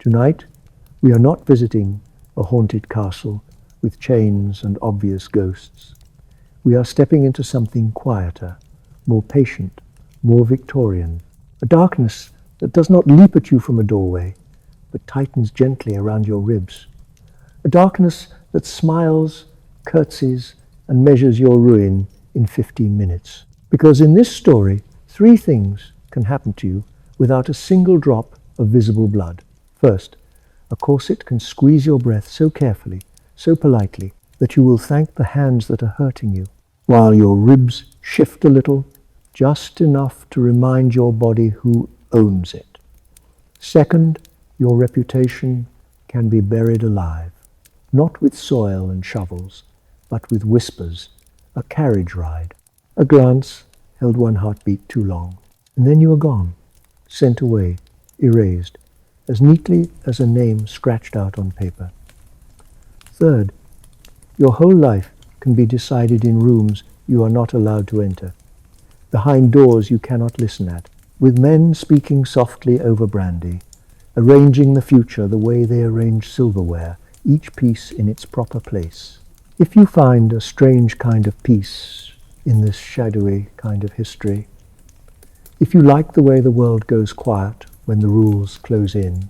Tonight, we are not visiting a haunted castle with chains and obvious ghosts. We are stepping into something quieter, more patient, more Victorian. A darkness that does not leap at you from a doorway, but tightens gently around your ribs. A darkness that smiles, curtsies, and measures your ruin in 15 minutes. Because in this story, 3 things can happen to you without a single drop of visible blood. First, a corset can squeeze your breath so carefully, so politely, that you will thank the hands that are hurting you, while your ribs shift a little, just enough to remind your body who owns it. Second, your reputation can be buried alive, not with soil and shovels, but with whispers, a carriage ride. A glance held one heartbeat too long, and then you are gone, sent away, erased, as neatly as a name scratched out on paper. Third, your whole life can be decided in rooms you are not allowed to enter, behind doors you cannot listen at, with men speaking softly over brandy, arranging the future the way they arrange silverware, each piece in its proper place. If you find a strange kind of peace in this shadowy kind of history, if you like the way the world goes quiet when the rules close in,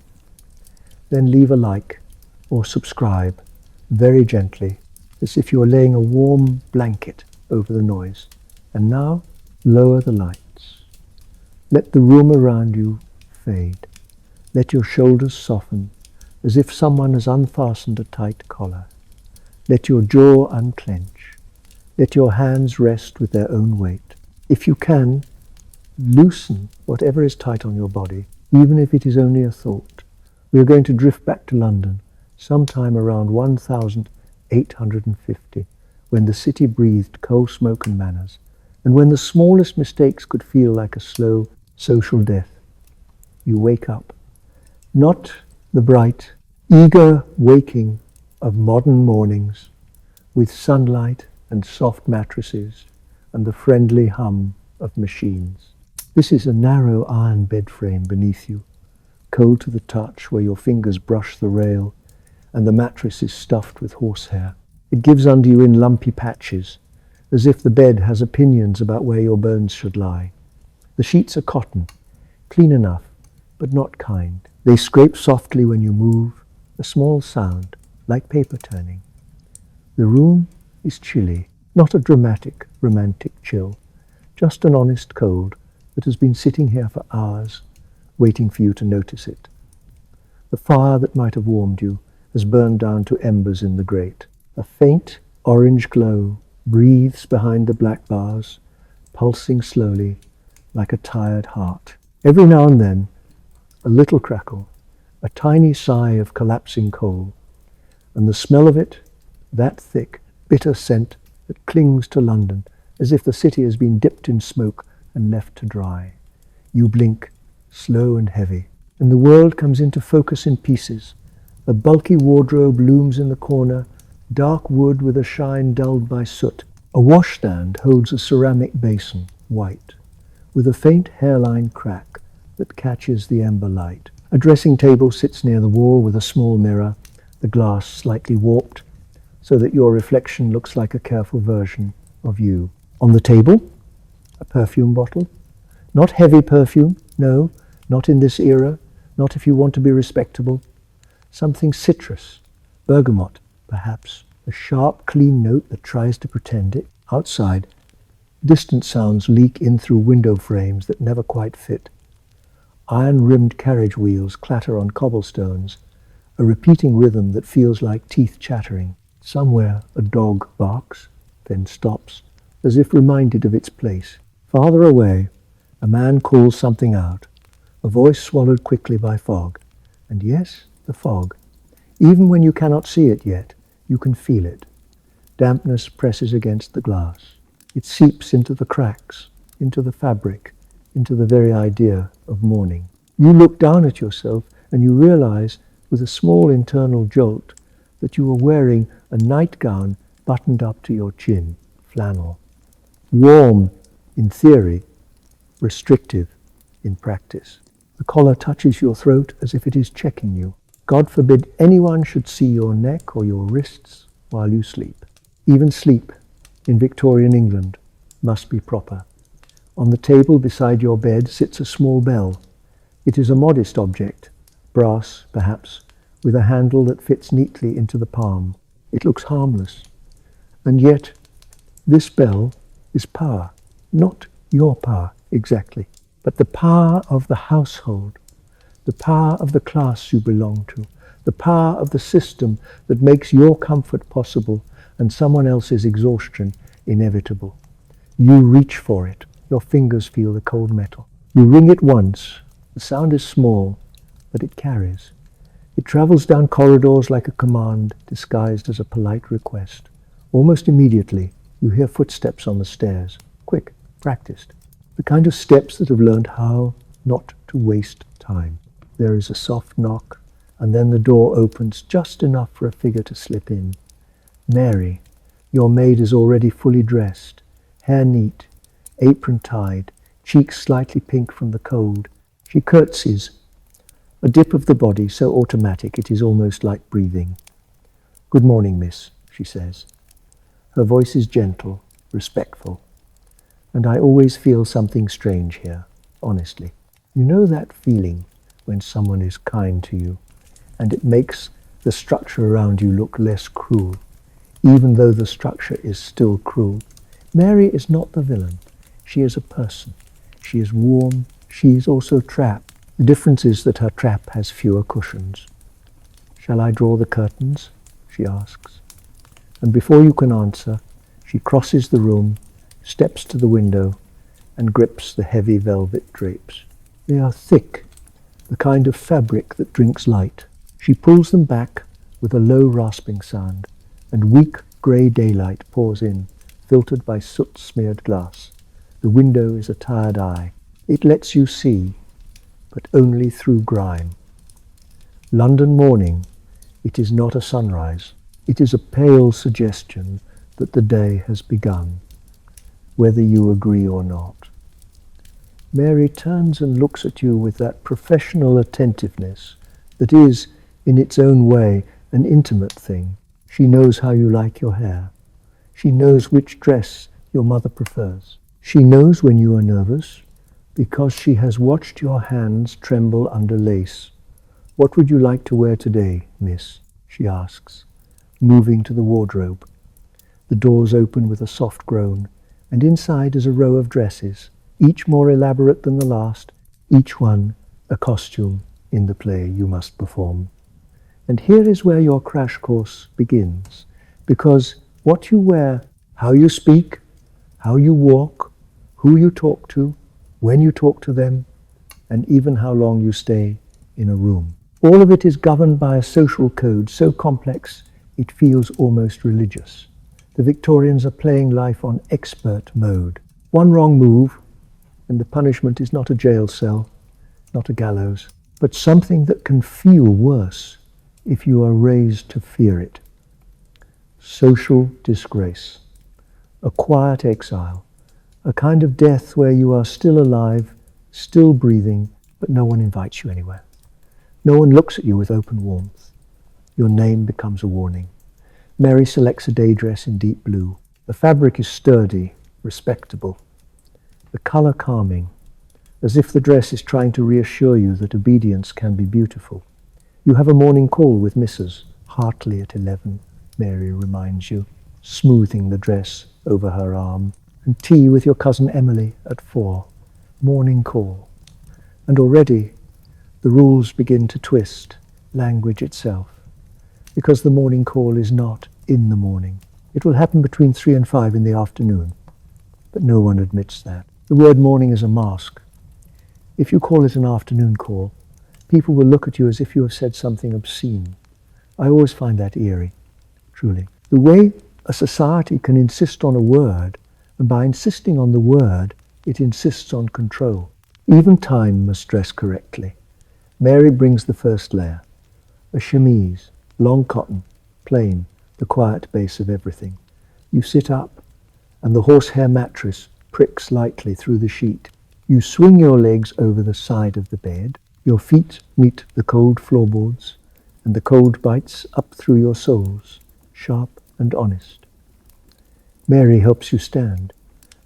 then leave a like or subscribe very gently, as if you are laying a warm blanket over the noise. And now, lower the lights. Let the room around you fade. Let your shoulders soften, as if someone has unfastened a tight collar. Let your jaw unclench. Let your hands rest with their own weight. If you can, loosen whatever is tight on your body, even if it is only a thought. We are going to drift back to London sometime around 1850, when the city breathed coal smoke and manners, and when the smallest mistakes could feel like a slow social death. You wake up, not the bright, eager waking of modern mornings, with sunlight and soft mattresses and the friendly hum of machines. This is a narrow iron bed frame beneath you, cold to the touch where your fingers brush the rail, and the mattress is stuffed with horsehair. It gives under you in lumpy patches, as if the bed has opinions about where your bones should lie. The sheets are cotton, clean enough, but not kind. They scrape softly when you move, a small sound, like paper turning. The room is chilly, not a dramatic, romantic chill, just an honest cold that has been sitting here for hours, waiting for you to notice it. The fire that might have warmed you has burned down to embers in the grate. A faint orange glow breathes behind the black bars, pulsing slowly like a tired heart. Every now and then, a little crackle, a tiny sigh of collapsing coal, and the smell of it, that thick, bitter scent that clings to London as if the city has been dipped in smoke and left to dry. You blink, slow and heavy, and the world comes into focus in pieces. A bulky wardrobe looms in the corner, dark wood with a shine dulled by soot. A washstand holds a ceramic basin, white, with a faint hairline crack that catches the ember light. A dressing table sits near the wall with a small mirror, the glass slightly warped, so that your reflection looks like a careful version of you. On the table, a perfume bottle. Not heavy perfume, no, not in this era, not if you want to be respectable. Something citrus, bergamot, perhaps. A sharp, clean note that tries to pretend it. Outside, distant sounds leak in through window frames that never quite fit. Iron-rimmed carriage wheels clatter on cobblestones, a repeating rhythm that feels like teeth chattering. Somewhere a dog barks, then stops, as if reminded of its place. Farther away, a man calls something out, a voice swallowed quickly by fog. And yes, the fog. Even when you cannot see it yet, you can feel it. Dampness presses against the glass. It seeps into the cracks, into the fabric, into the very idea of morning. You look down at yourself and you realize, with a small internal jolt, that you are wearing a nightgown buttoned up to your chin, flannel. Warm in theory, restrictive in practice. The collar touches your throat as if it is checking you. God forbid anyone should see your neck or your wrists while you sleep. Even sleep, in Victorian England, must be proper. On the table beside your bed sits a small bell. It is a modest object, brass perhaps, with a handle that fits neatly into the palm. It looks harmless. And yet, this bell is power, not your power exactly, but the power of the household, the power of the class you belong to, the power of the system that makes your comfort possible and someone else's exhaustion inevitable. You reach for it. Your fingers feel the cold metal. You ring it once. The sound is small, but it carries. It travels down corridors like a command disguised as a polite request. Almost immediately, you hear footsteps on the stairs. Quick, practiced. The kind of steps that have learned how not to waste time. There is a soft knock, and then the door opens just enough for a figure to slip in. Mary, your maid, is already fully dressed, hair neat, apron tied, cheeks slightly pink from the cold. She curtsies, a dip of the body so automatic it is almost like breathing. "Good morning, miss," she says. Her voice is gentle, respectful, and I always feel something strange here, honestly. You know that feeling when someone is kind to you, and it makes the structure around you look less cruel, even though the structure is still cruel. Mary is not the villain. She is a person. She is warm. She is also trapped. The difference is that her trap has fewer cushions. "Shall I draw the curtains?" she asks. And before you can answer, she crosses the room, steps to the window, and grips the heavy velvet drapes. They are thick, the kind of fabric that drinks light. She pulls them back with a low rasping sound, and weak grey daylight pours in, filtered by soot-smeared glass. The window is a tired eye. It lets you see, but only through grime. London morning, it is not a sunrise. It is a pale suggestion that the day has begun, whether you agree or not. Mary turns and looks at you with that professional attentiveness that is, in its own way, an intimate thing. She knows how you like your hair. She knows which dress your mother prefers. She knows when you are nervous, because she has watched your hands tremble under lace. "What would you like to wear today, miss?" she asks, moving to the wardrobe. The doors open with a soft groan, and inside is a row of dresses, each more elaborate than the last, each one a costume in the play you must perform. And here is where your crash course begins, because what you wear, how you speak, how you walk, who you talk to, when you talk to them, and even how long you stay in a room. All of it is governed by a social code so complex it feels almost religious. The Victorians are playing life on expert mode. One wrong move, and the punishment is not a jail cell, not a gallows, but something that can feel worse if you are raised to fear it. Social disgrace, a quiet exile, a kind of death where you are still alive, still breathing, but no one invites you anywhere. No one looks at you with open warmth. Your name becomes a warning. Mary selects a day dress in deep blue. The fabric is sturdy, respectable. The colour calming, as if the dress is trying to reassure you that obedience can be beautiful. You have a morning call with Mrs. Hartley at 11, Mary reminds you, smoothing the dress over her arm, and tea with your cousin Emily at 4. Morning call. And already the rules begin to twist language itself, because the morning call is not in the morning. It will happen between 3 and 5 in the afternoon, but no one admits that. The word morning is a mask. If you call it an afternoon call, people will look at you as if you have said something obscene. I always find that eerie, truly. The way a society can insist on a word, and by insisting on the word, it insists on control. Even time must dress correctly. Mary brings the first layer. A chemise, long cotton, plain, the quiet base of everything. You sit up, and the horsehair mattress pricks lightly through the sheet. You swing your legs over the side of the bed. Your feet meet the cold floorboards, and the cold bites up through your soles, sharp and honest. Mary helps you stand.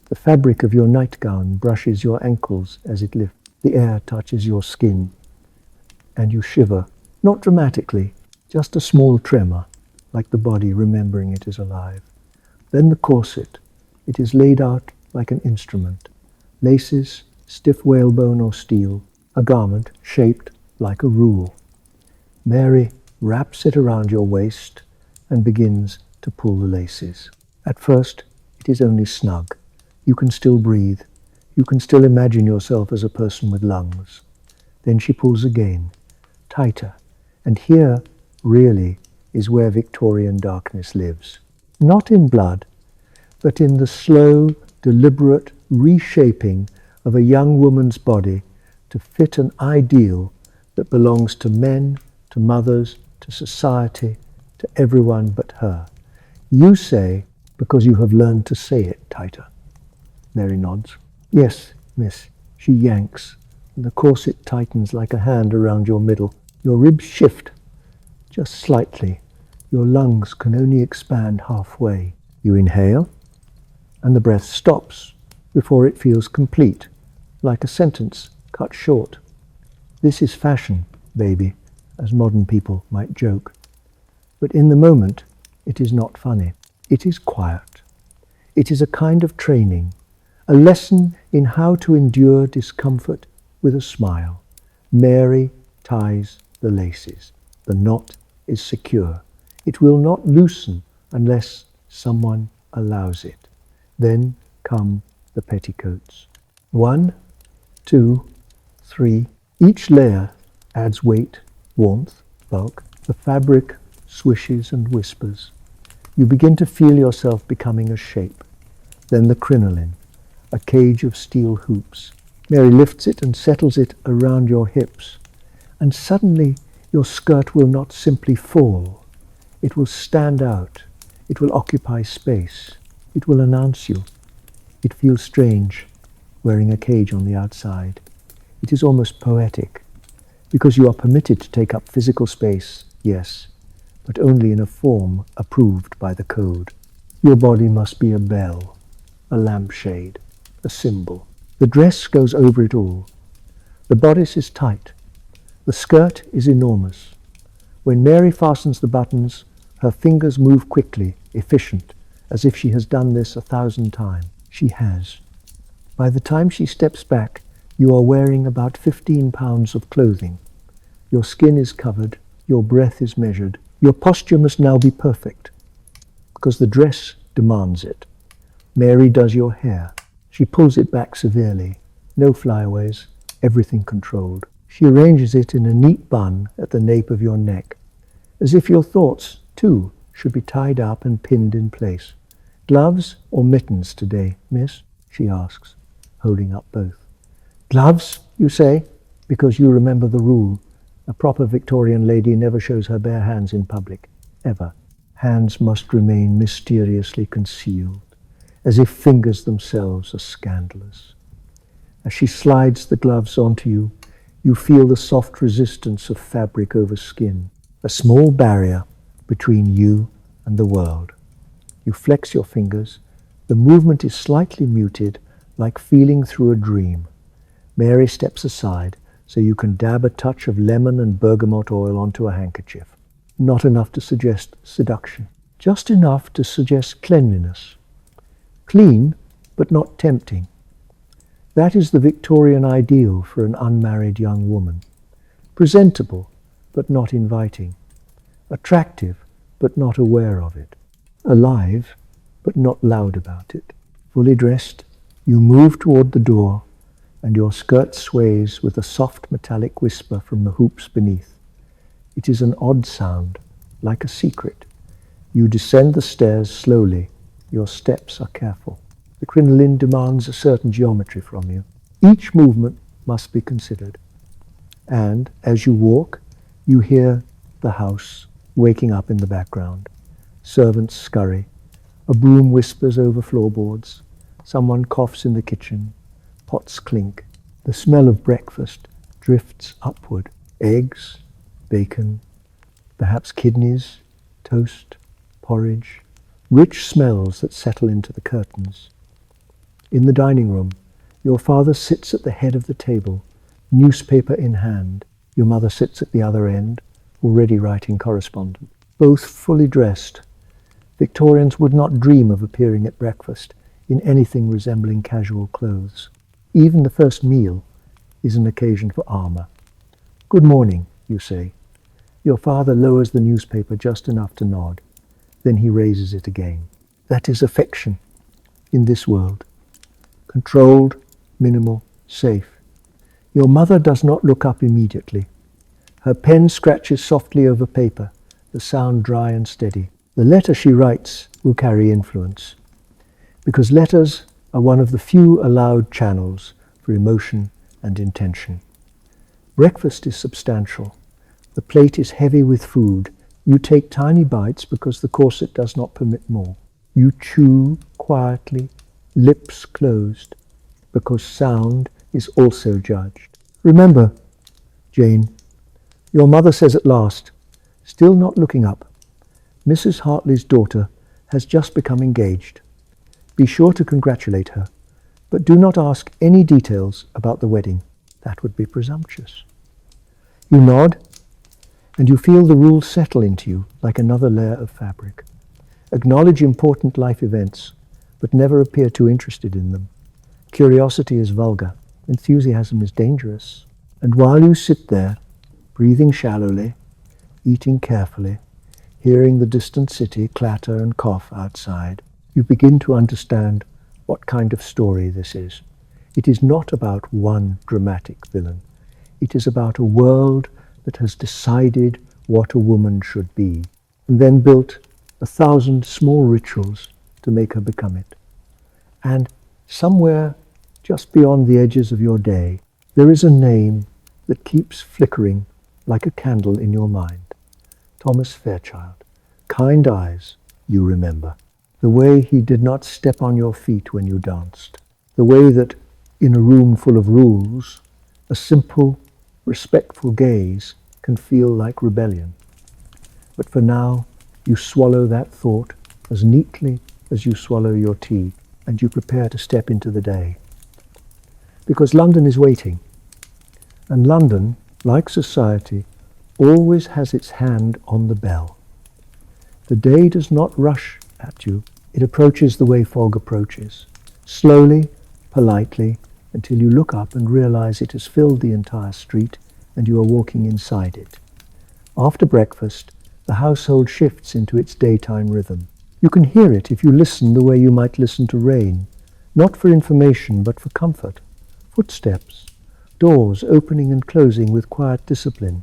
The fabric of your nightgown brushes your ankles as it lifts. The air touches your skin, and you shiver, not dramatically, just a small tremor, like the body remembering it is alive. Then the corset. It is laid out like an instrument. Laces, stiff whalebone or steel, a garment shaped like a rule. Mary wraps it around your waist and begins to pull the laces. At first, it is only snug. You can still breathe. You can still imagine yourself as a person with lungs. Then she pulls again, tighter. And here, really, is where Victorian darkness lives. Not in blood, but in the slow, deliberate reshaping of a young woman's body to fit an ideal that belongs to men, to mothers, to society, to everyone but her. You say, because you have learned to say it tighter. Mary nods. Yes, miss. She yanks, and the corset tightens like a hand around your middle. Your ribs shift, just slightly. Your lungs can only expand halfway. You inhale, and the breath stops before it feels complete, like a sentence cut short. This is fashion, baby, as modern people might joke. But in the moment, it is not funny. It is quiet. It is a kind of training, a lesson in how to endure discomfort with a smile. Mary ties the laces. The knot is secure. It will not loosen unless someone allows it. Then come the petticoats. 1, 2, 3. Each layer adds weight, warmth, bulk. The fabric swishes and whispers. You begin to feel yourself becoming a shape. Then the crinoline, a cage of steel hoops. Mary lifts it and settles it around your hips. And suddenly your skirt will not simply fall. It will stand out. It will occupy space. It will announce you. It feels strange, wearing a cage on the outside. It is almost poetic, because you are permitted to take up physical space, yes, but only in a form approved by the code. Your body must be a bell, a lampshade, a symbol. The dress goes over it all. The bodice is tight. The skirt is enormous. When Mary fastens the buttons, her fingers move quickly, efficient, as if she has done this 1,000 times. She has. By the time she steps back, you are wearing about 15 pounds of clothing. Your skin is covered, your breath is measured. Your posture must now be perfect, because the dress demands it. Mary does your hair. She pulls it back severely. No flyaways, everything controlled. She arranges it in a neat bun at the nape of your neck, as if your thoughts, too, should be tied up and pinned in place. Gloves or mittens today, miss? She asks, holding up both. Gloves, you say? Because you remember the rule. A proper Victorian lady never shows her bare hands in public, ever. Hands must remain mysteriously concealed, as if fingers themselves are scandalous. As she slides the gloves onto you, you feel the soft resistance of fabric over skin, a small barrier between you and the world. You flex your fingers. The movement is slightly muted, like feeling through a dream. Mary steps aside so you can dab a touch of lemon and bergamot oil onto a handkerchief. Not enough to suggest seduction, just enough to suggest cleanliness. Clean, but not tempting. That is the Victorian ideal for an unmarried young woman. Presentable, but not inviting. Attractive, but not aware of it. Alive, but not loud about it. Fully dressed, you move toward the door, and your skirt sways with a soft metallic whisper from the hoops beneath. It is an odd sound, like a secret. You descend the stairs slowly. Your steps are careful. The crinoline demands a certain geometry from you. Each movement must be considered. And as you walk, you hear the house waking up in the background. Servants scurry. A broom whispers over floorboards. Someone coughs in the kitchen. Pots clink. The smell of breakfast drifts upward. Eggs, bacon, Perhaps kidneys, toast, porridge, rich smells that settle into the curtains. In the dining room, your father sits at the head of the table, newspaper in hand. Your mother sits at the other end, already writing correspondence. Both fully dressed, Victorians would not dream of appearing at breakfast in anything resembling casual clothes. Even the first meal is an occasion for armour. "Good morning," you say. Your father lowers the newspaper just enough to nod. Then he raises it again. That is affection in this world. Controlled, minimal, safe. Your mother does not look up immediately. Her pen scratches softly over paper, the sound dry and steady. The letter she writes will carry influence, because letters are one of the few allowed channels for emotion and intention. Breakfast is substantial. The plate is heavy with food. You take tiny bites because the corset does not permit more. You chew quietly, lips closed, because sound is also judged. "Remember, Jane," your mother says at last, still not looking up, "Mrs. Hartley's daughter has just become engaged. Be sure to congratulate her, but do not ask any details about the wedding. That would be presumptuous." You nod, and you feel the rules settle into you like another layer of fabric. Acknowledge important life events, but never appear too interested in them. Curiosity is vulgar. Enthusiasm is dangerous. And while you sit there, breathing shallowly, eating carefully, hearing the distant city clatter and cough outside, you begin to understand what kind of story this is. It is not about one dramatic villain. It is about a world that has decided what a woman should be, and then built 1,000 small rituals to make her become it. And somewhere just beyond the edges of your day, there is a name that keeps flickering like a candle in your mind. Thomas Fairchild. Kind eyes, you remember. The way he did not step on your feet when you danced. The way that, in a room full of rules, a simple, respectful gaze can feel like rebellion. But for now, you swallow that thought as neatly as you swallow your tea, and you prepare to step into the day. Because London is waiting, and London, like society, always has its hand on the bell. The day does not rush at you. It approaches the way fog approaches, slowly, politely, until you look up and realize it has filled the entire street and you are walking inside it. After breakfast, the household shifts into its daytime rhythm. You can hear it if you listen the way you might listen to rain, not for information but for comfort. Footsteps, doors opening and closing with quiet discipline,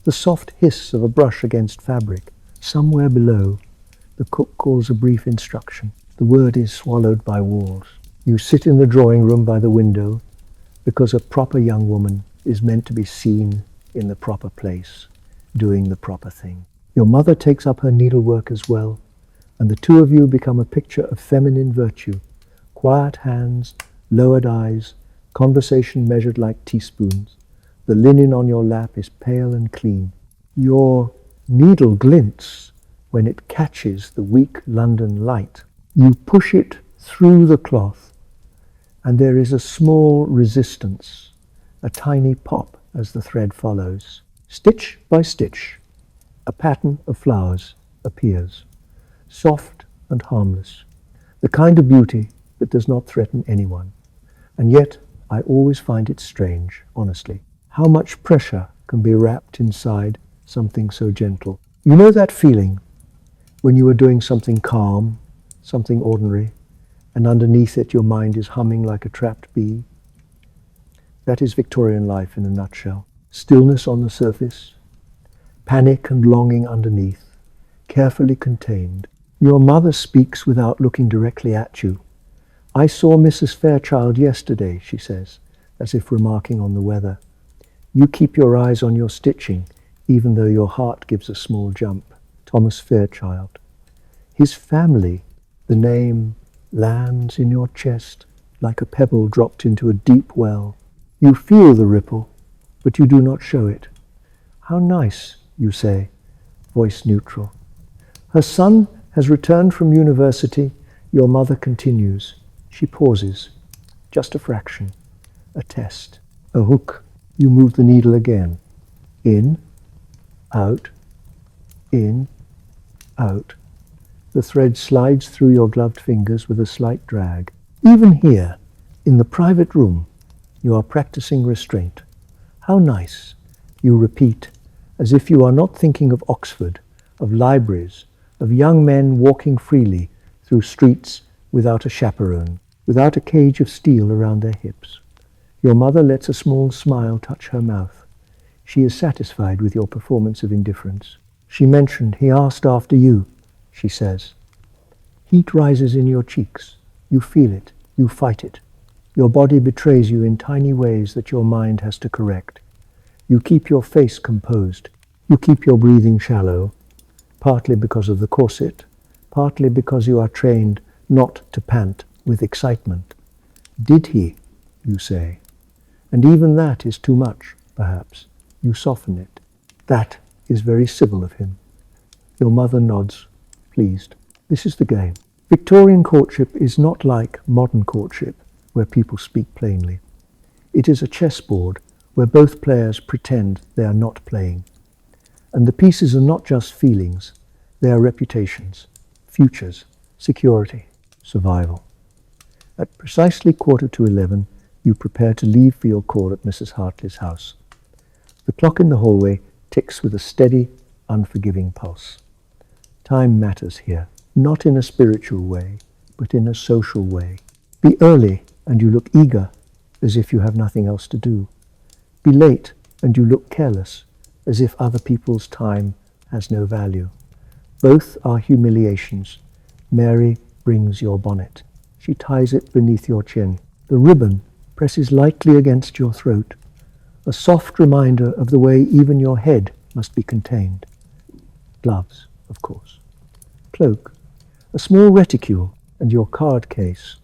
the soft hiss of a brush against fabric. Somewhere below, the cook calls a brief instruction. The word is swallowed by walls. You sit in the drawing room by the window because a proper young woman is meant to be seen in the proper place, doing the proper thing. Your mother takes up her needlework as well, and the two of you become a picture of feminine virtue. Quiet hands, lowered eyes, conversation measured like teaspoons. The linen on your lap is pale and clean. Your needle glints when it catches the weak London light. You push it through the cloth, and there is a small resistance, a tiny pop as the thread follows. Stitch by stitch, a pattern of flowers appears, soft and harmless, the kind of beauty that does not threaten anyone. And yet, I always find it strange, honestly, how much pressure can be wrapped inside something so gentle. You know that feeling when you are doing something calm, something ordinary, and underneath it your mind is humming like a trapped bee? That is Victorian life in a nutshell. Stillness on the surface, panic and longing underneath, carefully contained. Your mother speaks without looking directly at you. "I saw Mrs. Fairchild yesterday," she says, as if remarking on the weather. You keep your eyes on your stitching, even though your heart gives a small jump. Thomas Fairchild. His family, the name, lands in your chest like a pebble dropped into a deep well. You feel the ripple, but you do not show it. "How nice," you say, voice neutral. Her son has returned from university. Your mother continues. She pauses. Just a fraction. A test. A hook. You move the needle again. In, out, in, out. The thread slides through your gloved fingers with a slight drag. Even here, in the private room, you are practicing restraint. How nice, you repeat, as if you are not thinking of Oxford, of libraries, of young men walking freely through streets without a chaperone, without a cage of steel around their hips. Your mother lets a small smile touch her mouth. She is satisfied with your performance of indifference. She mentioned he asked after you, she says. Heat rises in your cheeks. You feel it. You fight it. Your body betrays you in tiny ways that your mind has to correct. You keep your face composed. You keep your breathing shallow, partly because of the corset, partly because you are trained not to pant with excitement. Did he, you say? And even that is too much, perhaps. You soften it. That is very civil of him. Your mother nods, pleased. This is the game. Victorian courtship is not like modern courtship, where people speak plainly. It is a chessboard where both players pretend they are not playing. And the pieces are not just feelings, they are reputations, futures, security, survival. At precisely 11:15, you prepare to leave for your call at Mrs. Hartley's house. The clock in the hallway ticks with a steady, unforgiving pulse. Time matters here, not in a spiritual way, but in a social way. Be early and you look eager, as if you have nothing else to do. Be late and you look careless, as if other people's time has no value. Both are humiliations. Mary brings your bonnet. She ties it beneath your chin. The ribbon presses lightly against your throat, a soft reminder of the way even your head must be contained. Gloves, of course. Cloak, a small reticule, and your card case.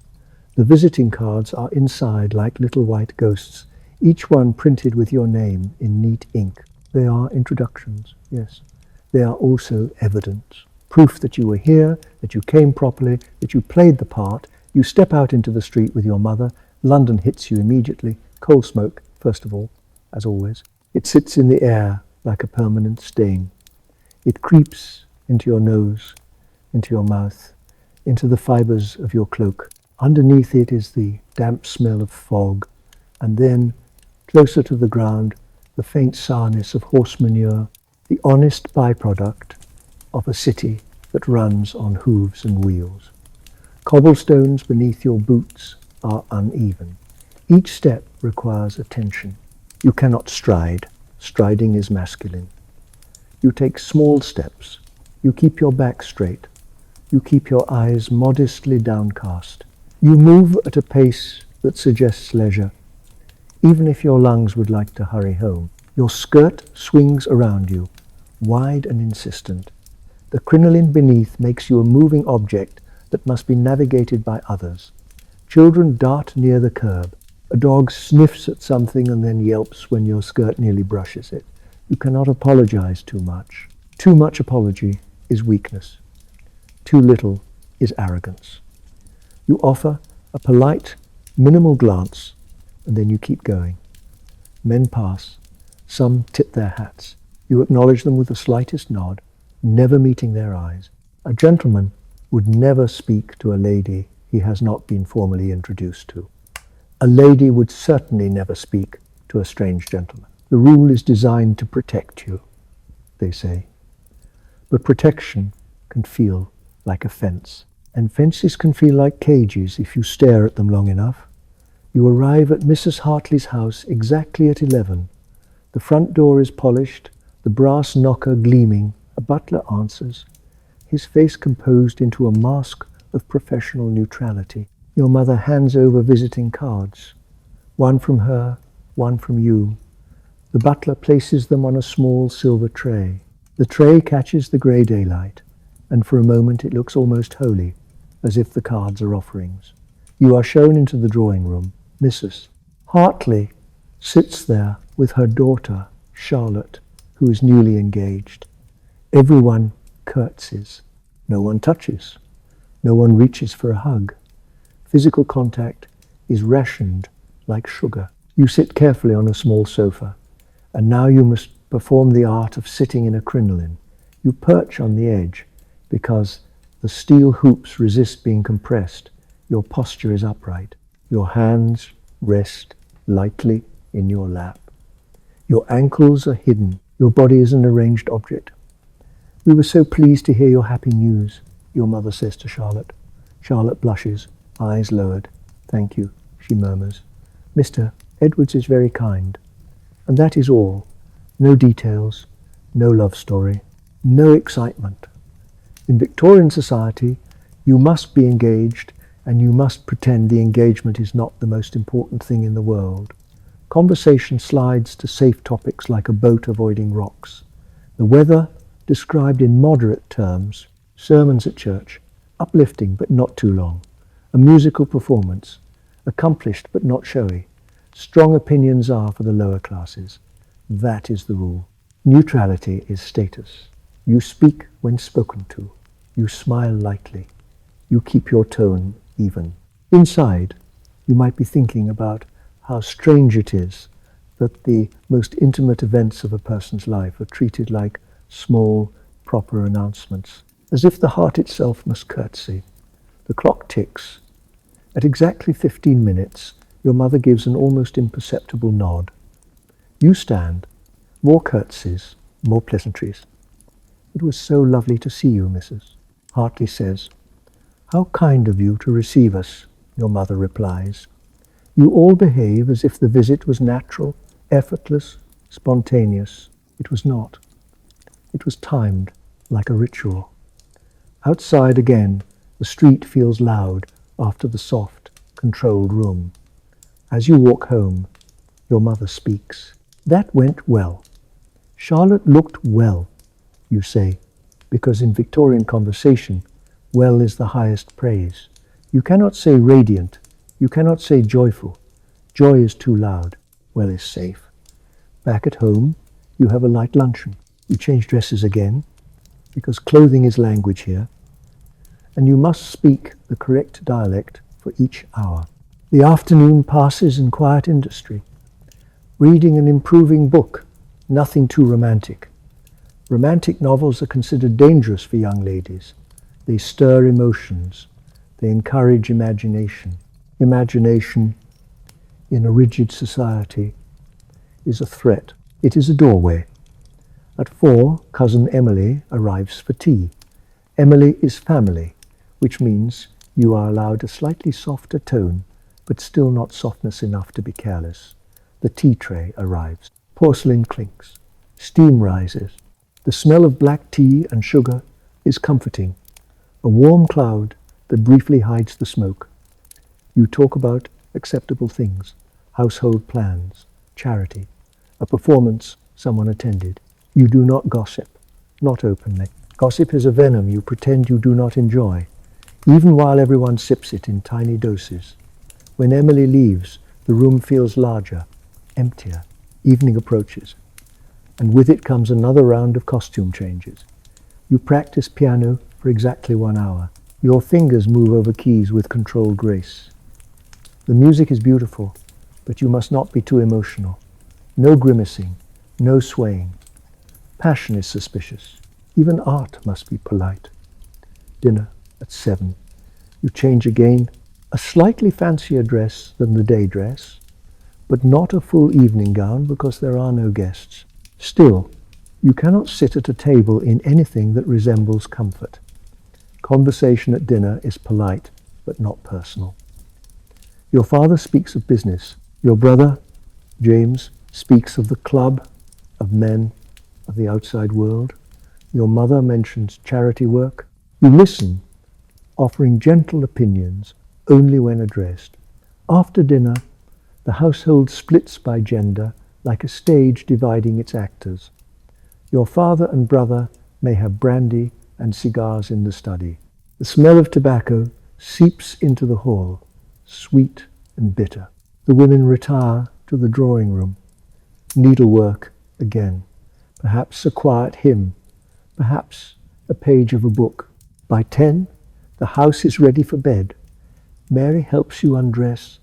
The visiting cards are inside like little white ghosts, each one printed with your name in neat ink. They are introductions, yes. They are also evidence. Proof that you were here, that you came properly, that you played the part. You step out into the street with your mother. London hits you immediately. Coal smoke, first of all, as always. It sits in the air like a permanent stain. It creeps into your nose, into your mouth, into the fibers of your cloak. Underneath it is the damp smell of fog, and then, closer to the ground, the faint sourness of horse manure, the honest byproduct of a city that runs on hooves and wheels. Cobblestones beneath your boots are uneven. Each step requires attention. You cannot stride. Striding is masculine. You take small steps. You keep your back straight. You keep your eyes modestly downcast. You move at a pace that suggests leisure, even if your lungs would like to hurry home. Your skirt swings around you, wide and insistent. The crinoline beneath makes you a moving object that must be navigated by others. Children dart near the curb. A dog sniffs at something and then yelps when your skirt nearly brushes it. You cannot apologize too much. Too much apology is weakness. Too little is arrogance. You offer a polite, minimal glance, and then you keep going. Men pass. Some tip their hats. You acknowledge them with the slightest nod, never meeting their eyes. A gentleman would never speak to a lady he has not been formally introduced to. A lady would certainly never speak to a strange gentleman. The rule is designed to protect you, they say. But protection can feel like a fence. And fences can feel like cages if you stare at them long enough. You arrive at Mrs. Hartley's house exactly at 11. The front door is polished, the brass knocker gleaming. A butler answers, his face composed into a mask of professional neutrality. Your mother hands over visiting cards, one from her, one from you. The butler places them on a small silver tray. The tray catches the grey daylight, and for a moment it looks almost holy, as if the cards are offerings. You are shown into the drawing room. Mrs. Hartley sits there with her daughter, Charlotte, who is newly engaged. Everyone curtsies. No one touches. No one reaches for a hug. Physical contact is rationed like sugar. You sit carefully on a small sofa, and now you must perform the art of sitting in a crinoline. You perch on the edge because the steel hoops resist being compressed. Your posture is upright. Your hands rest lightly in your lap. Your ankles are hidden. Your body is an arranged object. "We were so pleased to hear your happy news," your mother says to Charlotte. Charlotte blushes, eyes lowered. "Thank you," she murmurs. "Mr. Edwards is very kind." And that is all. No details, no love story, no excitement. In Victorian society, you must be engaged, and you must pretend the engagement is not the most important thing in the world. Conversation slides to safe topics like a boat avoiding rocks. The weather described in moderate terms, sermons at church, uplifting but not too long, a musical performance, accomplished but not showy. Strong opinions are for the lower classes. That is the rule. Neutrality is status. You speak when spoken to. You smile lightly. You keep your tone even. Inside, you might be thinking about how strange it is that the most intimate events of a person's life are treated like small, proper announcements, as if the heart itself must curtsy. The clock ticks. At exactly 15 minutes, your mother gives an almost imperceptible nod. You stand. More curtsies, more pleasantries. "It was so lovely to see you, Mrs." Hartley says. "How kind of you to receive us," your mother replies. You all behave as if the visit was natural, effortless, spontaneous. It was not. It was timed, like a ritual. Outside again, the street feels loud after the soft, controlled room. As you walk home, your mother speaks. "That went well. Charlotte looked well," you say, because in Victorian conversation, well is the highest praise. You cannot say radiant. You cannot say joyful. Joy is too loud. Well is safe. Back at home, you have a light luncheon. You change dresses again, because clothing is language here, and you must speak the correct dialect for each hour. The afternoon passes in quiet industry, reading an improving book, nothing too romantic. Romantic novels are considered dangerous for young ladies. They stir emotions. They encourage imagination. Imagination in a rigid society is a threat. It is a doorway. At 4, cousin Emily arrives for tea. Emily is family, which means you are allowed a slightly softer tone, but still not softness enough to be careless. The tea tray arrives. Porcelain clinks. Steam rises. The smell of black tea and sugar is comforting. A warm cloud that briefly hides the smoke. You talk about acceptable things, household plans, charity, a performance someone attended. You do not gossip, not openly. Gossip is a venom you pretend you do not enjoy, even while everyone sips it in tiny doses. When Emily leaves, the room feels larger, emptier. Evening approaches, and with it comes another round of costume changes. You practice piano for exactly 1 hour. Your fingers move over keys with controlled grace. The music is beautiful, but you must not be too emotional. No grimacing, no swaying. Passion is suspicious. Even art must be polite. Dinner at 7. You change again. A slightly fancier dress than the day dress, but not a full evening gown because there are no guests. Still, you cannot sit at a table in anything that resembles comfort. Conversation at dinner is polite, but not personal. Your father speaks of business. Your brother, James, speaks of the club, of men, of the outside world. Your mother mentions charity work. You listen, offering gentle opinions only when addressed. After dinner, the household splits by gender like a stage dividing its actors. Your father and brother may have brandy and cigars in the study. The smell of tobacco seeps into the hall, sweet and bitter. The women retire to the drawing room. Needlework again. Perhaps a quiet hymn, perhaps a page of a book. By 10, the house is ready for bed. Mary helps you undress,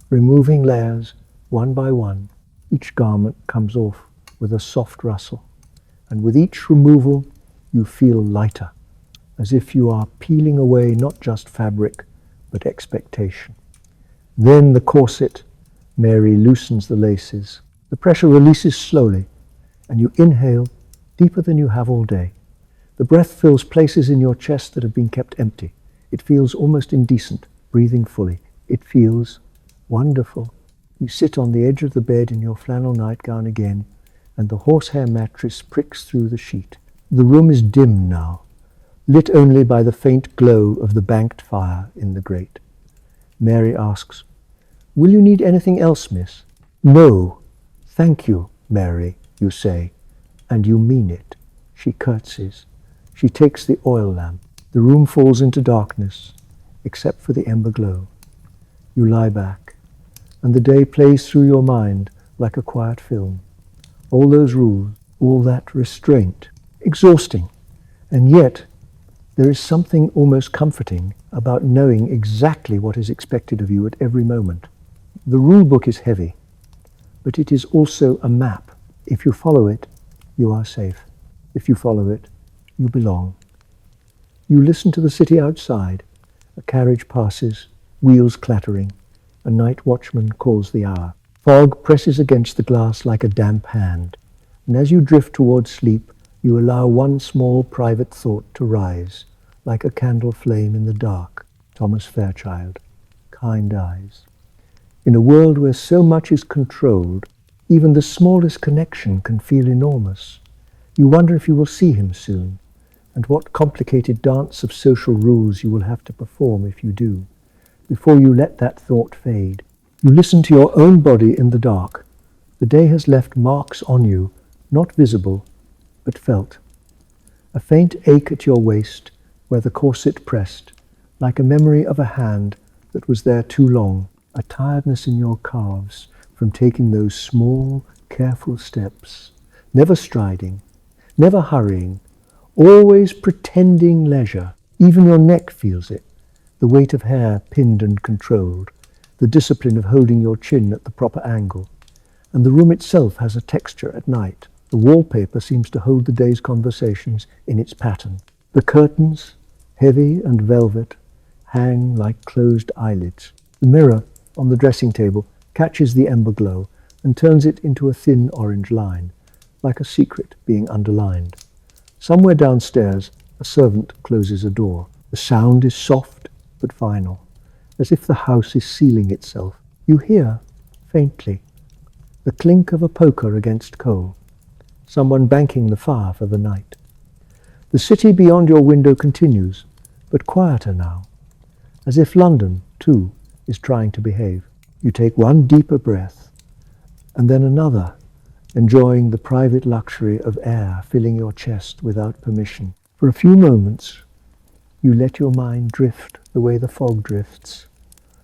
removing layers one by one. Each garment comes off with a soft rustle, and with each removal you feel lighter, as if you are peeling away not just fabric, but expectation. Then the corset. Mary loosens the laces. The pressure releases slowly, and you inhale deeper than you have all day. The breath fills places in your chest that have been kept empty. It feels almost indecent, breathing fully. It feels wonderful. You sit on the edge of the bed in your flannel nightgown again, and the horsehair mattress pricks through the sheet. The room is dim now, lit only by the faint glow of the banked fire in the grate. Mary asks, "Will you need anything else, miss?" "No, thank you, Mary," you say, and you mean it. She curtsies. She takes the oil lamp. The room falls into darkness, except for the ember glow. You lie back, and the day plays through your mind like a quiet film. All those rules, all that restraint, exhausting, and yet there is something almost comforting about knowing exactly what is expected of you at every moment. The rule book is heavy, but it is also a map. If you follow it, you are safe. If you follow it, you belong. You listen to the city outside. A carriage passes, wheels clattering. A night watchman calls the hour. Fog presses against the glass like a damp hand, and as you drift towards sleep, you allow one small private thought to rise, like a candle flame in the dark. Thomas Fairchild, kind eyes. In a world where so much is controlled, even the smallest connection can feel enormous. You wonder if you will see him soon, and what complicated dance of social rules you will have to perform if you do, before you let that thought fade. You listen to your own body in the dark. The day has left marks on you, not visible, but felt. A faint ache at your waist, where the corset pressed, like a memory of a hand that was there too long. A tiredness in your calves from taking those small, careful steps, never striding, never hurrying, always pretending leisure. Even your neck feels it, the weight of hair pinned and controlled, the discipline of holding your chin at the proper angle. And the room itself has a texture at night. The wallpaper seems to hold the day's conversations in its pattern. The curtains, heavy and velvet, hang like closed eyelids. The mirror on the dressing table catches the ember glow and turns it into a thin orange line, like a secret being underlined. Somewhere downstairs, a servant closes a door. The sound is soft but final, as if the house is sealing itself. You hear, faintly, the clink of a poker against coal, someone banking the fire for the night. The city beyond your window continues, but quieter now, as if London, too, is trying to behave. You take one deeper breath, and then another, enjoying the private luxury of air filling your chest without permission. For a few moments, you let your mind drift the way the fog drifts,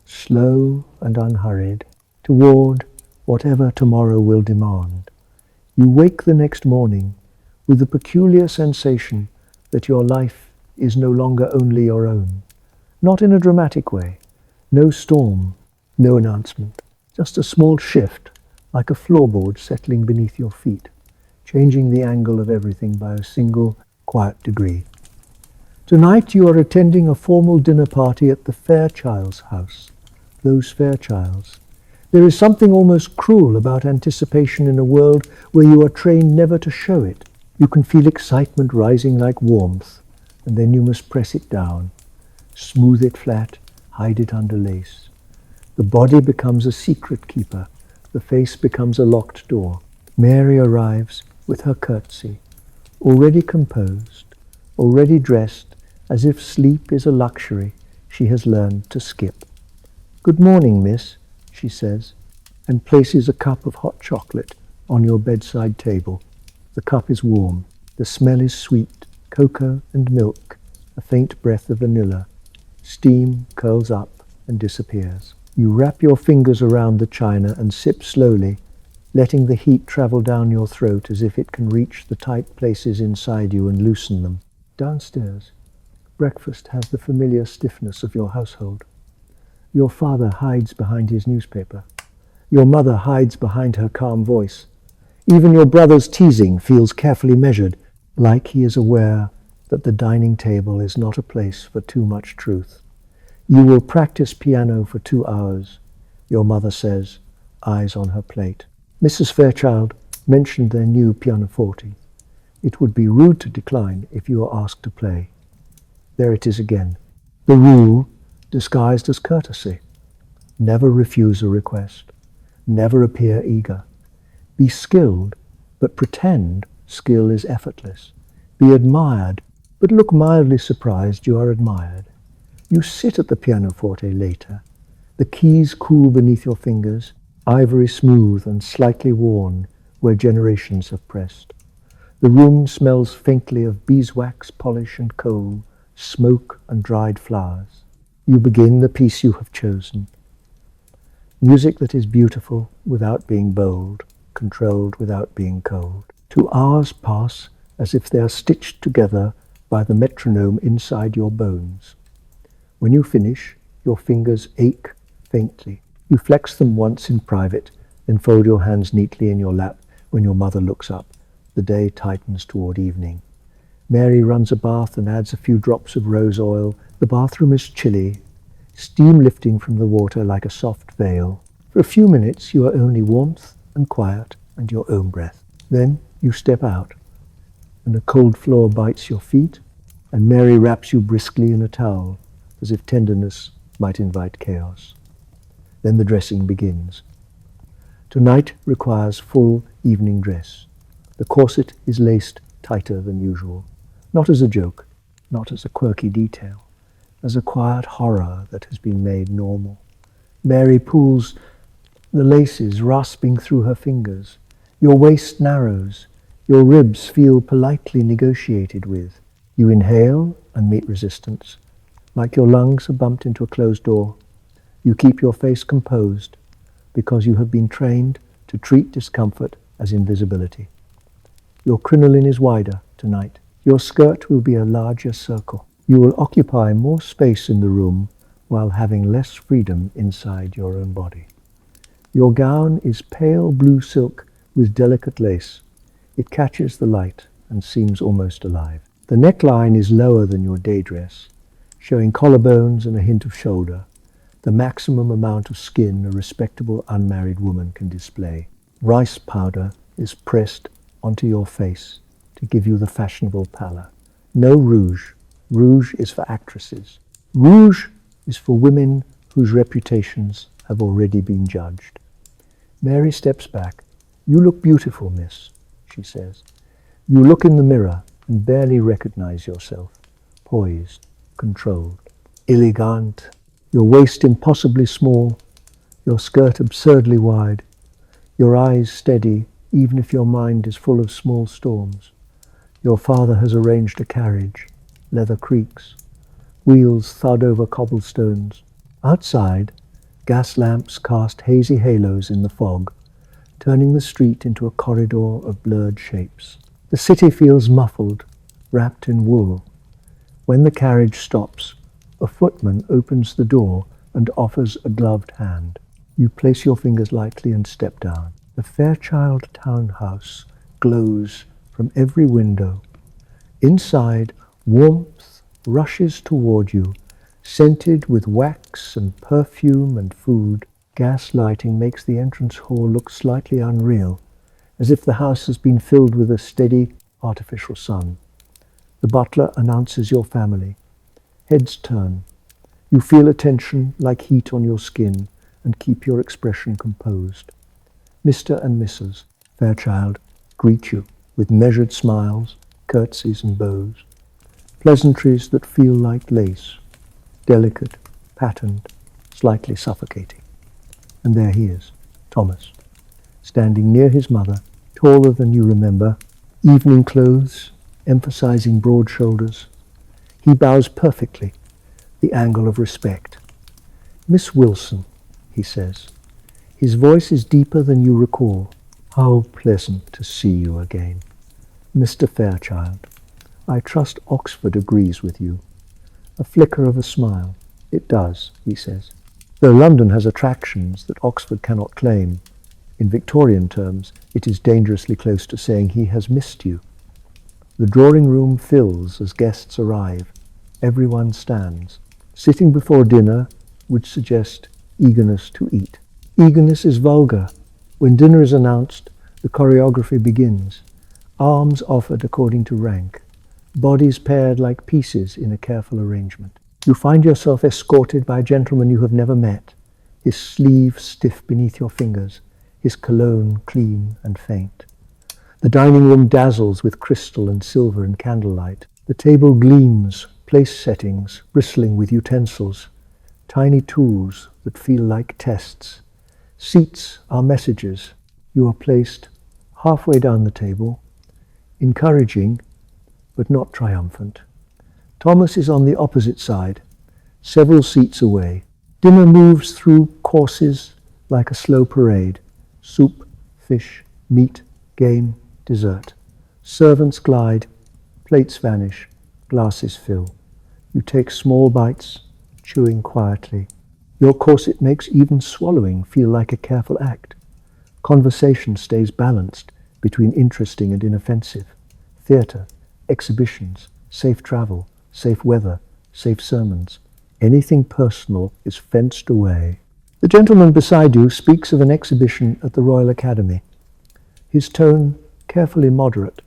slow and unhurried, toward whatever tomorrow will demand. You wake the next morning with the peculiar sensation that your life is no longer only your own. Not in a dramatic way. No storm, no announcement. Just a small shift, like a floorboard settling beneath your feet, changing the angle of everything by a single quiet degree. Tonight you are attending a formal dinner party at the Fairchild's house. Those Fairchilds. There is something almost cruel about anticipation in a world where you are trained never to show it. You can feel excitement rising like warmth, and then you must press it down, smooth it flat, hide it under lace. The body becomes a secret keeper. The face becomes a locked door. Mary arrives with her curtsy, already composed, already dressed, as if sleep is a luxury she has learned to skip. "Good morning, miss," she says, and places a cup of hot chocolate on your bedside table. The cup is warm. The smell is sweet, cocoa and milk, a faint breath of vanilla. Steam curls up and disappears. You wrap your fingers around the china and sip slowly, letting the heat travel down your throat as if it can reach the tight places inside you and loosen them. Downstairs, breakfast has the familiar stiffness of your household. Your father hides behind his newspaper. Your mother hides behind her calm voice. Even your brother's teasing feels carefully measured, like he is aware that the dining table is not a place for too much truth. You will practice piano for 2 hours, your mother says, eyes on her plate. Mrs. Fairchild mentioned their new pianoforte. It would be rude to decline if you were asked to play. There it is again. The rule disguised as courtesy. Never refuse a request. Never appear eager. Be skilled, but pretend skill is effortless. Be admired, but look mildly surprised you are admired. You sit at the pianoforte later. The keys cool beneath your fingers, ivory smooth and slightly worn where generations have pressed. The room smells faintly of beeswax, polish and coal, smoke and dried flowers. You begin the piece you have chosen. Music that is beautiful without being bold, controlled without being cold. 2 hours pass as if they are stitched together by the metronome inside your bones. When you finish, your fingers ache faintly. You flex them once in private, then fold your hands neatly in your lap when your mother looks up. The day tightens toward evening. Mary runs a bath and adds a few drops of rose oil. The bathroom is chilly, steam lifting from the water like a soft veil. For a few minutes you are only warmth and quiet and your own breath. Then you step out, and the cold floor bites your feet, and Mary wraps you briskly in a towel, as if tenderness might invite chaos. Then the dressing begins. Tonight requires full evening dress. The corset is laced tighter than usual, not as a joke, not as a quirky detail, as a quiet horror that has been made normal. Mary pulls the laces rasping through her fingers. Your waist narrows. Your ribs feel politely negotiated with. You inhale and meet resistance. Like your lungs have bumped into a closed door. You keep your face composed because you have been trained to treat discomfort as invisibility. Your crinoline is wider tonight. Your skirt will be a larger circle. You will occupy more space in the room while having less freedom inside your own body. Your gown is pale blue silk with delicate lace. It catches the light and seems almost alive. The neckline is lower than your day dress, showing collarbones and a hint of shoulder, the maximum amount of skin a respectable unmarried woman can display. Rice powder is pressed onto your face to give you the fashionable pallor. No rouge. Rouge is for actresses. Rouge is for women whose reputations have already been judged. Mary steps back. You look beautiful, miss, she says. You look in the mirror and barely recognize yourself. Poised, controlled, elegant. Your waist impossibly small, your skirt absurdly wide, your eyes steady even if your mind is full of small storms. Your father has arranged a carriage. Leather creaks. Wheels thud over cobblestones. Outside, gas lamps cast hazy halos in the fog, turning the street into a corridor of blurred shapes. The city feels muffled, wrapped in wool. When the carriage stops, a footman opens the door and offers a gloved hand. You place your fingers lightly and step down. The Fairchild townhouse glows from every window. Inside, warmth rushes toward you, scented with wax and perfume and food. Gas lighting makes the entrance hall look slightly unreal, as if the house has been filled with a steady, artificial sun. The butler announces your family. Heads turn. You feel attention like heat on your skin and keep your expression composed. Mr. and Mrs. Fairchild greet you with measured smiles, curtsies and bows, pleasantries that feel like lace, delicate, patterned, slightly suffocating. And there he is, Thomas, standing near his mother, taller than you remember, evening clothes, emphasizing broad shoulders. He bows perfectly, the angle of respect. Miss Wilson, he says. His voice is deeper than you recall. How pleasant to see you again. Mr. Fairchild, I trust Oxford agrees with you. A flicker of a smile. It does, he says. Though London has attractions that Oxford cannot claim, in Victorian terms, it is dangerously close to saying he has missed you. The drawing room fills as guests arrive. Everyone stands. Sitting before dinner would suggest eagerness to eat. Eagerness is vulgar. When dinner is announced, the choreography begins. Arms offered according to rank. Bodies paired like pieces in a careful arrangement. You find yourself escorted by a gentleman you have never met, his sleeve stiff beneath your fingers, his cologne clean and faint. The dining room dazzles with crystal and silver and candlelight. The table gleams, place settings bristling with utensils, tiny tools that feel like tests. Seats are messages. You are placed halfway down the table, encouraging but not triumphant. Thomas is on the opposite side, several seats away. Dinner moves through courses like a slow parade. Soup, fish, meat, game, dessert. Servants glide, plates vanish, glasses fill. You take small bites, chewing quietly. Your corset makes even swallowing feel like a careful act. Conversation stays balanced between interesting and inoffensive. Theatre, exhibitions, safe travel, safe weather, safe sermons. Anything personal is fenced away. The gentleman beside you speaks of an exhibition at the Royal Academy. His tone carefully moderate,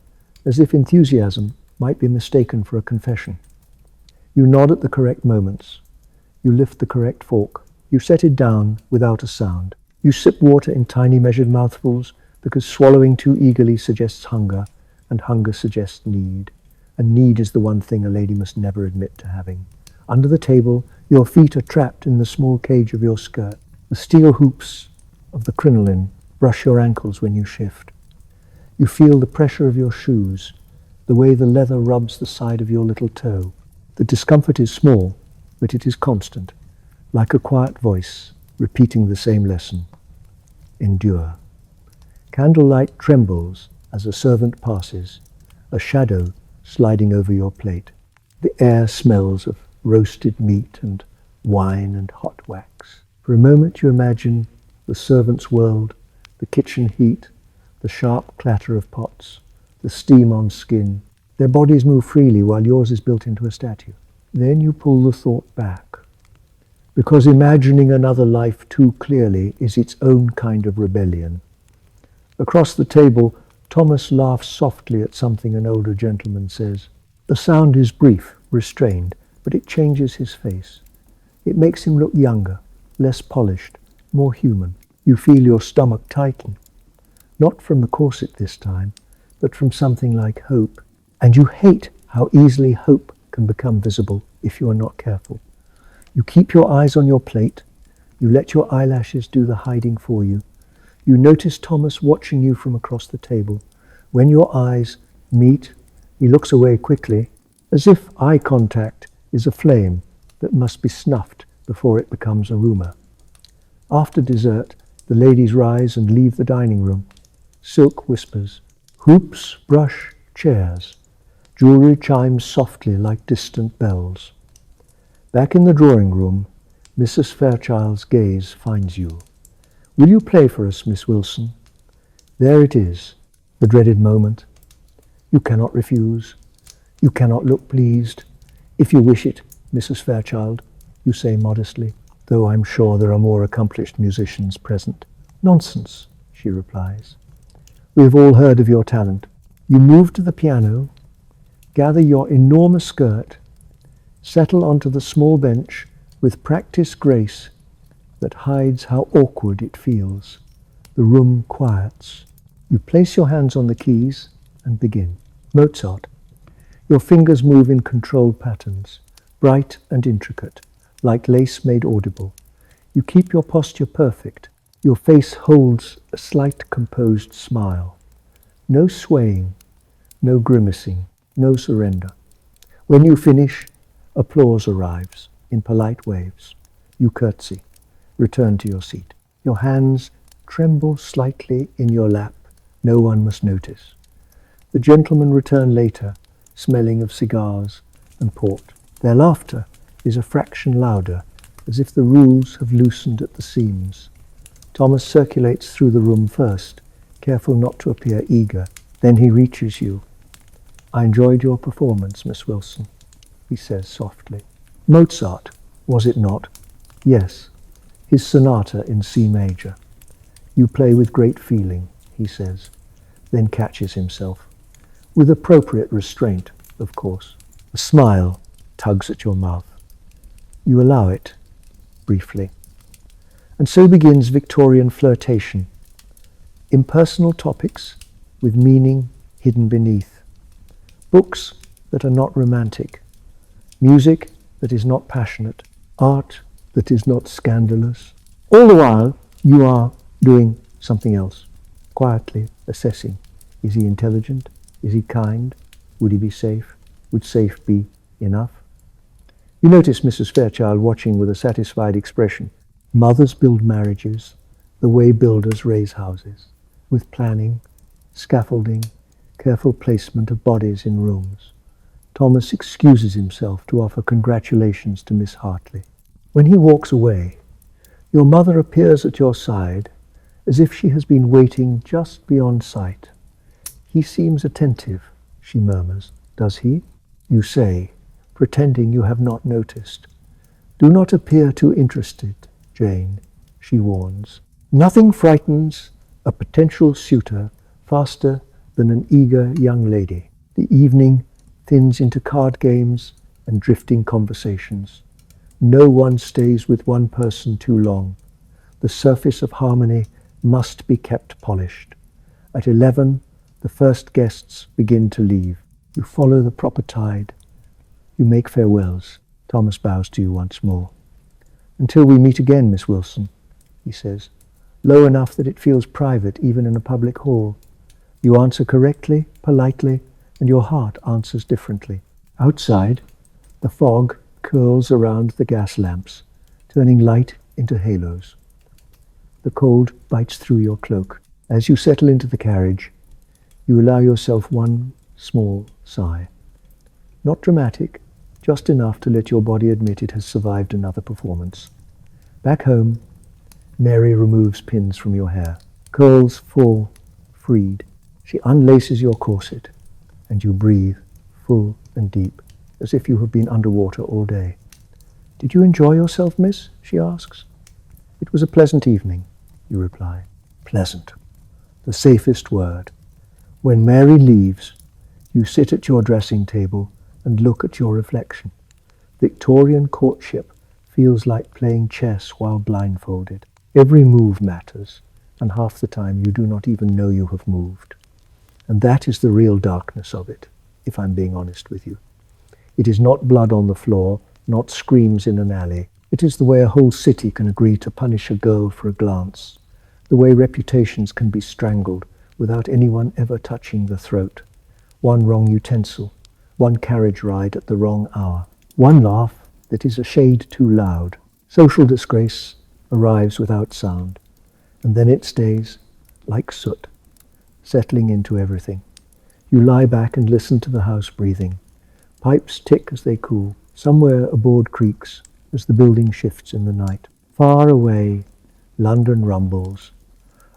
as if enthusiasm might be mistaken for a confession. You nod at the correct moments. You lift the correct fork. You set it down without a sound. You sip water in tiny measured mouthfuls because swallowing too eagerly suggests hunger, and hunger suggests need. And need is the one thing a lady must never admit to having. Under the table, your feet are trapped in the small cage of your skirt. The steel hoops of the crinoline brush your ankles when you shift. You feel the pressure of your shoes, the way the leather rubs the side of your little toe. The discomfort is small, but it is constant, like a quiet voice repeating the same lesson. Endure. Candlelight trembles as a servant passes, a shadow sliding over your plate. The air smells of roasted meat and wine and hot wax. For a moment you imagine the servant's world, the kitchen heat, the sharp clatter of pots, the steam on skin. Their bodies move freely while yours is built into a statue. Then you pull the thought back, because imagining another life too clearly is its own kind of rebellion. Across the table, Thomas laughs softly at something an older gentleman says. The sound is brief, restrained, but it changes his face. It makes him look younger, less polished, more human. You feel your stomach tighten, not from the corset this time, but from something like hope. And you hate how easily hope can become visible if you are not careful. You keep your eyes on your plate. You let your eyelashes do the hiding for you. You notice Thomas watching you from across the table. When your eyes meet, he looks away quickly, as if eye contact is a flame that must be snuffed before it becomes a rumor. After dessert, the ladies rise and leave the dining room. Silk whispers. Hoops brush chairs. Jewelry chimes softly like distant bells. Back in the drawing room, Mrs. Fairchild's gaze finds you. Will you play for us, Miss Wilson? There it is, the dreaded moment. You cannot refuse. You cannot look pleased. If you wish it, Mrs. Fairchild, you say modestly, though I'm sure there are more accomplished musicians present. Nonsense, she replies. We have all heard of your talent. You move to the piano, gather your enormous skirt, settle onto the small bench with practiced grace that hides how awkward it feels. The room quiets. You place your hands on the keys and begin. Mozart. Your fingers move in controlled patterns, bright and intricate, like lace made audible. You keep your posture perfect. Your face holds a slight composed smile. No swaying, no grimacing, no surrender. When you finish, applause arrives in polite waves. You curtsy, return to your seat. Your hands tremble slightly in your lap No one must notice. The gentlemen return later, smelling of cigars and port. Their laughter is a fraction louder, as if the rules have loosened at the seams. Thomas circulates through the room first, careful not to appear eager. Then he reaches you. "I enjoyed your performance, Miss Wilson," he says softly. "Mozart, was it not?" "Yes, his sonata in C major." "You play with great feeling," he says, then catches himself. "With appropriate restraint, of course." A smile tugs at your mouth. You allow it, briefly. And so begins Victorian flirtation. Impersonal topics with meaning hidden beneath. Books that are not romantic. Music that is not passionate. Art that is not scandalous. All the while, you are doing something else, quietly assessing. Is he intelligent? Is he kind? Would he be safe? Would safe be enough? You notice Mrs. Fairchild watching with a satisfied expression. Mothers build marriages the way builders raise houses, with planning, scaffolding, careful placement of bodies in rooms. Thomas excuses himself to offer congratulations to Miss Hartley. When he walks away, your mother appears at your side as if she has been waiting just beyond sight. "He seems attentive," she murmurs. "Does he?" You say, pretending you have not noticed. "Do not appear too interested, Jane," she warns. Nothing frightens a potential suitor faster than an eager young lady. The evening thins into card games and drifting conversations. No one stays with one person too long. The surface of harmony must be kept polished. At 11, the first guests begin to leave. You follow the proper tide. You make farewells. Thomas bows to you once more. "Until we meet again, Miss Wilson," he says, low enough that it feels private even in a public hall. You answer correctly, politely, and your heart answers differently. Outside, the fog curls around the gas lamps, turning light into halos. The cold bites through your cloak. As you settle into the carriage, you allow yourself one small sigh. Not dramatic, just enough to let your body admit it has survived another performance. Back home, Mary removes pins from your hair. Curls fall, freed. She unlaces your corset, and you breathe, full and deep, as if you have been underwater all day. "Did you enjoy yourself, miss?" she asks. "It was a pleasant evening," you reply. Pleasant. The safest word. When Mary leaves, you sit at your dressing table and look at your reflection. Victorian courtship feels like playing chess while blindfolded. Every move matters, and half the time you do not even know you have moved. And that is the real darkness of it, if I'm being honest with you. It is not blood on the floor, not screams in an alley. It is the way a whole city can agree to punish a girl for a glance, the way reputations can be strangled without anyone ever touching the throat. One wrong utensil, one carriage ride at the wrong hour, one laugh that is a shade too loud. Social disgrace arrives without sound, and then it stays, like soot, settling into everything. You lie back and listen to the house breathing. Pipes tick as they cool. Somewhere a board creaks as the building shifts in the night. Far away, London rumbles,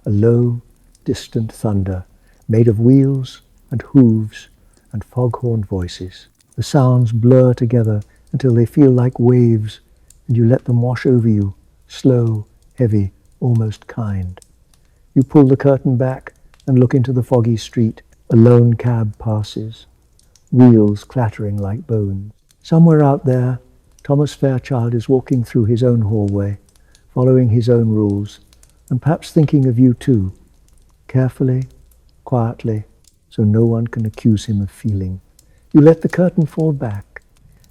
a low, distant thunder made of wheels and hooves and foghorn voices. The sounds blur together until they feel like waves, and you let them wash over you, slow, heavy, almost kind. You pull the curtain back and look into the foggy street. A lone cab passes, wheels clattering like bones. Somewhere out there, Thomas Fairchild is walking through his own hallway, following his own rules, and perhaps thinking of you too, carefully, quietly, so no one can accuse him of feeling. You let the curtain fall back.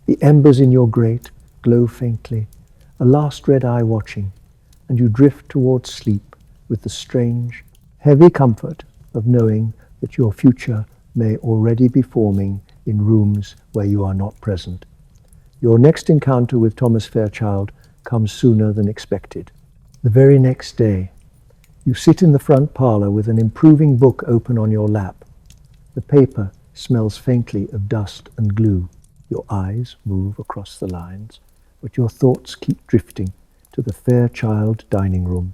The embers in your grate glow faintly, a last red eye watching, and you drift towards sleep with the strange, heavy comfort of knowing that your future may already be forming in rooms where you are not present. Your next encounter with Thomas Fairchild comes sooner than expected. The very next day, You sit in the front parlour with an improving book open on your lap. The paper smells faintly of dust and glue. Your eyes move across the lines, but your thoughts keep drifting to the Fairchild dining room,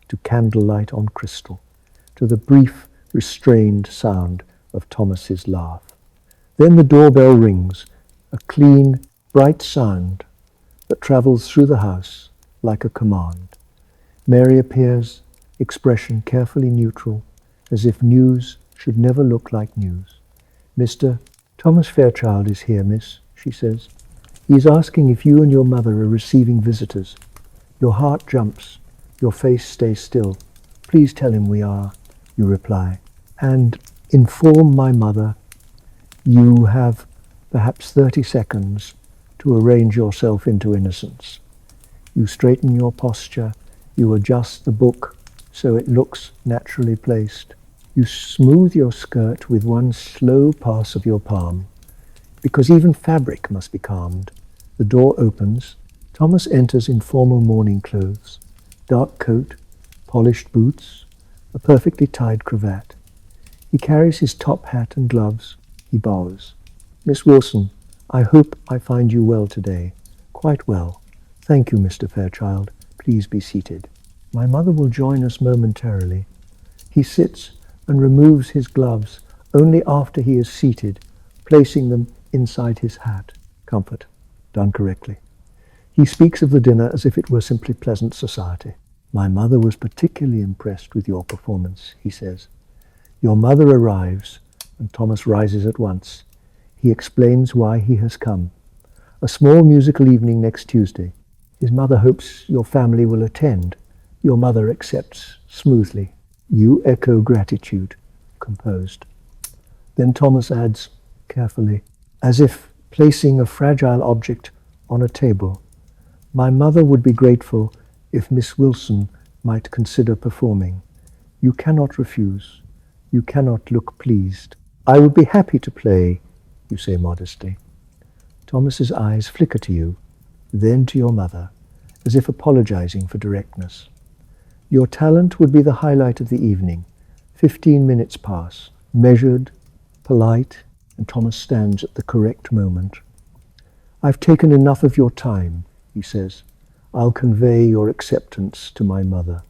to candlelight on crystal, to the brief, restrained sound of Thomas's laugh. Then the doorbell rings, a clean, bright sound that travels through the house like a command. Mary appears, expression carefully neutral, as if news should never look like news. "Mr. Thomas Fairchild is here, miss," she says. "He is asking if you and your mother are receiving visitors." Your heart jumps. Your face stays still. "Please tell him we are," you reply. "And inform my mother." You have perhaps 30 seconds to arrange yourself into innocence. You straighten your posture. You adjust the book so it looks naturally placed. You smooth your skirt with one slow pass of your palm, because even fabric must be calmed. The door opens. Thomas enters in formal morning clothes, dark coat, polished boots, a perfectly tied cravat. He carries his top hat and gloves. He bows. "Miss Wilson, I hope I find you well today." "Quite well. Thank you, Mr. Fairchild. Please be seated." "My mother will join us momentarily." He sits and removes his gloves only after he is seated, placing them inside his hat. Comfort. Done correctly. He speaks of the dinner as if it were simply pleasant society. "My mother was particularly impressed with your performance," he says. Your mother arrives, and Thomas rises at once. He explains why he has come. A small musical evening next Tuesday. His mother hopes your family will attend. Your mother accepts smoothly. You echo gratitude, composed. Then Thomas adds, carefully, as if placing a fragile object on a table, "My mother would be grateful if Miss Wilson might consider performing. You cannot refuse. You cannot look pleased." "I would be happy to play," you say modestly. Thomas's eyes flicker to you, then to your mother, as if apologizing for directness. Your talent would be the highlight of the evening. 15 minutes pass, measured, polite, and Thomas stands at the correct moment. "I've taken enough of your time," he says. "I'll convey your acceptance to my mother."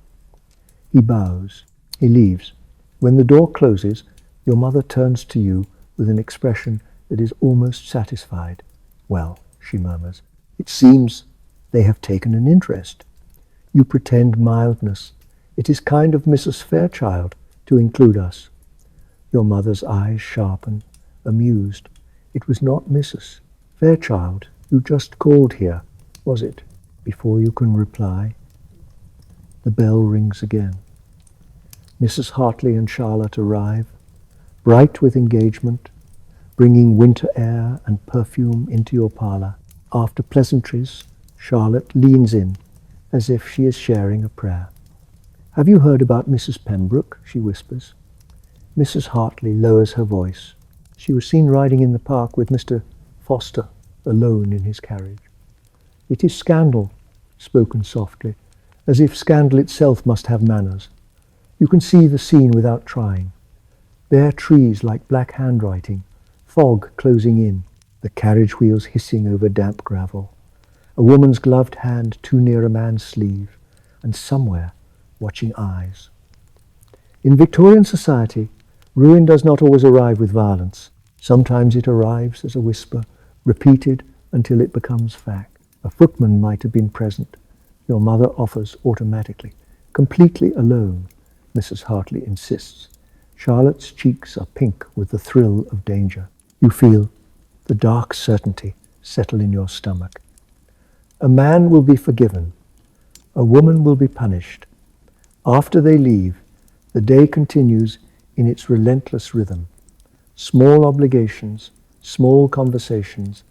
He bows. He leaves. When the door closes, your mother turns to you with an expression that is almost satisfied. "Well," she murmurs, "it seems they have taken an interest." You pretend mildness. "It is kind of Mrs. Fairchild to include us." Your mother's eyes sharpen, amused. "It was not Mrs. Fairchild who just called here, was it?" Before you can reply, the bell rings again. Mrs. Hartley and Charlotte arrive, bright with engagement, bringing winter air and perfume into your parlour. After pleasantries, Charlotte leans in, as if she is sharing a prayer. "Have you heard about Mrs. Pembroke?" she whispers. Mrs. Hartley lowers her voice. "She was seen riding in the park with Mr. Foster, alone in his carriage." "It is scandal," spoken softly, as if scandal itself must have manners. You can see the scene without trying. Bare trees like black handwriting, fog closing in, the carriage wheels hissing over damp gravel, a woman's gloved hand too near a man's sleeve, and somewhere watching eyes. In Victorian society, ruin does not always arrive with violence. Sometimes it arrives as a whisper, repeated until it becomes fact. A footman might have been present. Your mother offers automatically. "Completely alone," Mrs. Hartley insists. Charlotte's cheeks are pink with the thrill of danger. You feel the dark certainty settle in your stomach. A man will be forgiven. A woman will be punished. After they leave, the day continues in its relentless rhythm. Small obligations, small conversations,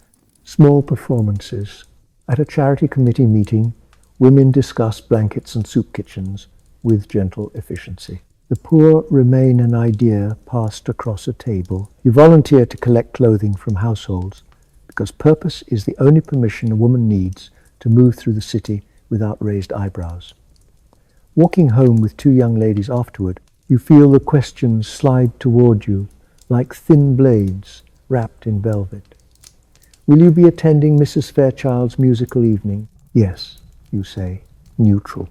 small performances. At a charity committee meeting, women discuss blankets and soup kitchens with gentle efficiency. The poor remain an idea passed across a table. You volunteer to collect clothing from households because purpose is the only permission a woman needs to move through the city without raised eyebrows. Walking home with two young ladies afterward, you feel the questions slide toward you like thin blades wrapped in velvet. Will you be attending Mrs. Fairchild's musical evening? Yes, you say, neutral.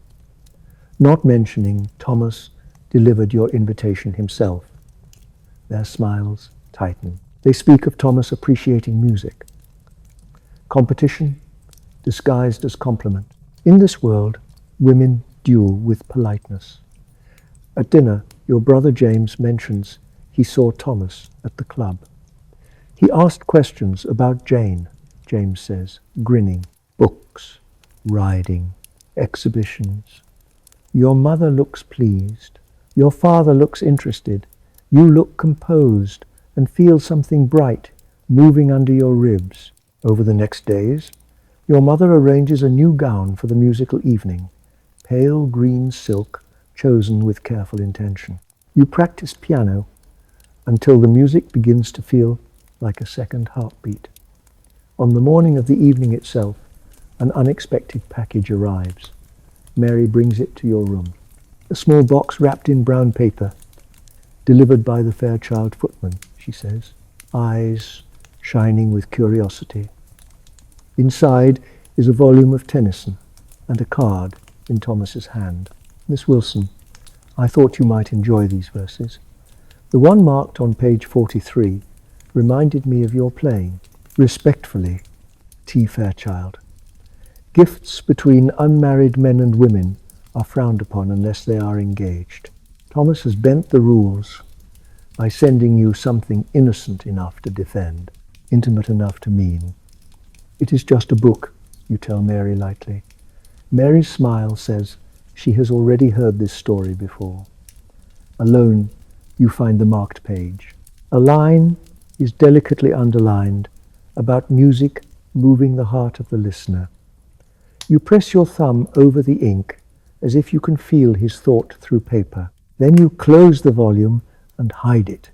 Not mentioning Thomas delivered your invitation himself. Their smiles tighten. They speak of Thomas appreciating music. Competition disguised as compliment. In this world, women duel with politeness. At dinner, your brother James mentions he saw Thomas at the club. He asked questions about Jane, James says, grinning. Books, riding, exhibitions. Your mother looks pleased. Your father looks interested. You look composed and feel something bright moving under your ribs. Over the next days, your mother arranges a new gown for the musical evening, pale green silk chosen with careful intention. You practice piano until the music begins to feel like a second heartbeat. On the morning of the evening itself, an unexpected package arrives. Mary brings it to your room. A small box wrapped in brown paper, delivered by the Fairchild footman, she says, eyes shining with curiosity. Inside is a volume of Tennyson and a card in Thomas's hand. Miss Wilson, I thought you might enjoy these verses. The one marked on page 43 reminded me of your playing. Respectfully, T. Fairchild. Gifts between unmarried men and women are frowned upon unless they are engaged. Thomas has bent the rules by sending you something innocent enough to defend, intimate enough to mean. It is just a book, you tell Mary lightly. Mary's smile says she has already heard this story before. Alone, you find the marked page. A line is delicately underlined about music moving the heart of the listener. You press your thumb over the ink as if you can feel his thought through paper. Then you close the volume and hide it,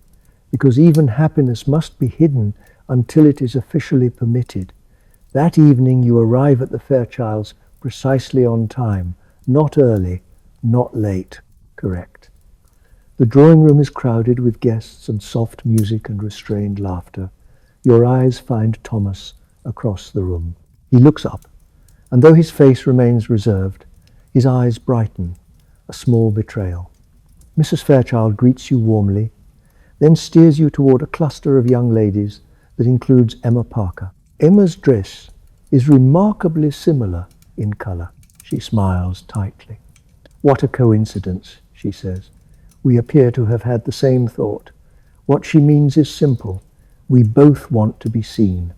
because even happiness must be hidden until it is officially permitted. That evening you arrive at the Fairchilds precisely on time, not early, not late. Correct. The drawing room is crowded with guests and soft music and restrained laughter. Your eyes find Thomas across the room. He looks up, and though his face remains reserved, his eyes brighten, a small betrayal. Mrs. Fairchild greets you warmly, then steers you toward a cluster of young ladies that includes Emma Parker. Emma's dress is remarkably similar in colour. She smiles tightly. What a coincidence, she says. We appear to have had the same thought. What she means is simple. We both want to be seen.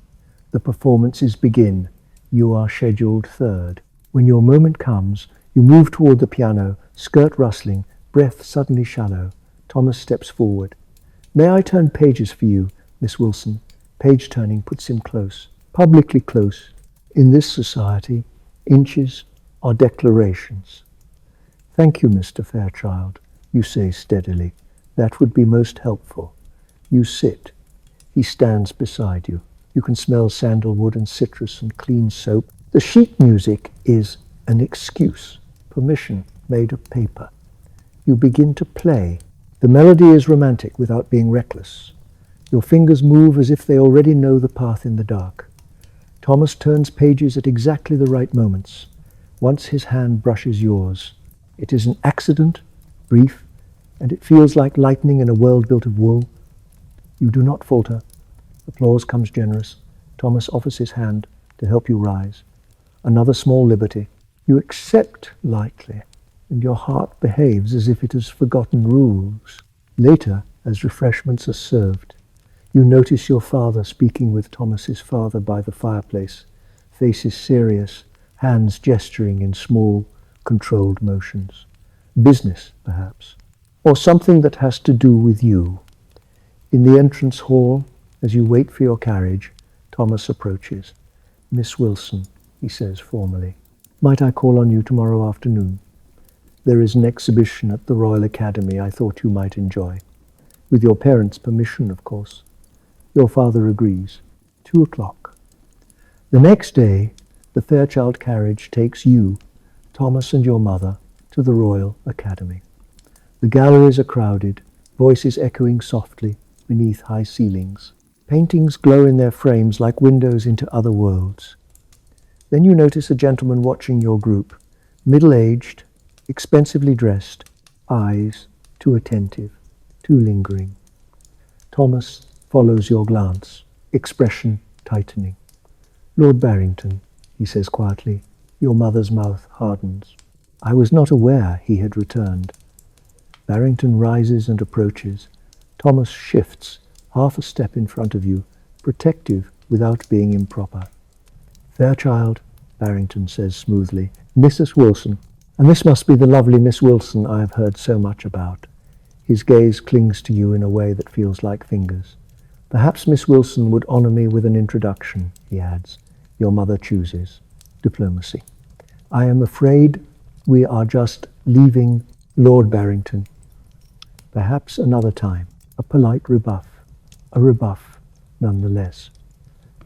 The performances begin. You are scheduled third. When your moment comes, you move toward the piano, skirt rustling, breath suddenly shallow. Thomas steps forward. May I turn pages for you, Miss Wilson? Page turning puts him close, publicly close. In this society, inches are declarations. Thank you, Mr. Fairchild, you say steadily. That would be most helpful. You sit. He stands beside you. You can smell sandalwood and citrus and clean soap. The sheet music is an excuse, permission made of paper. You begin to play. The melody is romantic without being reckless. Your fingers move as if they already know the path in the dark. Thomas turns pages at exactly the right moments. Once his hand brushes yours. It is an accident, brief, and it feels like lightning in a world built of wool. You do not falter. Applause comes generous. Thomas offers his hand to help you rise. Another small liberty. You accept lightly, and your heart behaves as if it has forgotten rules. Later, as refreshments are served, you notice your father speaking with Thomas's father by the fireplace, faces serious, hands gesturing in small, controlled motions. Business, perhaps, or something that has to do with you. In the entrance hall, as you wait for your carriage, Thomas approaches. Miss Wilson, he says formally, might I call on you tomorrow afternoon? There is an exhibition at the Royal Academy I thought you might enjoy. With your parents' permission, of course. Your father agrees. 2:00. The next day, the Fairchild carriage takes you, Thomas and your mother, to the Royal Academy. The galleries are crowded, voices echoing softly beneath high ceilings. Paintings glow in their frames like windows into other worlds. Then you notice a gentleman watching your group, middle-aged, expensively dressed, eyes too attentive, too lingering. Thomas follows your glance, expression tightening. "Lord Barrington," he says quietly. Your mother's mouth hardens. "I was not aware," he had returned. Barrington rises and approaches. Thomas shifts half a step in front of you, protective without being improper. "Fairchild," Barrington says smoothly. "Mrs. Wilson. And this must be the lovely Miss Wilson I have heard so much about." His gaze clings to you in a way that feels like fingers. "Perhaps Miss Wilson would honour me with an introduction," he adds. Your mother chooses diplomacy. "I am afraid we are just leaving Lord Barrington. Perhaps another time." A polite rebuff. A rebuff, nonetheless.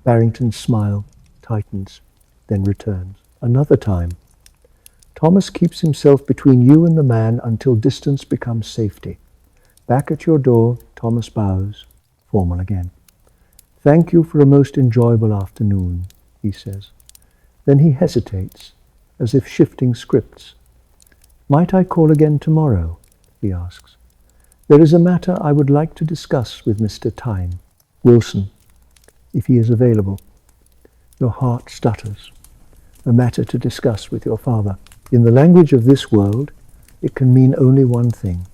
Barrington's smile tightens, then returns. "Another time." Thomas keeps himself between you and the man until distance becomes safety. Back at your door, Thomas bows, formal again. "Thank you for a most enjoyable afternoon," he says. Then he hesitates, as if shifting scripts. "Might I call again tomorrow?" he asks. "There is a matter I would like to discuss with Mr. Time, Wilson, if he is available." Your heart stutters. "A matter to discuss with your father." In the language of this world, it can mean only one thing.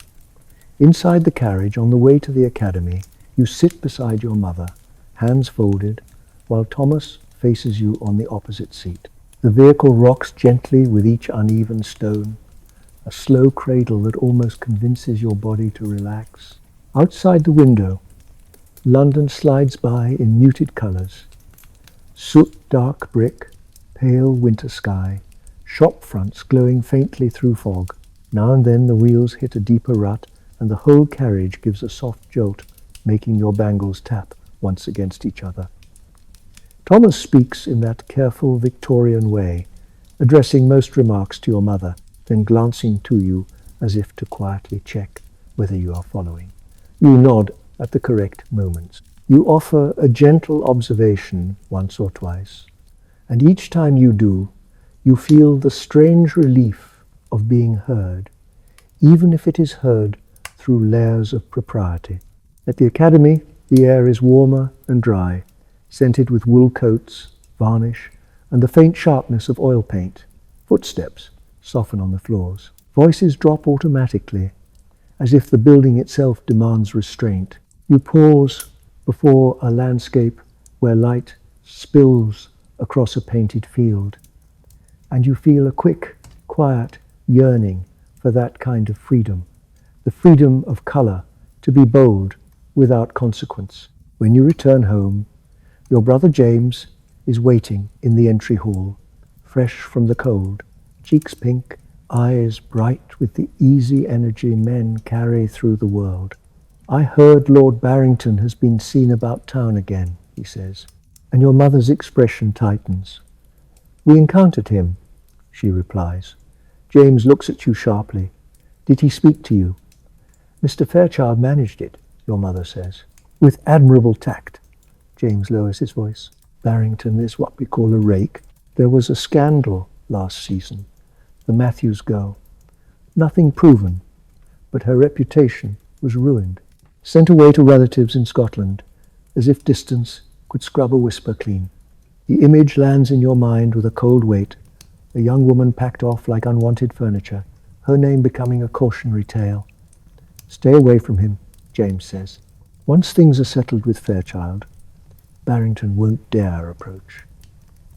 Inside the carriage, on the way to the academy, you sit beside your mother, hands folded, while Thomas faces you on the opposite seat. The vehicle rocks gently with each uneven stone, a slow cradle that almost convinces your body to relax. Outside the window, London slides by in muted colours. Soot dark brick, pale winter sky, shop fronts glowing faintly through fog. Now and then the wheels hit a deeper rut, and the whole carriage gives a soft jolt, making your bangles tap once against each other. Thomas speaks in that careful Victorian way, addressing most remarks to your mother, then glancing to you as if to quietly check whether you are following. You nod at the correct moments. You offer a gentle observation once or twice, and each time you do, you feel the strange relief of being heard, even if it is heard through layers of propriety. At the academy, the air is warmer and dry, scented with wool coats, varnish, and the faint sharpness of oil paint. Footsteps soften on the floors. Voices drop automatically, as if the building itself demands restraint. You pause before a landscape where light spills across a painted field, and you feel a quick, quiet yearning for that kind of freedom, the freedom of colour, to be bold without consequence. When you return home, your brother James is waiting in the entry hall, fresh from the cold, cheeks pink, eyes bright with the easy energy men carry through the world. "I heard Lord Barrington has been seen about town again," he says, and your mother's expression tightens. "We encountered him," she replies. James looks at you sharply. "Did he speak to you?" "Mr. Fairchild managed it," your mother says. "With admirable tact." James lowers his voice. "Barrington is what we call a rake. There was a scandal last season, the Matthews girl. Nothing proven, but her reputation was ruined. Sent away to relatives in Scotland, as if distance could scrub a whisper clean. The image lands in your mind with a cold weight, a young woman packed off like unwanted furniture, her name becoming a cautionary tale. "Stay away from him," James says. "Once things are settled with Fairchild, Barrington won't dare approach."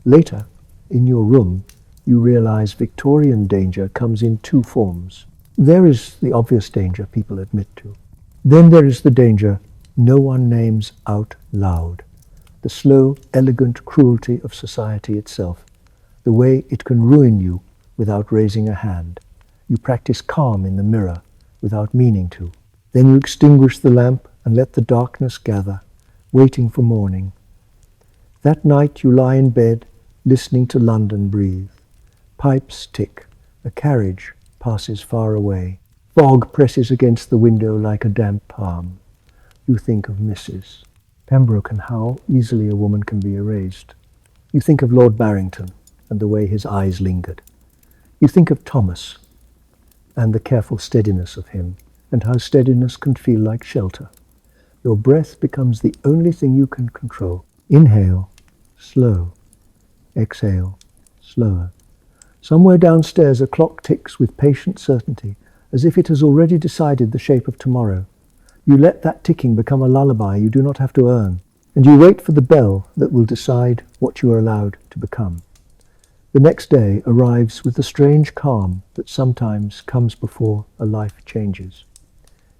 Later, in your room, you realize Victorian danger comes in two forms. There is the obvious danger people admit to. Then there is the danger no one names out loud. The slow, elegant cruelty of society itself. The way it can ruin you without raising a hand. You practice calm in the mirror without meaning to. Then you extinguish the lamp and let the darkness gather, waiting for morning. That night you lie in bed, listening to London breathe. Pipes tick. A carriage passes far away. Fog presses against the window like a damp palm. You think of Mrs. Pembroke and how easily a woman can be erased. You think of Lord Barrington and the way his eyes lingered. You think of Thomas and the careful steadiness of him, and how steadiness can feel like shelter. Your breath becomes the only thing you can control. Inhale, slow. Exhale, slower. Somewhere downstairs a clock ticks with patient certainty, as if it has already decided the shape of tomorrow. You let that ticking become a lullaby you do not have to earn, and you wait for the bell that will decide what you are allowed to become. The next day arrives with the strange calm that sometimes comes before a life changes.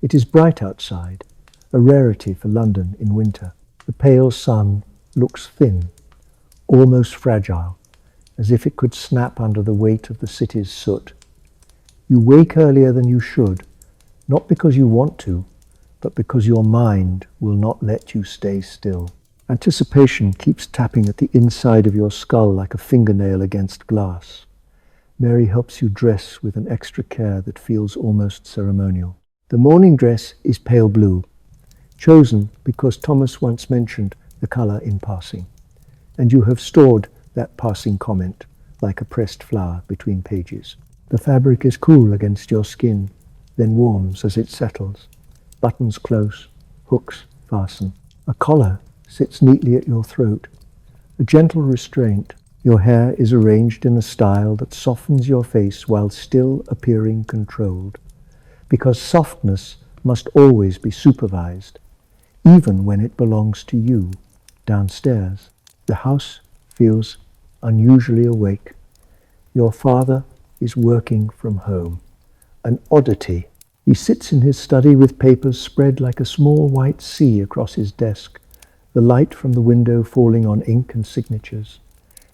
It is bright outside, a rarity for London in winter. The pale sun looks thin, almost fragile, as if it could snap under the weight of the city's soot. You wake earlier than you should, not because you want to, but because your mind will not let you stay still. Anticipation keeps tapping at the inside of your skull like a fingernail against glass. Mary helps you dress with an extra care that feels almost ceremonial. The morning dress is pale blue, chosen because Thomas once mentioned the colour in passing, and you have stored that passing comment like a pressed flower between pages. The fabric is cool against your skin, then warms as it settles. Buttons close, hooks fasten. A collar sits neatly at your throat, a gentle restraint. Your hair is arranged in a style that softens your face while still appearing controlled, because softness must always be supervised, even when it belongs to you, downstairs. The house feels unusually awake. Your father is working from home, an oddity. He sits in his study with papers spread like a small white sea across his desk, the light from the window falling on ink and signatures.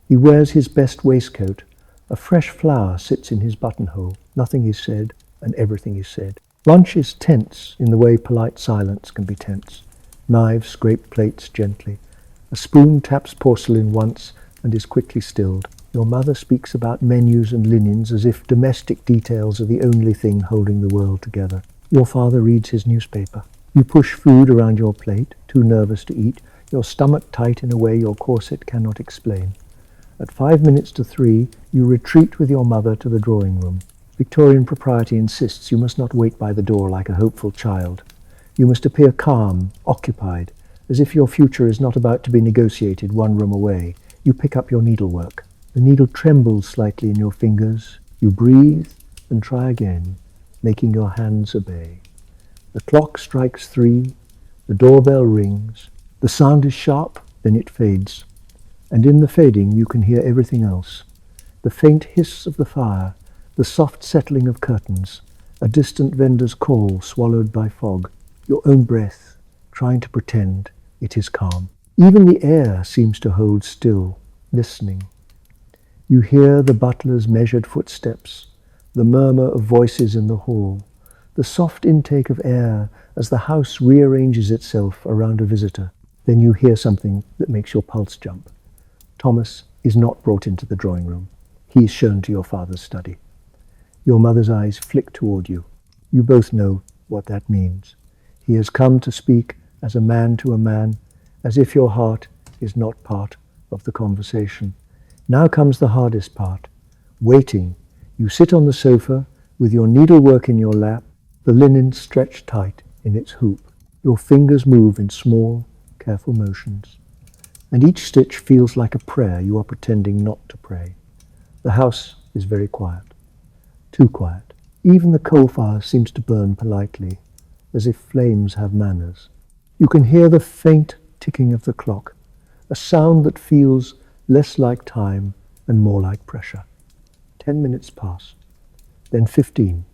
He wears his best waistcoat. A fresh flower sits in his buttonhole. Nothing is said, and everything is said. Lunch is tense in the way polite silence can be tense. Knives scrape plates gently. A spoon taps porcelain once and is quickly stilled. Your mother speaks about menus and linens as if domestic details are the only thing holding the world together. Your father reads his newspaper. You push food around your plate, too nervous to eat, your stomach tight in a way your corset cannot explain. At 3:05, you retreat with your mother to the drawing room. Victorian propriety insists you must not wait by the door like a hopeful child. You must appear calm, occupied, as if your future is not about to be negotiated one room away. You pick up your needlework. The needle trembles slightly in your fingers. You breathe and try again, making your hands obey. The clock strikes 3, the doorbell rings. The sound is sharp, then it fades. And in the fading you can hear everything else. The faint hiss of the fire, the soft settling of curtains, a distant vendor's call swallowed by fog, your own breath, trying to pretend it is calm. Even the air seems to hold still, listening. You hear the butler's measured footsteps, the murmur of voices in the hall, the soft intake of air as the house rearranges itself around a visitor. Then you hear something that makes your pulse jump. Thomas is not brought into the drawing room. He is shown to your father's study. Your mother's eyes flick toward you. You both know what that means. He has come to speak as a man to a man, as if your heart is not part of the conversation. Now comes the hardest part, waiting. You sit on the sofa with your needlework in your lap, the linen stretched tight in its hoop. Your fingers move in small, careful motions, and each stitch feels like a prayer you are pretending not to pray. The house is very quiet, too quiet. Even the coal fire seems to burn politely, as if flames have manners. You can hear the faint ticking of the clock, a sound that feels less like time and more like pressure. 10 minutes pass, then 15.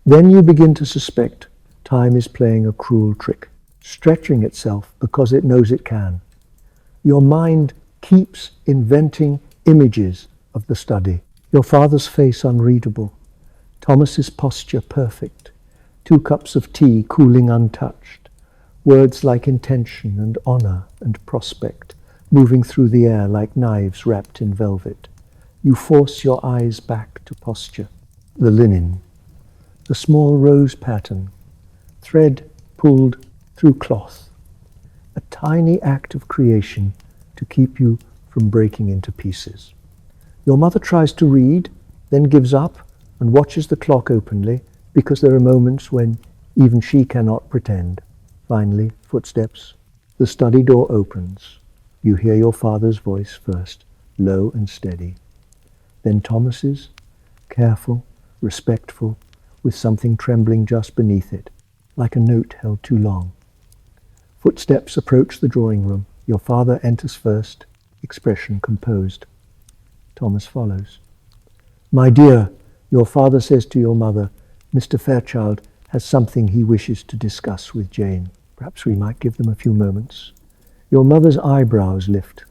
Then you begin to suspect time is playing a cruel trick, stretching itself because it knows it can. Your mind keeps inventing images of the study. Your father's face unreadable, Thomas's posture perfect, 2 cups of tea cooling untouched, words like intention and honor and prospect moving through the air like knives wrapped in velvet. You force your eyes back to posture. The linen a small rose pattern, thread pulled through cloth, a tiny act of creation to keep you from breaking into pieces. Your mother tries to read, then gives up and watches the clock openly, because there are moments when even she cannot pretend. Finally, footsteps. The study door opens. You hear your father's voice first, low and steady. Then Thomas's, careful, respectful, with something trembling just beneath it, like a note held too long. Footsteps approach the drawing room. Your father enters first, expression composed. Thomas follows. My dear, your father says to your mother, Mr. Fairchild has something he wishes to discuss with Jane. Perhaps we might give them a few moments. Your mother's eyebrows lift.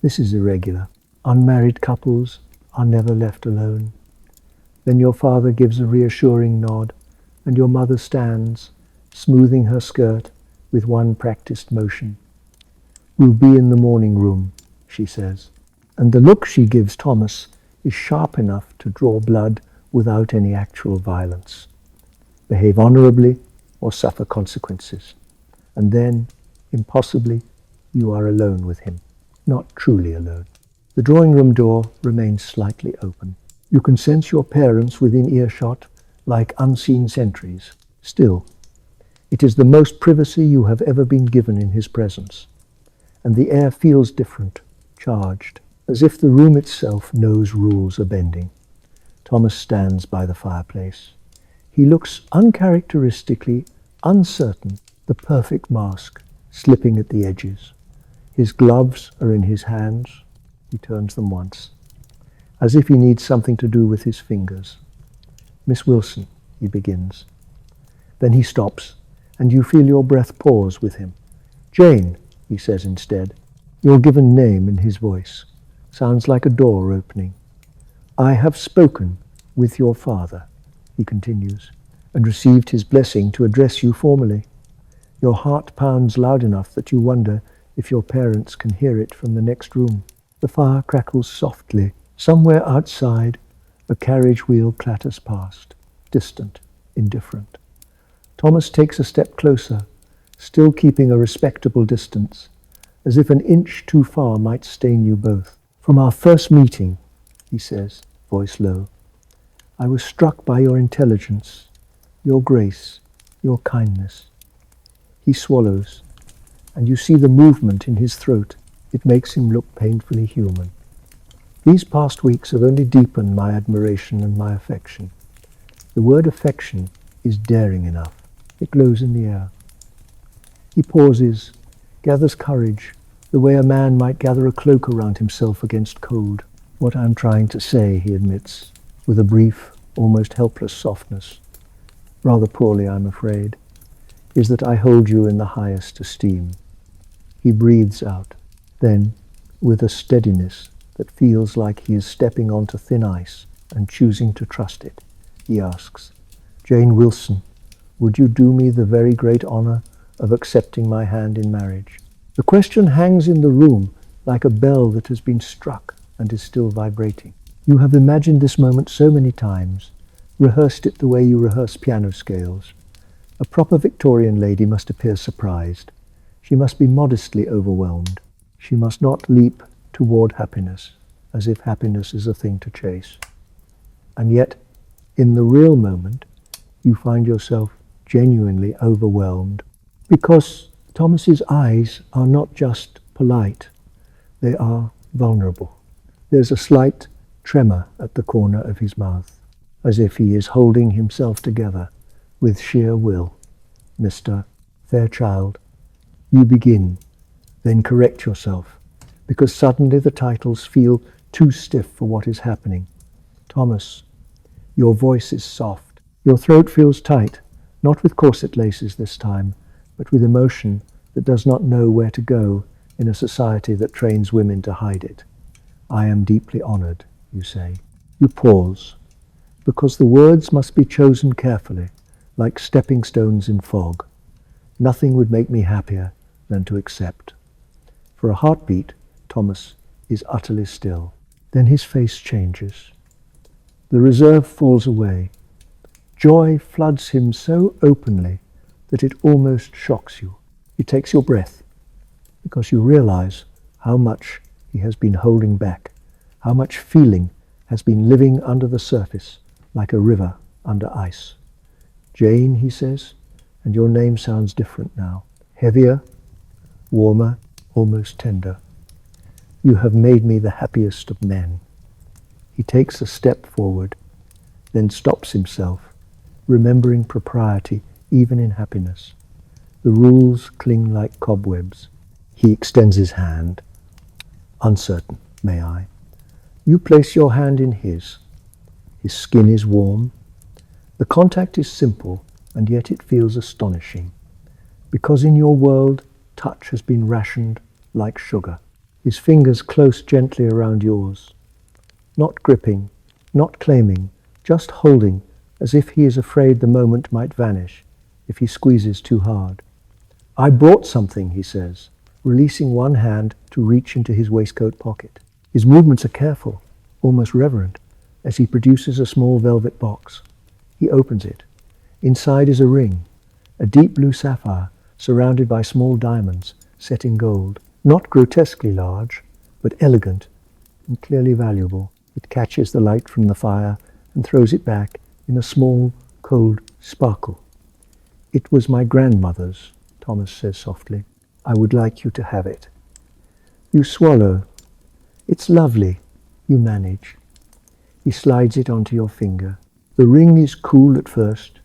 This is irregular. Unmarried couples are never left alone. Then your father gives a reassuring nod, and your mother stands, smoothing her skirt with one practiced motion. We'll be in the morning room, she says. And the look she gives Thomas is sharp enough to draw blood without any actual violence. Behave honorably or suffer consequences. And then, impossibly, you are alone with him. Not truly alone. The drawing room door remains slightly open. You can sense your parents within earshot like unseen sentries. Still, it is the most privacy you have ever been given in his presence. And the air feels different, charged, as if the room itself knows rules are bending. Thomas stands by the fireplace. He looks uncharacteristically uncertain, the perfect mask slipping at the edges. His gloves are in his hands. He turns them once, as if he needs something to do with his fingers. Miss Wilson, he begins. Then he stops, and you feel your breath pause with him. Jane, he says instead. Your given name in his voice sounds like a door opening. I have spoken with your father, he continues, and received his blessing to address you formally. Your heart pounds loud enough that you wonder if your parents can hear it from the next room. The fire crackles softly. Somewhere outside, a carriage wheel clatters past, distant, indifferent. Thomas takes a step closer, still keeping a respectable distance, as if an inch too far might stain you both. From our first meeting, he says, voice low, I was struck by your intelligence, your grace, your kindness. He swallows, and you see the movement in his throat. It makes him look painfully human. These past weeks have only deepened my admiration and my affection. The word affection is daring enough. It glows in the air. He pauses, gathers courage, the way a man might gather a cloak around himself against cold. What I'm trying to say, he admits, with a brief, almost helpless softness, rather poorly, I'm afraid, is that I hold you in the highest esteem. He breathes out. Then, with a steadiness that feels like he is stepping onto thin ice and choosing to trust it, he asks, Jane Wilson, would you do me the very great honor of accepting my hand in marriage? The question hangs in the room like a bell that has been struck and is still vibrating. You have imagined this moment so many times, rehearsed it the way you rehearse piano scales. A proper Victorian lady must appear surprised. She must be modestly overwhelmed. She must not leap toward happiness, as if happiness is a thing to chase. And yet, in the real moment, you find yourself genuinely overwhelmed, because Thomas's eyes are not just polite, they are vulnerable. There's a slight tremor at the corner of his mouth, as if he is holding himself together with sheer will. Mr. Fairchild, you begin, then correct yourself, because suddenly the titles feel too stiff for what is happening. Thomas, your voice is soft. Your throat feels tight, not with corset laces this time, but with emotion that does not know where to go in a society that trains women to hide it. I am deeply honored, you say. You pause, because the words must be chosen carefully, like stepping stones in fog. Nothing would make me happier than to accept. For a heartbeat, Thomas is utterly still. Then his face changes. The reserve falls away. Joy floods him so openly that it almost shocks you. He takes your breath because you realize how much he has been holding back, how much feeling has been living under the surface like a river under ice. Jane, he says, and your name sounds different now. Heavier, warmer, almost tender. You have made me the happiest of men. He takes a step forward, then stops himself, remembering propriety even in happiness. The rules cling like cobwebs. He extends his hand. Uncertain, may I? You place your hand in his. His skin is warm. The contact is simple, and yet it feels astonishing. Because in your world, touch has been rationed like sugar. His fingers close gently around yours. Not gripping, not claiming, just holding, as if he is afraid the moment might vanish if he squeezes too hard. I brought something, he says, releasing one hand to reach into his waistcoat pocket. His movements are careful, almost reverent, as he produces a small velvet box. He opens it. Inside is a ring, a deep blue sapphire surrounded by small diamonds set in gold. Not grotesquely large, but elegant and clearly valuable. It catches the light from the fire and throws it back in a small, cold sparkle. It was my grandmother's, Thomas says softly. I would like you to have it. You swallow. It's lovely. You manage. He slides it onto your finger. The ring is cool at first,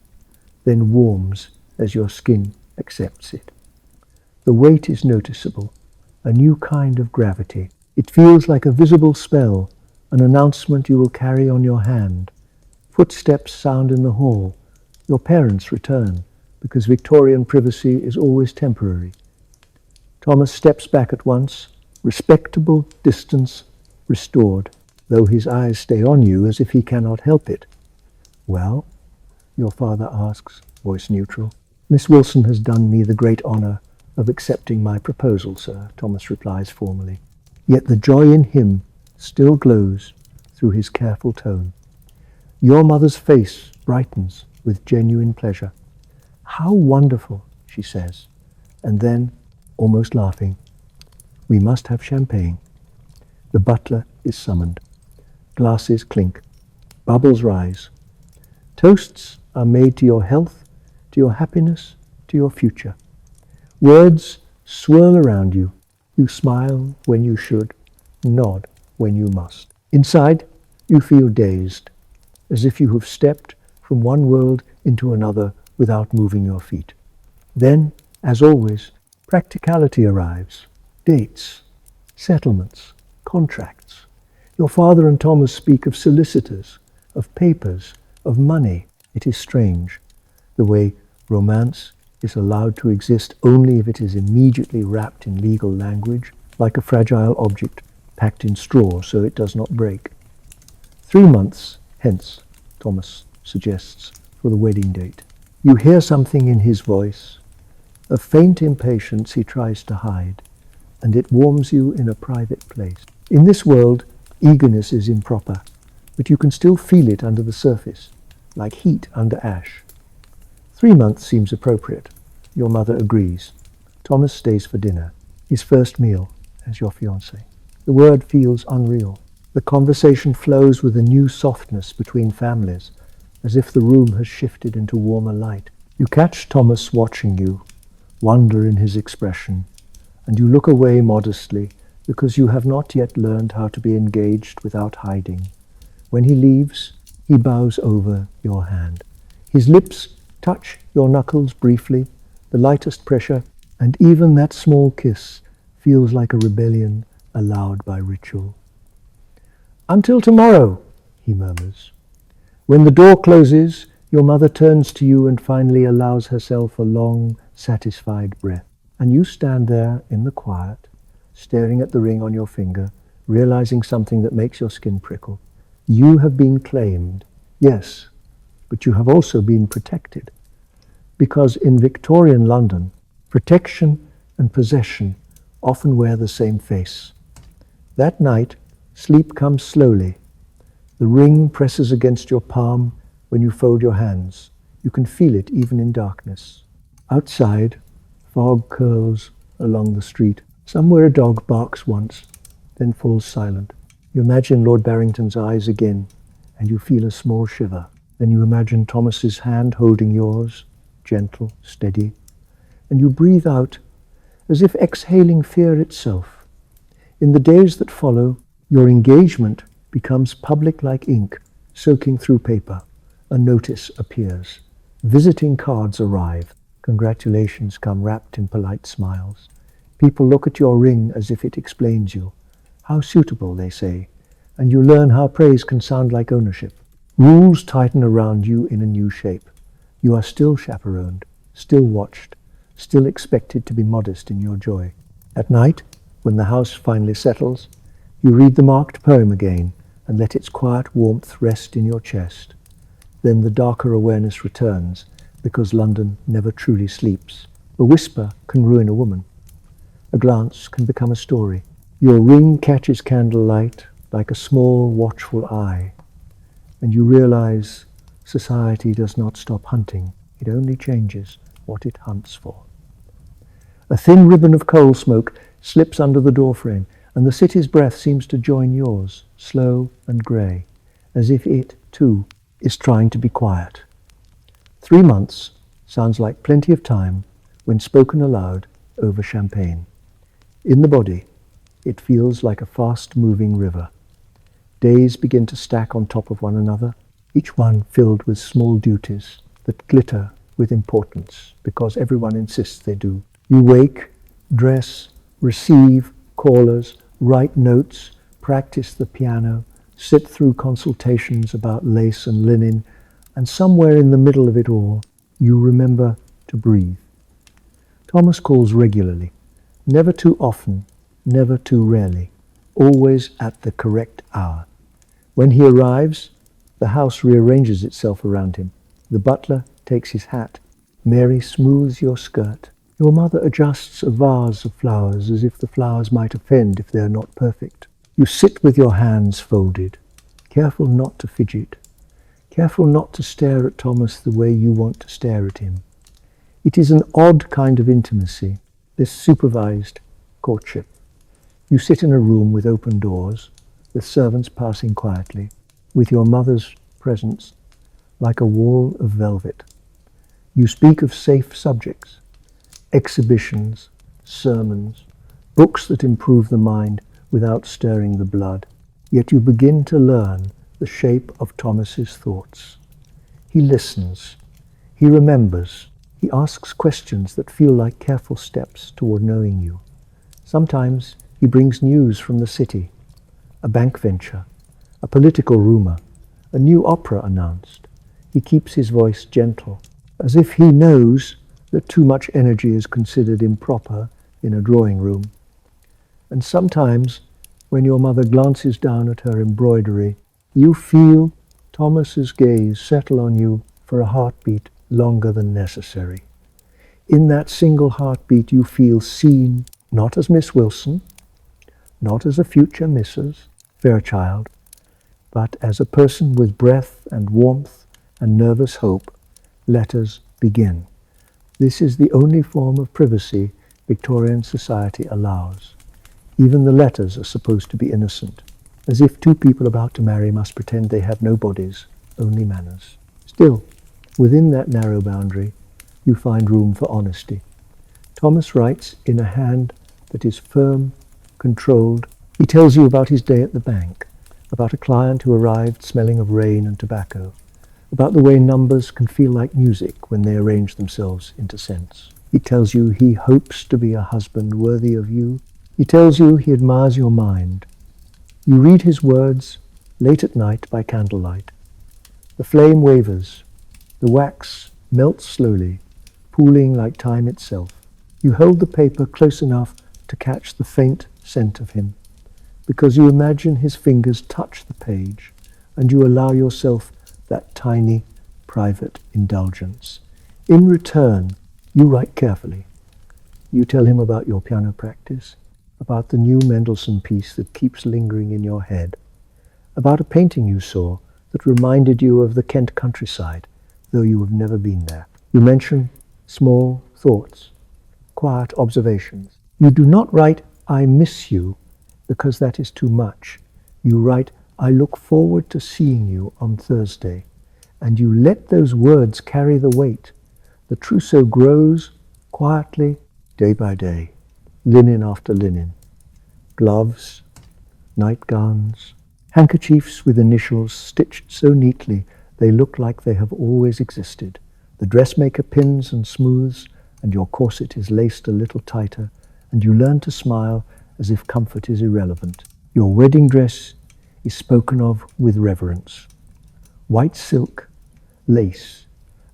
then warms as your skin accepts it. The weight is noticeable, a new kind of gravity. It feels like a visible spell, an announcement you will carry on your hand. Footsteps sound in the hall. Your parents return, because Victorian privacy is always temporary. Thomas steps back at once, respectable distance restored, though his eyes stay on you as if he cannot help it. Well, your father asks, voice neutral. Miss Wilson has done me the great honor of accepting my proposal, sir, Thomas replies formally. Yet the joy in him still glows through his careful tone. Your mother's face brightens with genuine pleasure. How wonderful, she says, and then, almost laughing, we must have champagne. The butler is summoned. Glasses clink. Bubbles rise. Toasts are made to your health, to your happiness, to your future. Words swirl around you. You smile when you should, nod when you must. Inside, you feel dazed, as if you have stepped from one world into another without moving your feet. Then, as always, practicality arrives. Dates, settlements, contracts. Your father and Thomas speak of solicitors, of papers, of money. It is strange, the way romance is allowed to exist only if it is immediately wrapped in legal language, like a fragile object packed in straw so it does not break. 3 months hence, Thomas suggests, for the wedding date. You hear something in his voice, a faint impatience he tries to hide, and it warms you in a private place. In this world, eagerness is improper, but you can still feel it under the surface, like heat under ash. 3 months seems appropriate. Your mother agrees. Thomas stays for dinner, his first meal as your fiancé. The word feels unreal. The conversation flows with a new softness between families, as if the room has shifted into warmer light. You catch Thomas watching you, wonder in his expression, and you look away modestly because you have not yet learned how to be engaged without hiding. When he leaves, he bows over your hand. His lips touch your knuckles briefly, the lightest pressure, and even that small kiss feels like a rebellion allowed by ritual. Until tomorrow, he murmurs. When the door closes, your mother turns to you and finally allows herself a long, satisfied breath. And you stand there in the quiet, staring at the ring on your finger, realizing something that makes your skin prickle. You have been claimed, yes, but you have also been protected. Because in Victorian London, protection and possession often wear the same face. That night, sleep comes slowly. The ring presses against your palm when you fold your hands. You can feel it even in darkness. Outside, fog curls along the street. Somewhere a dog barks once, then falls silent. You imagine Lord Barrington's eyes again, and you feel a small shiver. Then you imagine Thomas's hand holding yours, gentle, steady, and you breathe out as if exhaling fear itself. In the days that follow, your engagement becomes public like ink, soaking through paper. A notice appears. Visiting cards arrive. Congratulations come wrapped in polite smiles. People look at your ring as if it explains you. How suitable, they say, and you learn how praise can sound like ownership. Rules tighten around you in a new shape. You are still chaperoned, still watched, still expected to be modest in your joy. At night, when the house finally settles, you read the marked poem again and let its quiet warmth rest in your chest. Then the darker awareness returns, because London never truly sleeps. A whisper can ruin a woman. A glance can become a story. Your ring catches candlelight like a small, watchful eye, and you realize society does not stop hunting. It only changes what it hunts for. A thin ribbon of coal smoke slips under the doorframe, and the city's breath seems to join yours, slow and grey, as if it, too, is trying to be quiet. 3 months sounds like plenty of time when spoken aloud over champagne. In the body, it feels like a fast-moving river. Days begin to stack on top of one another, each one filled with small duties that glitter with importance because everyone insists they do. You wake, dress, receive callers, write notes, practice the piano, sit through consultations about lace and linen, and somewhere in the middle of it all, you remember to breathe. Thomas calls regularly, never too often, never too rarely, always at the correct hour. When he arrives, the house rearranges itself around him. The butler takes his hat. Mary smooths your skirt. Your mother adjusts a vase of flowers as if the flowers might offend if they are not perfect. You sit with your hands folded, careful not to fidget, careful not to stare at Thomas the way you want to stare at him. It is an odd kind of intimacy, this supervised courtship. You sit in a room with open doors, with servants passing quietly, with your mother's presence like a wall of velvet. You speak of safe subjects, exhibitions, sermons, books that improve the mind without stirring the blood. Yet you begin to learn the shape of Thomas's thoughts. He listens, he remembers, he asks questions that feel like careful steps toward knowing you. Sometimes he brings news from the city, a bank venture, a political rumor, a new opera announced. He keeps his voice gentle, as if he knows that too much energy is considered improper in a drawing room. And sometimes, when your mother glances down at her embroidery, you feel Thomas's gaze settle on you for a heartbeat longer than necessary. In that single heartbeat you feel seen, not as Miss Wilson, not as a future Mrs. Fairchild, but as a person with breath and warmth and nervous hope. Let us begin. This is the only form of privacy Victorian society allows. Even the letters are supposed to be innocent, as if two people about to marry must pretend they have no bodies, only manners. Still, within that narrow boundary, you find room for honesty. Thomas writes in a hand that is firm, controlled. He tells you about his day at the bank, about a client who arrived smelling of rain and tobacco, about the way numbers can feel like music when they arrange themselves into sense. He tells you he hopes to be a husband worthy of you. He tells you he admires your mind. You read his words late at night by candlelight. The flame wavers. The wax melts slowly, pooling like time itself. You hold the paper close enough to catch the faint scent of him, because you imagine his fingers touch the page, and you allow yourself that tiny, private indulgence. In return, you write carefully. You tell him about your piano practice, about the new Mendelssohn piece that keeps lingering in your head, about a painting you saw that reminded you of the Kent countryside, though you have never been there. You mention small thoughts, quiet observations. You do not write, "I miss you," because that is too much. You write, "I look forward to seeing you on Thursday." And you let those words carry the weight. The trousseau grows quietly, day by day, linen after linen. Gloves, nightgowns, handkerchiefs with initials stitched so neatly they look like they have always existed. The dressmaker pins and smooths, and your corset is laced a little tighter, and you learn to smile as if comfort is irrelevant. Your wedding dress is spoken of with reverence. White silk, lace,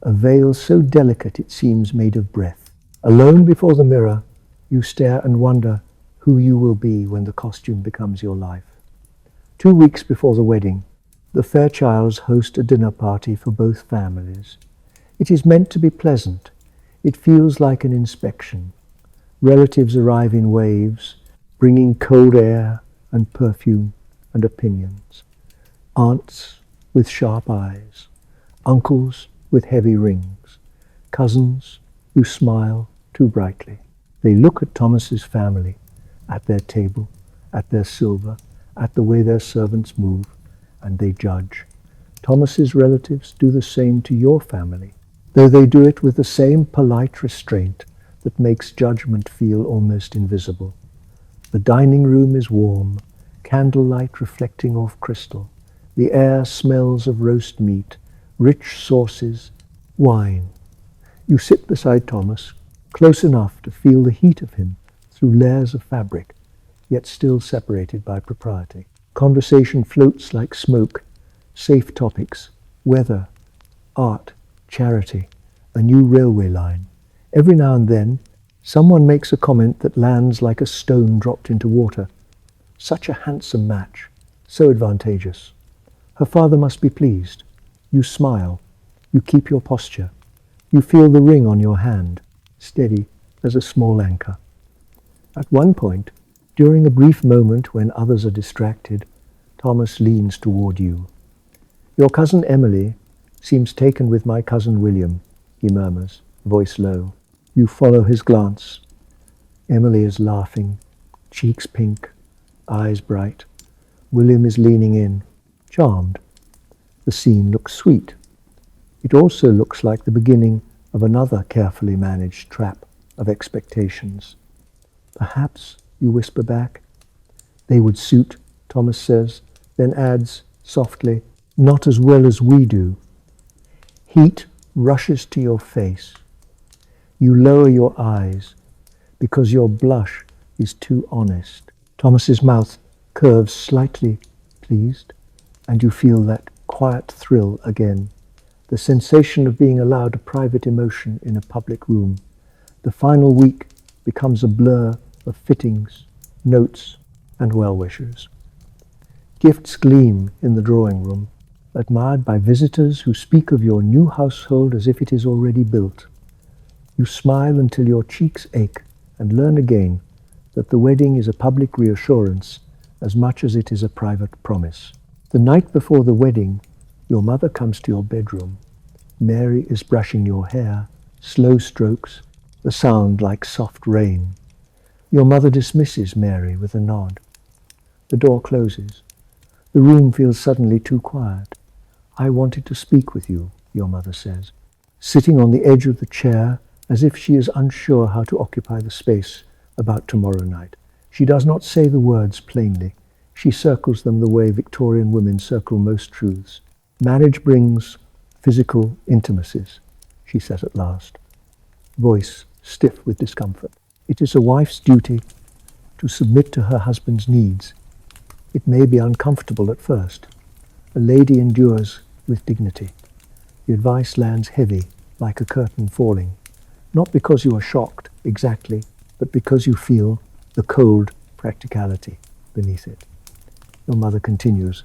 a veil so delicate it seems made of breath. Alone before the mirror, you stare and wonder who you will be when the costume becomes your life. 2 weeks before the wedding, the Fairchilds host a dinner party for both families. It is meant to be pleasant. It feels like an inspection. Relatives arrive in waves, bringing cold air and perfume and opinions. Aunts with sharp eyes, uncles with heavy rings, cousins who smile too brightly. They look at Thomas's family, at their table, at their silver, at the way their servants move, and they judge. Thomas's relatives do the same to your family, though they do it with the same polite restraint that makes judgment feel almost invisible. The dining room is warm, candlelight reflecting off crystal. The air smells of roast meat, rich sauces, wine. You sit beside Thomas, close enough to feel the heat of him through layers of fabric, yet still separated by propriety. Conversation floats like smoke, safe topics, weather, art, charity, a new railway line. Every now and then, someone makes a comment that lands like a stone dropped into water. Such a handsome match, so advantageous. Her father must be pleased. You smile. You keep your posture. You feel the ring on your hand, steady as a small anchor. At one point, during a brief moment when others are distracted, Thomas leans toward you. "Your cousin Emily seems taken with my cousin William," he murmurs, voice low. You follow his glance. Emily is laughing, cheeks pink, eyes bright. William is leaning in, charmed. The scene looks sweet. It also looks like the beginning of another carefully managed trap of expectations. "Perhaps," you whisper back. "They would suit," Thomas says, then adds softly, "not as well as we do." Heat rushes to your face. You lower your eyes because your blush is too honest. Thomas's mouth curves slightly, pleased, and you feel that quiet thrill again. The sensation of being allowed a private emotion in a public room. The final week becomes a blur of fittings, notes, and well-wishers. Gifts gleam in the drawing room, admired by visitors who speak of your new household as if it is already built. You smile until your cheeks ache and learn again that the wedding is a public reassurance as much as it is a private promise. The night before the wedding, your mother comes to your bedroom. Mary is brushing your hair, slow strokes, the sound like soft rain. Your mother dismisses Mary with a nod. The door closes. The room feels suddenly too quiet. "I wanted to speak with you," your mother says, sitting on the edge of the chair as if she is unsure how to occupy the space about tomorrow night. She does not say the words plainly. She circles them the way Victorian women circle most truths. "Marriage brings physical intimacies," she says at last, voice stiff with discomfort. "It is a wife's duty to submit to her husband's needs. It may be uncomfortable at first. A lady endures with dignity." The advice lands heavy, like a curtain falling. Not because you are shocked, exactly, but because you feel the cold practicality beneath it. Your mother continues,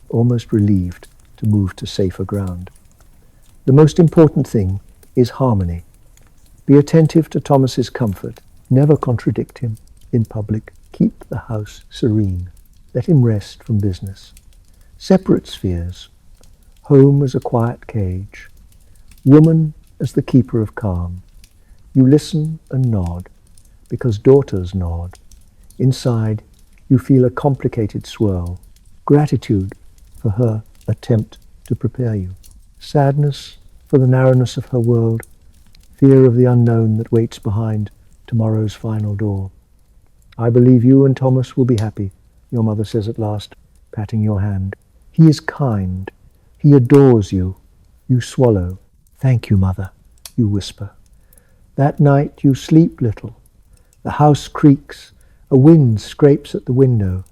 almost relieved to move to safer ground. "The most important thing is harmony. Be attentive to Thomas's comfort. Never contradict him in public. Keep the house serene. Let him rest from business. Separate spheres. Home as a quiet cage. Woman as the keeper of calm. You listen and nod, because daughters nod. Inside, you feel a complicated swirl. Gratitude for her attempt to prepare you. Sadness for the narrowness of her world. Fear of the unknown that waits behind tomorrow's final door. I believe you and Thomas will be happy, your mother says at last, patting your hand. He is kind. He adores you. You swallow. Thank you, mother, you whisper. That night you sleep little. The house creaks. A wind scrapes at the window.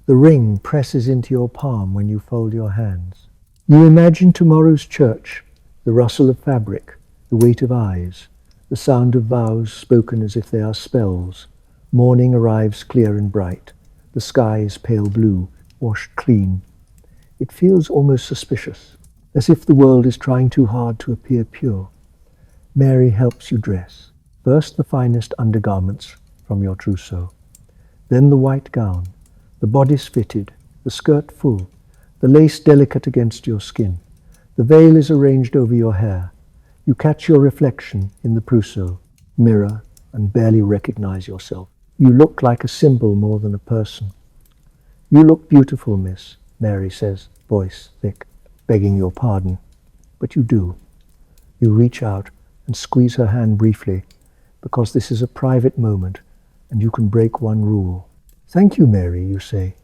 The ring presses into your palm when you fold your hands. You imagine tomorrow's church, the rustle of fabric, the weight of eyes, the sound of vows spoken as if they are spells. Morning arrives clear and bright. The sky is pale blue, washed clean. It feels almost suspicious, as if the world is trying too hard to appear pure. Mary helps you dress. First the finest undergarments from your trousseau. Then the white gown, the bodice fitted, the skirt full, the lace delicate against your skin. The veil is arranged over your hair. You catch your reflection in the trousseau, mirror, and barely recognize yourself. You look like a symbol more than a person. You look beautiful, miss, Mary says, voice thick, begging your pardon. But you do. You reach out and squeeze her hand briefly, because this is a private moment, and you can break one rule. Thank you, Mary, you say.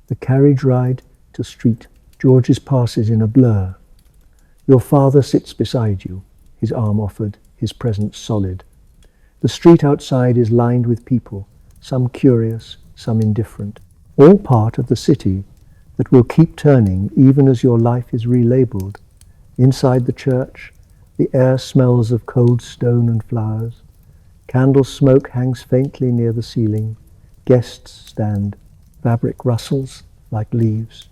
The carriage ride to Street George's passes in a blur. Your father sits beside you, his arm offered, his presence solid. The street outside is lined with people, some curious, some indifferent, all part of the city that will keep turning even as your life is relabeled. Inside the church, the air smells of cold stone and flowers. Candle smoke hangs faintly near the ceiling. Guests stand. Fabric rustles like leaves.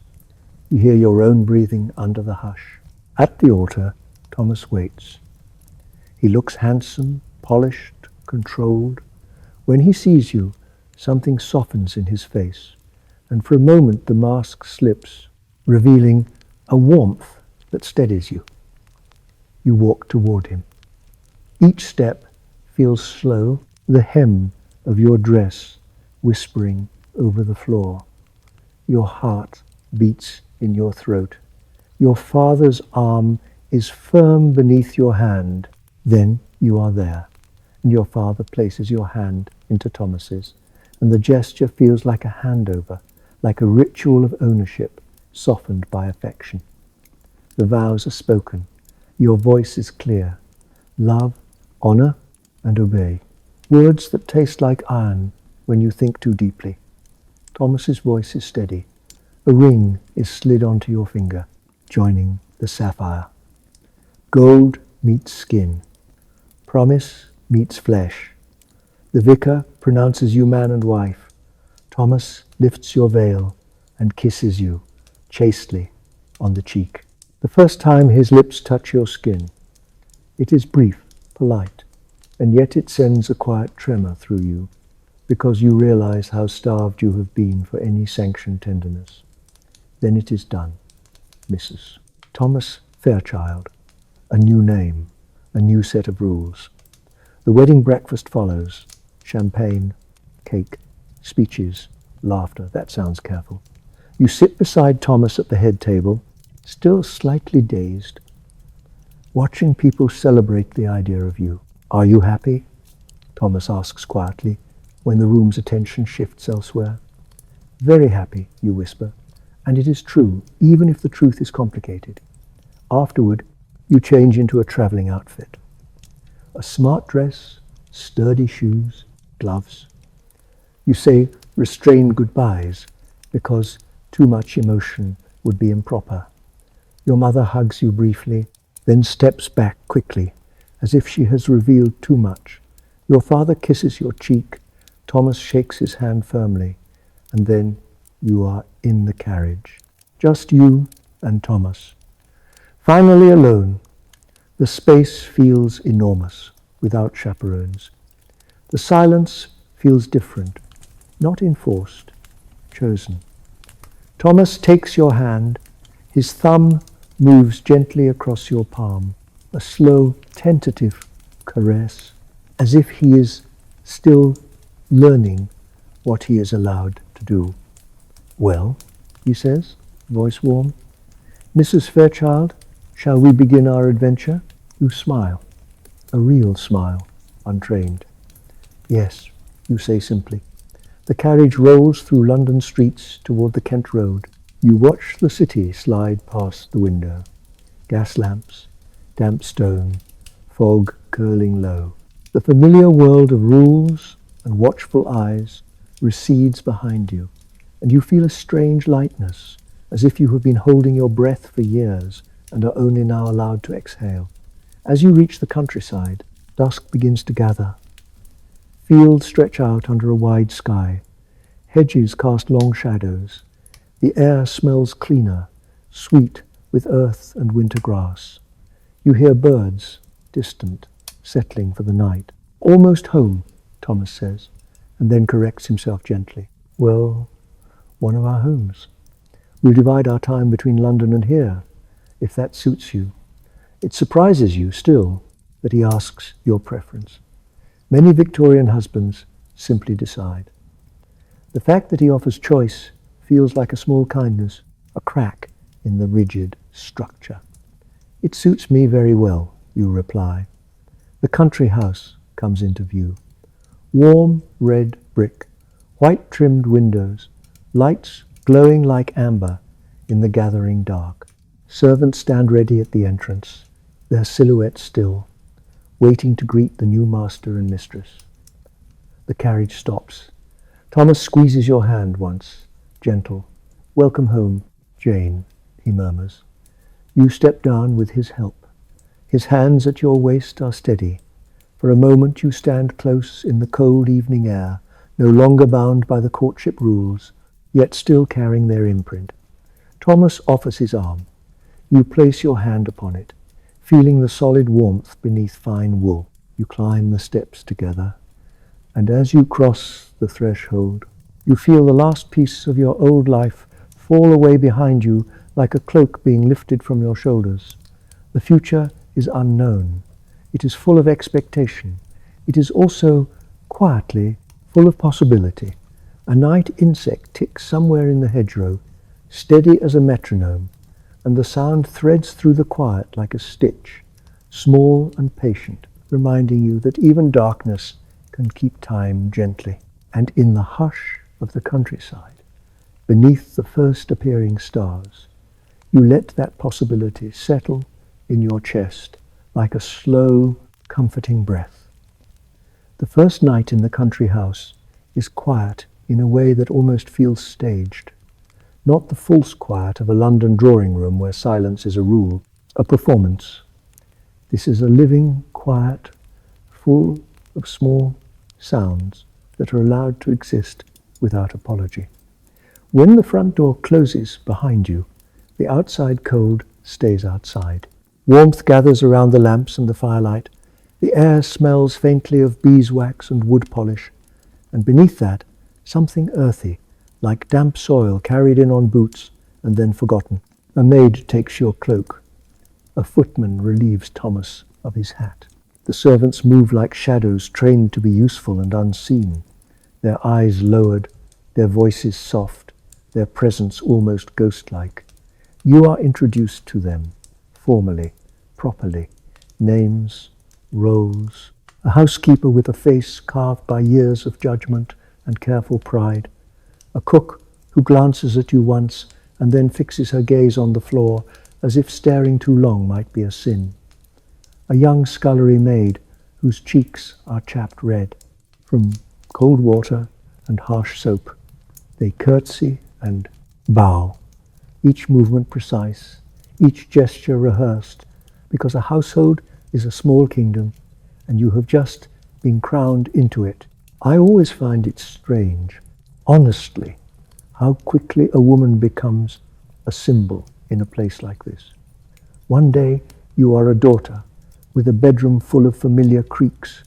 You hear your own breathing under the hush. At the altar, Thomas waits. He looks handsome, polished, controlled. When he sees you, something softens in his face, and for a moment the mask slips, revealing a warmth that steadies you. You walk toward him. Each step feels slow, the hem of your dress whispering over the floor. Your heart beats in your throat. Your father's arm is firm beneath your hand. Then you are there, and your father places your hand into Thomas's, and the gesture feels like a handover, like a ritual of ownership, softened by affection. The vows are spoken. Your voice is clear. Love, honor, and obey. Words that taste like iron when you think too deeply. Thomas's voice is steady. A ring is slid onto your finger, joining the sapphire. Gold meets skin. Promise meets flesh. The vicar pronounces you man and wife. Thomas lifts your veil and kisses you chastely on the cheek. The first time his lips touch your skin, it is brief, polite, and yet it sends a quiet tremor through you, because you realize how starved you have been for any sanctioned tenderness. Then it is done, Mrs. Thomas Fairchild, a new name, a new set of rules. The wedding breakfast follows. Champagne, cake, speeches, laughter. That sounds careful. You sit beside Thomas at the head table, still slightly dazed, watching people celebrate the idea of you. Are you happy? Thomas asks quietly, when the room's attention shifts elsewhere. Very happy, you whisper, and it is true, even if the truth is complicated. Afterward, you change into a traveling outfit. A smart dress, sturdy shoes, gloves. You say restrained goodbyes because too much emotion would be improper. Your mother hugs you briefly, then steps back quickly, as if she has revealed too much. Your father kisses your cheek. Thomas shakes his hand firmly, and then you are in the carriage. Just you and Thomas. Finally alone. The space feels enormous, without chaperones. The silence feels different, not enforced, chosen. Thomas takes your hand, his thumb moves gently across your palm, a slow, tentative caress, as if he is still learning what he is allowed to do. "Well," he says, voice warm, "Mrs. Fairchild, shall we begin our adventure?" You smile, a real smile, untrained. "Yes," you say simply. The carriage rolls through London streets toward the Kent Road. You watch the city slide past the window. Gas lamps, damp stone, fog curling low. The familiar world of rules and watchful eyes recedes behind you, and you feel a strange lightness, as if you have been holding your breath for years and are only now allowed to exhale. As you reach the countryside, dusk begins to gather. Fields stretch out under a wide sky. Hedges cast long shadows. The air smells cleaner, sweet with earth and winter grass. You hear birds, distant, settling for the night. "Almost home," Thomas says, and then corrects himself gently. "Well, one of our homes. We'll divide our time between London and here, if that suits you." It surprises you still that he asks your preference. Many Victorian husbands simply decide. The fact that he offers choice feels like a small kindness, a crack in the rigid structure. "It suits me very well," you reply. The country house comes into view. Warm red brick, white trimmed windows, lights glowing like amber in the gathering dark. Servants stand ready at the entrance, their silhouettes still, waiting to greet the new master and mistress. The carriage stops. Thomas squeezes your hand once, gentle. "Welcome home, Jane," he murmurs. You step down with his help. His hands at your waist are steady. For a moment you stand close in the cold evening air, no longer bound by the courtship rules, yet still carrying their imprint. Thomas offers his arm. You place your hand upon it, feeling the solid warmth beneath fine wool. You climb the steps together, and as you cross the threshold, you feel the last piece of your old life fall away behind you like a cloak being lifted from your shoulders. The future is unknown. It is full of expectation. It is also, quietly, full of possibility. A night insect ticks somewhere in the hedgerow, steady as a metronome, and the sound threads through the quiet like a stitch, small and patient, reminding you that even darkness can keep time gently. And in the hush of the countryside, beneath the first appearing stars, you let that possibility settle in your chest like a slow, comforting breath. The first night in the country house is quiet in a way that almost feels staged. Not the false quiet of a London drawing room where silence is a rule, a performance. This is a living quiet, full of small sounds that are allowed to exist without apology. When the front door closes behind you, the outside cold stays outside. Warmth gathers around the lamps and the firelight. The air smells faintly of beeswax and wood polish, and beneath that, something earthy, like damp soil carried in on boots and then forgotten. A maid takes your cloak. A footman relieves Thomas of his hat. The servants move like shadows trained to be useful and unseen, their eyes lowered, their voices soft, their presence almost ghost-like. You are introduced to them, formally, properly, names, roles, a housekeeper with a face carved by years of judgment and careful pride, a cook who glances at you once and then fixes her gaze on the floor as if staring too long might be a sin, a young scullery maid whose cheeks are chapped red from cold water and harsh soap. They curtsy and bow, each movement precise, each gesture rehearsed, because a household is a small kingdom and you have just been crowned into it. I always find it strange, honestly, how quickly a woman becomes a symbol in a place like this. One day you are a daughter with a bedroom full of familiar creaks.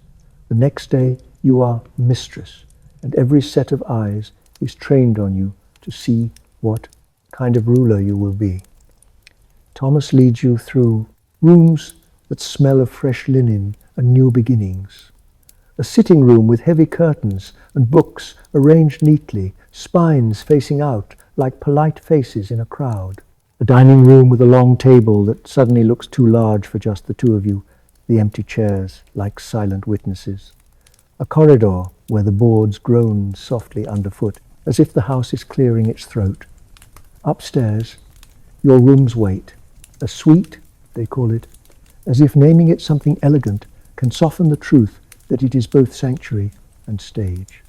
The next day you are mistress, and every set of eyes is trained on you to see what kind of ruler you will be. Thomas leads you through rooms that smell of fresh linen and new beginnings. A sitting room with heavy curtains and books arranged neatly, spines facing out like polite faces in a crowd. A dining room with a long table that suddenly looks too large for just the two of you, the empty chairs like silent witnesses. A corridor where the boards groan softly underfoot, as if the house is clearing its throat. Upstairs, your rooms wait. A suite, they call it, as if naming it something elegant can soften the truth that it is both sanctuary and stage.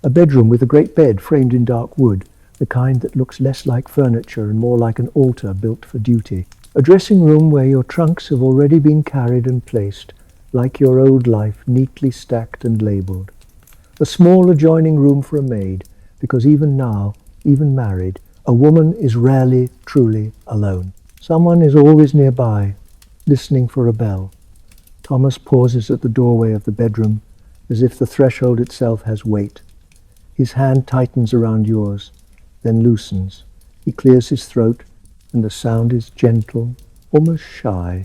A bedroom with a great bed framed in dark wood, the kind that looks less like furniture and more like an altar built for duty. A dressing room where your trunks have already been carried and placed, like your old life, neatly stacked and labelled. A small adjoining room for a maid, because even now, even married, a woman is rarely truly alone. Someone is always nearby, listening for a bell. Thomas pauses at the doorway of the bedroom, as if the threshold itself has weight. His hand tightens around yours, then loosens. He clears his throat, and the sound is gentle, almost shy.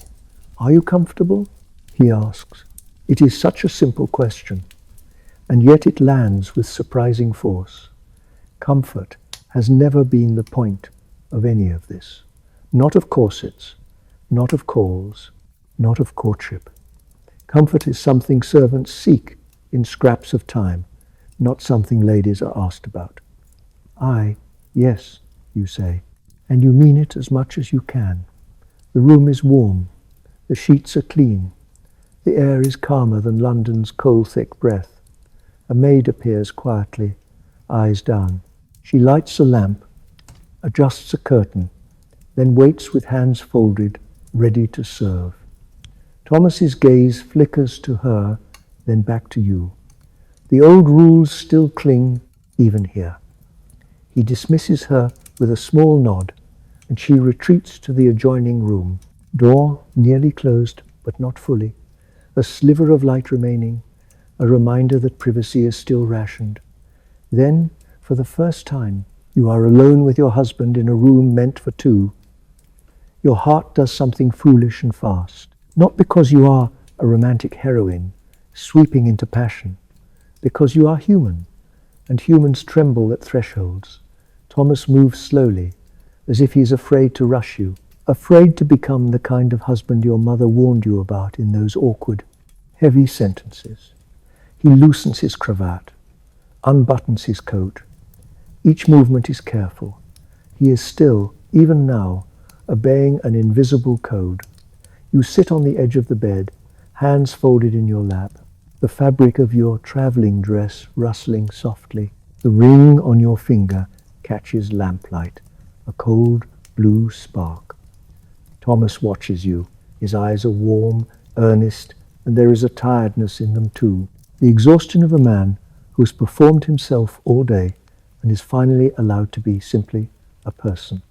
"Are you comfortable?" he asks. It is such a simple question, and yet it lands with surprising force. Comfort has never been the point of any of this. Not of corsets, not of calls, not of courtship. Comfort is something servants seek in scraps of time, not something ladies are asked about. Yes, you say, and you mean it as much as you can. The room is warm, the sheets are clean, the air is calmer than London's coal-thick breath. A maid appears quietly, eyes down. She lights a lamp, adjusts a curtain, then waits with hands folded, ready to serve. Thomas's gaze flickers to her, then back to you. The old rules still cling, even here. He dismisses her with a small nod, and she retreats to the adjoining room. Door nearly closed, but not fully. A sliver of light remaining, a reminder that privacy is still rationed. Then, for the first time, you are alone with your husband in a room meant for two. Your heart does something foolish and fast, not because you are a romantic heroine, sweeping into passion, because you are human, and humans tremble at thresholds. Thomas moves slowly, as if he is afraid to rush you, afraid to become the kind of husband your mother warned you about in those awkward, heavy sentences. He loosens his cravat, unbuttons his coat. Each movement is careful. He is still, even now, obeying an invisible code. You sit on the edge of the bed, hands folded in your lap, the fabric of your traveling dress rustling softly. The ring on your finger catches lamplight, a cold blue spark. Thomas watches you. His eyes are warm, earnest, and there is a tiredness in them too. The exhaustion of a man who has performed himself all day and is finally allowed to be simply a person.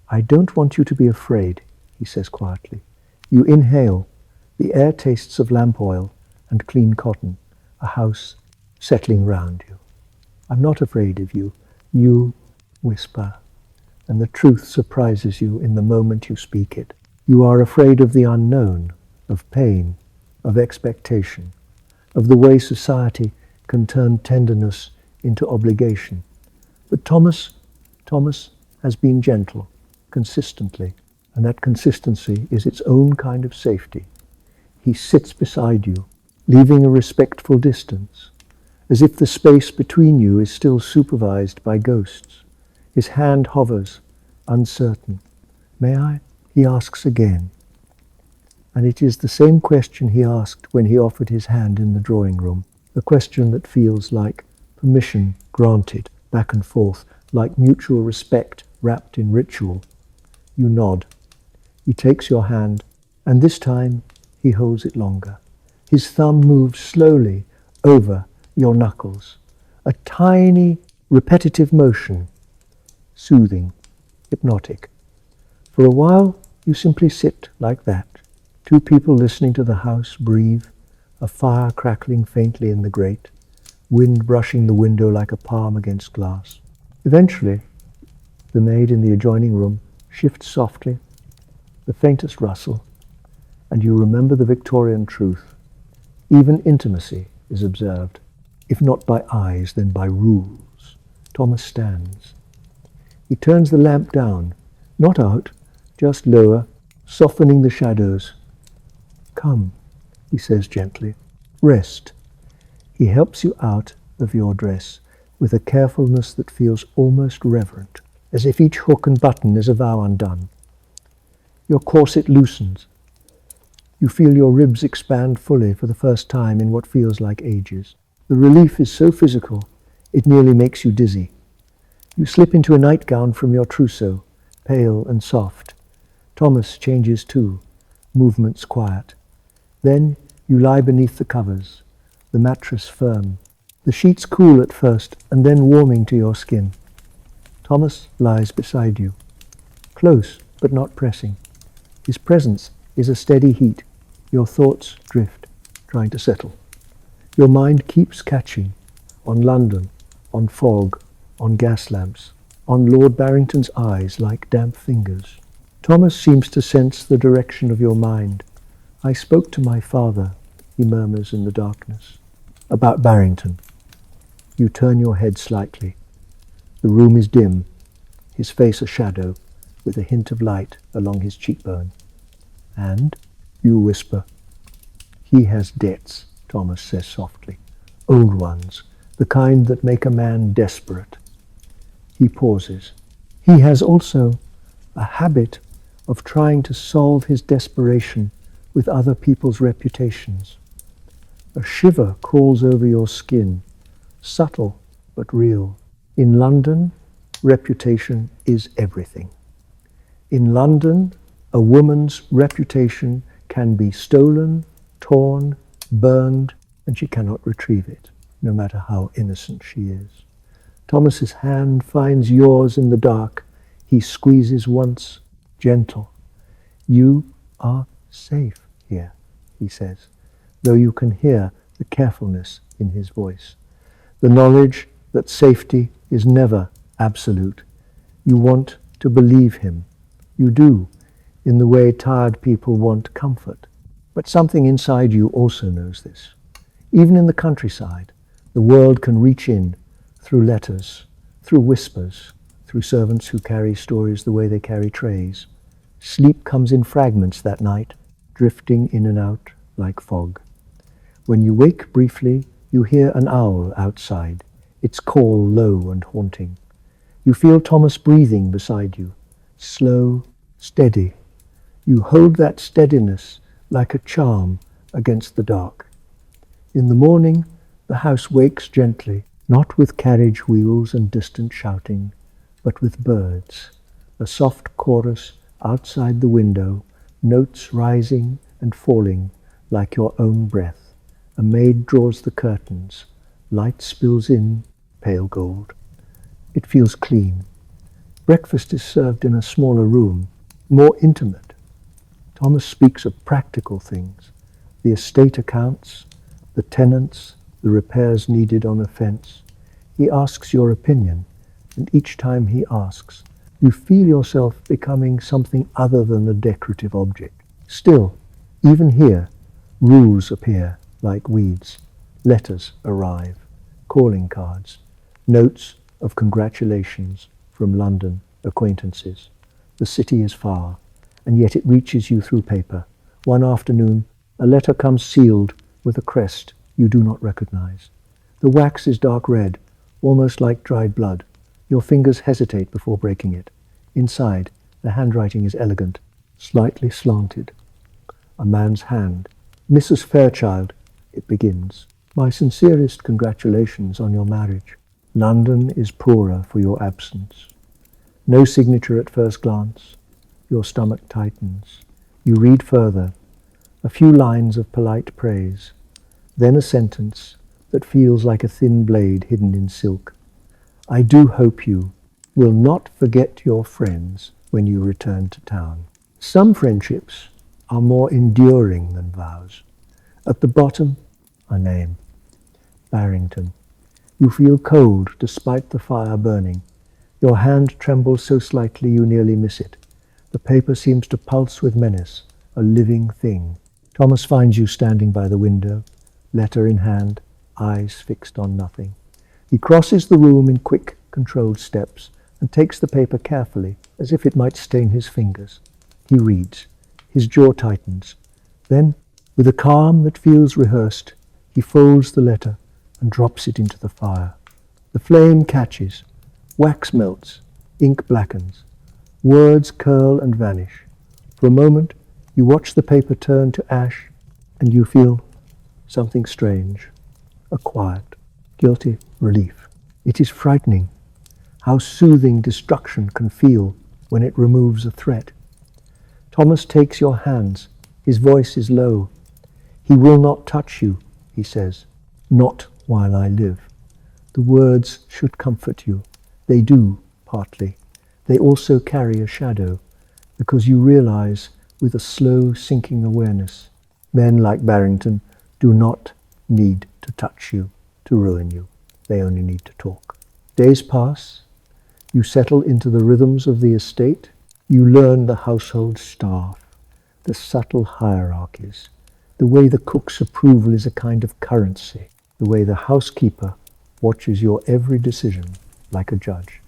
"I don't want you to be afraid," he says quietly. You inhale. The air tastes of lamp oil and clean cotton, a house settling round you. "I'm not afraid of you," you whisper, and the truth surprises you in the moment you speak it. You are afraid of the unknown, of pain, of expectation, of the way society can turn tenderness into obligation. But Thomas has been gentle, consistently, and that consistency is its own kind of safety. He sits beside you, leaving a respectful distance, as if the space between you is still supervised by ghosts. His hand hovers, uncertain. "May I?" he asks again. And it is the same question he asked when he offered his hand in the drawing room, a question that feels like permission granted, back and forth, like mutual respect wrapped in ritual. You nod. He takes your hand, and this time he holds it longer. His thumb moves slowly over your knuckles, a tiny, repetitive motion, soothing, hypnotic. For a while, you simply sit like that, two people listening to the house breathe, a fire crackling faintly in the grate, wind brushing the window like a palm against glass. Eventually, the maid in the adjoining room shifts softly, the faintest rustle, and you remember the Victorian truth. Even intimacy is observed, if not by eyes, then by rules. Thomas stands. He turns the lamp down, not out, just lower, softening the shadows. Come, he says gently. Rest. He helps you out of your dress with a carefulness that feels almost reverent, as if each hook and button is a vow undone. Your corset loosens. You feel your ribs expand fully for the first time in what feels like ages. The relief is so physical, it nearly makes you dizzy. You slip into a nightgown from your trousseau, pale and soft. Thomas changes too, movements quiet. Then you lie beneath the covers, the mattress firm, the sheets cool at first and then warming to your skin. Thomas lies beside you, close but not pressing. His presence is a steady heat. Your thoughts drift, trying to settle. Your mind keeps catching on London, on fog, on gas lamps, on Lord Barrington's eyes like damp fingers. Thomas seems to sense the direction of your mind. I spoke to my father, he murmurs in the darkness. About Barrington. You turn your head slightly. The room is dim, his face a shadow, with a hint of light along his cheekbone. And, you whisper, he has debts, Thomas says softly. Old ones, the kind that make a man desperate. He pauses. He has also a habit of trying to solve his desperation with other people's reputations. A shiver crawls over your skin, subtle but real. In London, reputation is everything. In London, a woman's reputation can be stolen, torn, burned, and she cannot retrieve it, no matter how innocent she is. Thomas's hand finds yours in the dark. He squeezes once, gentle. You are safe here, he says, though you can hear the carefulness in his voice. The knowledge that safety is never absolute. You want to believe him. You do, in the way tired people want comfort. But something inside you also knows this. Even in the countryside, the world can reach in through letters, through whispers, through servants who carry stories the way they carry trays. Sleep comes in fragments that night, drifting in and out like fog. When you wake briefly, you hear an owl outside, its call low and haunting. You feel Thomas breathing beside you, slow, steady. You hold that steadiness like a charm against the dark. In the morning, the house wakes gently, not with carriage wheels and distant shouting, but with birds, a soft chorus outside the window, notes rising and falling like your own breath. A maid draws the curtains, light spills in, pale gold. It feels clean. Breakfast is served in a smaller room, more intimate. Thomas speaks of practical things, the estate accounts, the tenants, the repairs needed on a fence. He asks your opinion, and each time he asks, you feel yourself becoming something other than a decorative object. Still, even here, rules appear like weeds. Letters arrive, calling cards, notes of congratulations from London acquaintances. The city is far, and yet it reaches you through paper. One afternoon, a letter comes sealed with a crest you do not recognize. The wax is dark red, almost like dried blood. Your fingers hesitate before breaking it. Inside, the handwriting is elegant, slightly slanted. A man's hand. Mrs. Fairchild, it begins. My sincerest congratulations on your marriage. London is poorer for your absence. No signature at first glance. Your stomach tightens. You read further. A few lines of polite praise. Then a sentence that feels like a thin blade hidden in silk. I do hope you will not forget your friends when you return to town. Some friendships are more enduring than vows. At the bottom, a name. Barrington. You feel cold despite the fire burning. Your hand trembles so slightly you nearly miss it. The paper seems to pulse with menace, a living thing. Thomas finds you standing by the window, letter in hand, eyes fixed on nothing. He crosses the room in quick, controlled steps and takes the paper carefully, as if it might stain his fingers. He reads. His jaw tightens. Then, with a calm that feels rehearsed, he folds the letter and drops it into the fire. The flame catches. Wax melts. Ink blackens. Words curl and vanish. For a moment, you watch the paper turn to ash, and you feel something strange. A quiet, guilty relief. It is frightening how soothing destruction can feel when it removes a threat. Thomas takes your hands. His voice is low. He will not touch you, he says. Not while I live. The words should comfort you. They do, partly. They also carry a shadow, because you realize with a slow sinking awareness, men like Barrington do not need to touch you to ruin you. They only need to talk. Days pass. You settle into the rhythms of the estate. You learn the household staff, the subtle hierarchies, the way the cook's approval is a kind of currency, the way the housekeeper watches your every decision like a judge.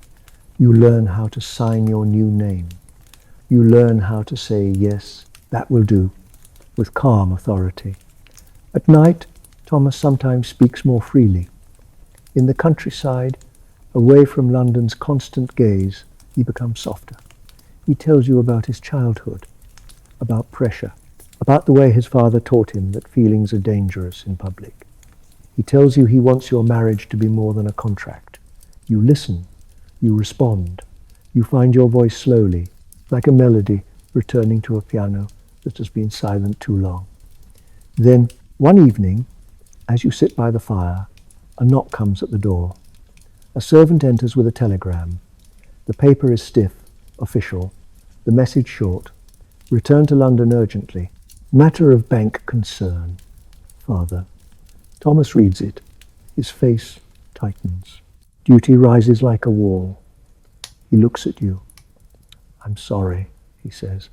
You learn how to sign your new name. You learn how to say, yes, that will do, with calm authority. At night, Thomas sometimes speaks more freely. In the countryside, away from London's constant gaze, he becomes softer. He tells you about his childhood, about pressure, about the way his father taught him that feelings are dangerous in public. He tells you he wants your marriage to be more than a contract. You listen, you respond, you find your voice slowly, like a melody returning to a piano that has been silent too long. Then, one evening, as you sit by the fire, a knock comes at the door. A servant enters with a telegram. The paper is stiff, official, the message short. Return to London urgently. Matter of bank concern. Father. Thomas reads it. His face tightens. Duty rises like a wall. He looks at you. I'm sorry, he says,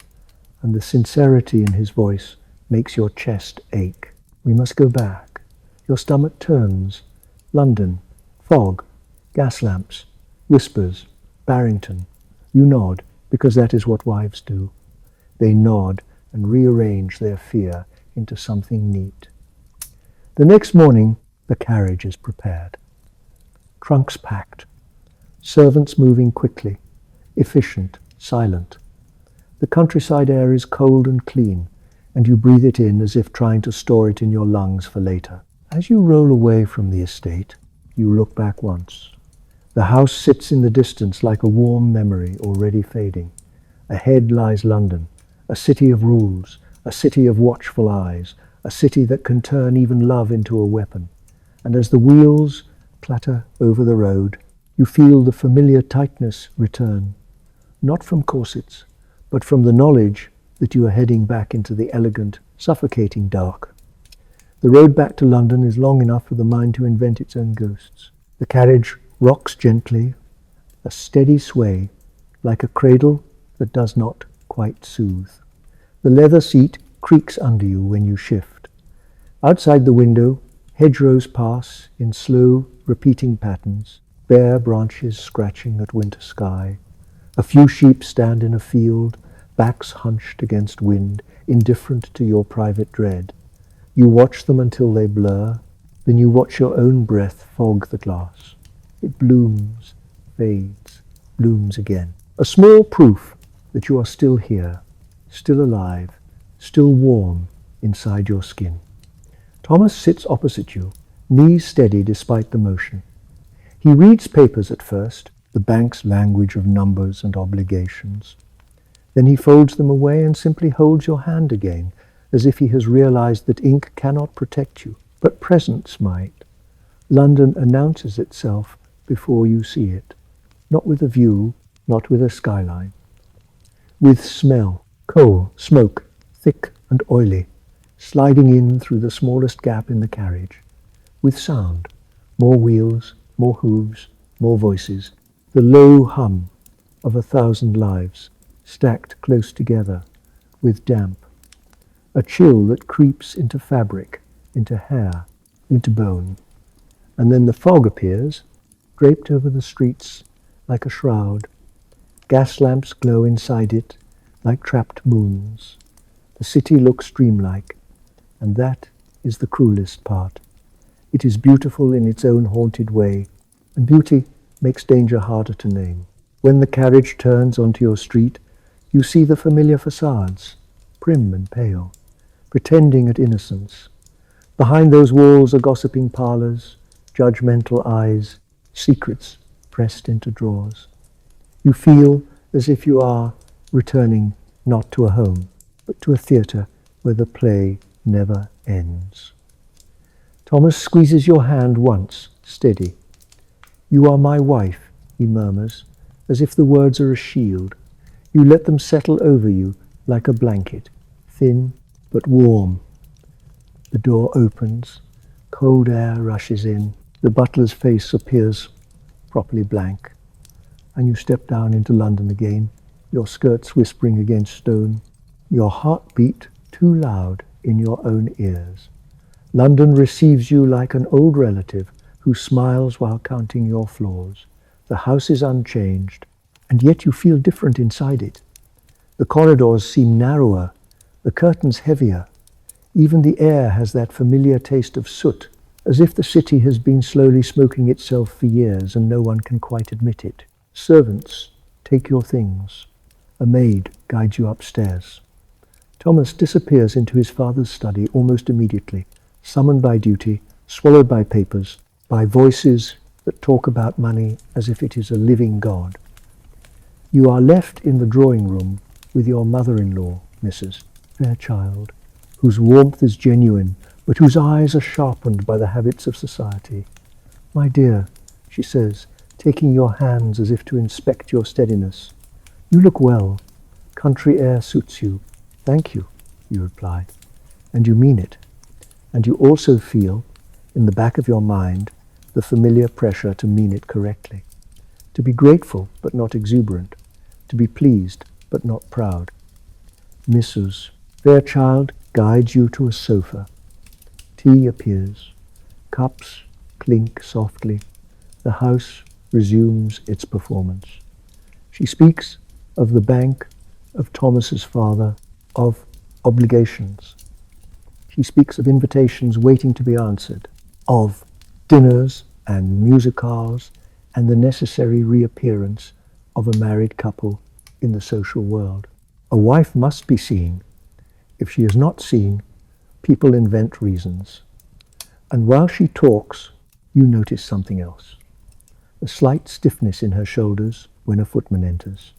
and the sincerity in his voice makes your chest ache. We must go back. Your stomach turns. London, fog, gas lamps, whispers, Barrington. You nod, because that is what wives do. They nod and rearrange their fear into something neat. The next morning, the carriage is prepared. Trunks packed. Servants moving quickly, efficient, silent. The countryside air is cold and clean, and you breathe it in as if trying to store it in your lungs for later. As you roll away from the estate, you look back once. The house sits in the distance like a warm memory already fading. Ahead lies London, a city of rules, a city of watchful eyes, a city that can turn even love into a weapon. And as the wheels clatter over the road, you feel the familiar tightness return, not from corsets, but from the knowledge that you are heading back into the elegant, suffocating dark. The road back to London is long enough for the mind to invent its own ghosts. The carriage rocks gently, a steady sway, like a cradle that does not quite soothe. The leather seat creaks under you when you shift. Outside the window, hedgerows pass in slow, repeating patterns, bare branches scratching at winter sky. A few sheep stand in a field, backs hunched against wind, indifferent to your private dread. You watch them until they blur, then you watch your own breath fog the glass. It blooms, fades, blooms again. A small proof that you are still here, still alive, still warm inside your skin. Thomas sits opposite you, knees steady despite the motion. He reads papers at first, the bank's language of numbers and obligations. Then he folds them away and simply holds your hand again, as if he has realized that ink cannot protect you, but presence might. London announces itself before you see it, not with a view, not with a skyline. With smell, coal, smoke, thick and oily, sliding in through the smallest gap in the carriage. With sound, more wheels, more hooves, more voices, the low hum of 1,000 lives. stacked close together, with damp. A chill that creeps into fabric, into hair, into bone. And then the fog appears, draped over the streets like a shroud. Gas lamps glow inside it like trapped moons. The city looks dreamlike, and that is the cruelest part. It is beautiful in its own haunted way, and beauty makes danger harder to name. When the carriage turns onto your street, you see the familiar facades, prim and pale, pretending at innocence. Behind those walls are gossiping parlours, judgmental eyes, secrets pressed into drawers. You feel as if you are returning not to a home, but to a theatre where the play never ends. Thomas squeezes your hand once, steady. "You are my wife," he murmurs, as if the words are a shield. You let them settle over you like a blanket, thin but warm. The door opens, cold air rushes in, the butler's face appears properly blank, and you step down into London again, your skirts whispering against stone, your heartbeat too loud in your own ears. London receives you like an old relative who smiles while counting your flaws. The house is unchanged, and yet you feel different inside it. The corridors seem narrower, the curtains heavier. Even the air has that familiar taste of soot, as if the city has been slowly smoking itself for years and no one can quite admit it. Servants, take your things. A maid guides you upstairs. Thomas disappears into his father's study almost immediately, summoned by duty, swallowed by papers, by voices that talk about money as if it is a living god. You are left in the drawing room with your mother-in-law, Mrs. Fairchild, whose warmth is genuine, but whose eyes are sharpened by the habits of society. "My dear," she says, taking your hands as if to inspect your steadiness, "you look well. Country air suits you." "Thank you," you reply, and you mean it. And you also feel, in the back of your mind, the familiar pressure to mean it correctly, to be grateful but not exuberant, to be pleased but not proud. Mrs. Fairchild guides you to a sofa. Tea appears. Cups clink softly. The house resumes its performance. She speaks of the bank, of Thomas's father, of obligations. She speaks of invitations waiting to be answered, of dinners and musicales and the necessary reappearance of a married couple in the social world. A wife must be seen. If she is not seen, people invent reasons. And while she talks, you notice something else. A slight stiffness in her shoulders when a footman enters.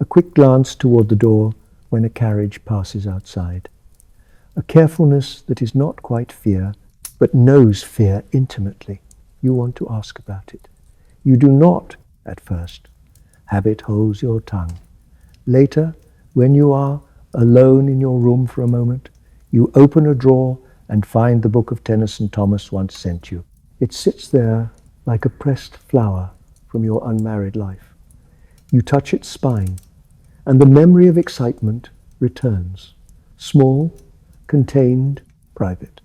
A quick glance toward the door when a carriage passes outside. A carefulness that is not quite fear, but knows fear intimately. You want to ask about it. You do not, at first. Habit holds your tongue. Later, when you are alone in your room for a moment, you open a drawer and find the book of Tennyson Thomas once sent you. It sits there like a pressed flower from your unmarried life. You touch its spine, and the memory of excitement returns, small, contained, private.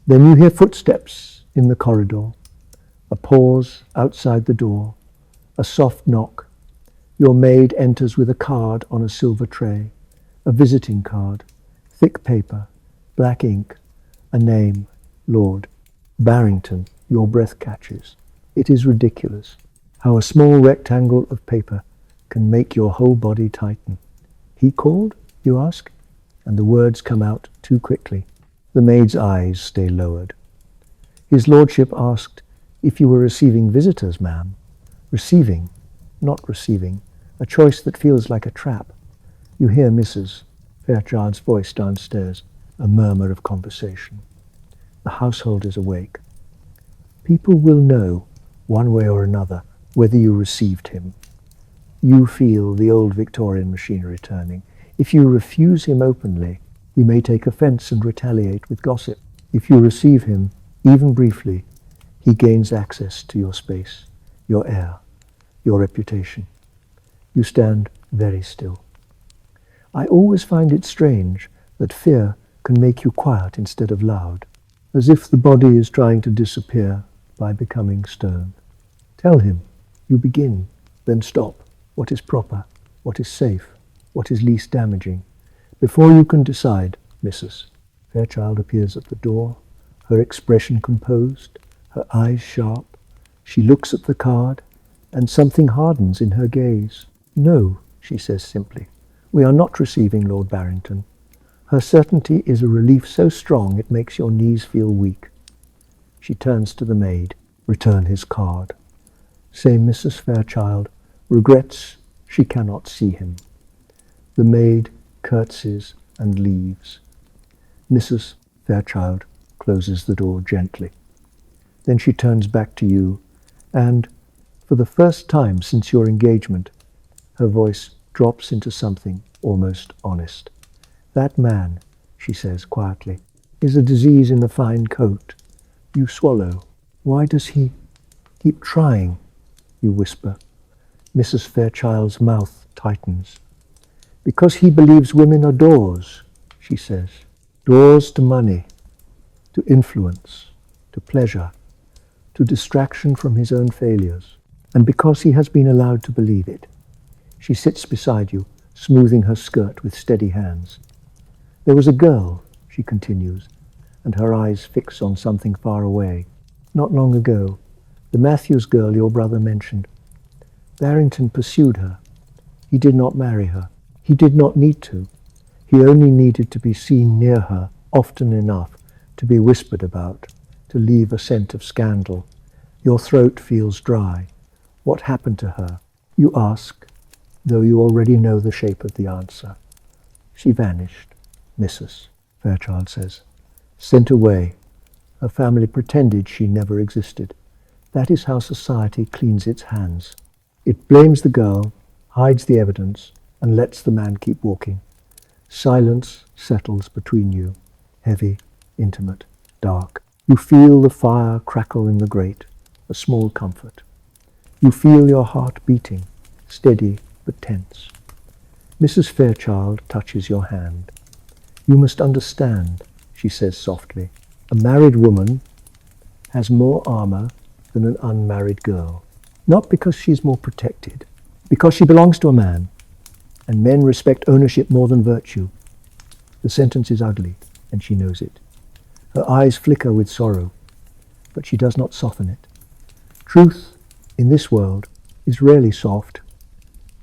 Then you hear footsteps in the corridor, a pause outside the door, a soft knock. Your maid enters with a card on a silver tray, a visiting card, thick paper, black ink, a name, Lord Barrington. Your breath catches. It is ridiculous how a small rectangle of paper can make your whole body tighten. "He called?" you ask, and the words come out too quickly. The maid's eyes stay lowered. "His lordship asked if you were receiving visitors, ma'am." Receiving, not receiving, a choice that feels like a trap. You hear Mrs. Fairchild's voice downstairs, a murmur of conversation. The household is awake. People will know, one way or another, whether you received him. You feel the old Victorian machine returning. If you refuse him openly, he may take offense and retaliate with gossip. If you receive him, even briefly, he gains access to your space, your air, your reputation. You stand very still. I always find it strange that fear can make you quiet instead of loud, as if the body is trying to disappear by becoming stone. Tell him. You begin, then stop. What is proper? What is safe? What is least damaging? Before you can decide, Mrs. Fairchild appears at the door, her expression composed, her eyes sharp. She looks at the card, and something hardens in her gaze. No, she says simply. We are not receiving Lord Barrington. Her certainty is a relief so strong it makes your knees feel weak. She turns to the maid. Return his card. Say Mrs. Fairchild regrets she cannot see him. The maid curtsies and leaves. Mrs. Fairchild closes the door gently. Then she turns back to you, and, for the first time since your engagement, her voice drops into something almost honest. That man, she says quietly, is a disease in the fine coat. You swallow. Why does he keep trying? You whisper. Mrs. Fairchild's mouth tightens. Because he believes women are doors, she says. Doors to money, to influence, to pleasure, to distraction from his own failures. And because he has been allowed to believe it. She sits beside you, smoothing her skirt with steady hands. There was a girl, she continues, and her eyes fix on something far away. Not long ago, the Matthews girl your brother mentioned. Barrington pursued her. He did not marry her. He did not need to. He only needed to be seen near her often enough to be whispered about, to leave a scent of scandal. Your throat feels dry. What happened to her? You ask, though you already know the shape of the answer. She vanished, Mrs. Fairchild says. Sent away. Her family pretended she never existed. That is how society cleans its hands. It blames the girl, hides the evidence, and lets the man keep walking. Silence settles between you, heavy, intimate, dark. You feel the fire crackle in the grate, a small comfort. You feel your heart beating, steady but tense. Mrs. Fairchild touches your hand. You must understand, she says softly. A married woman has more armor than an unmarried girl. Not because she's more protected, because she belongs to a man, and men respect ownership more than virtue. The sentence is ugly, and she knows it. Her eyes flicker with sorrow, but she does not soften it. Truth, in this world, is rarely soft.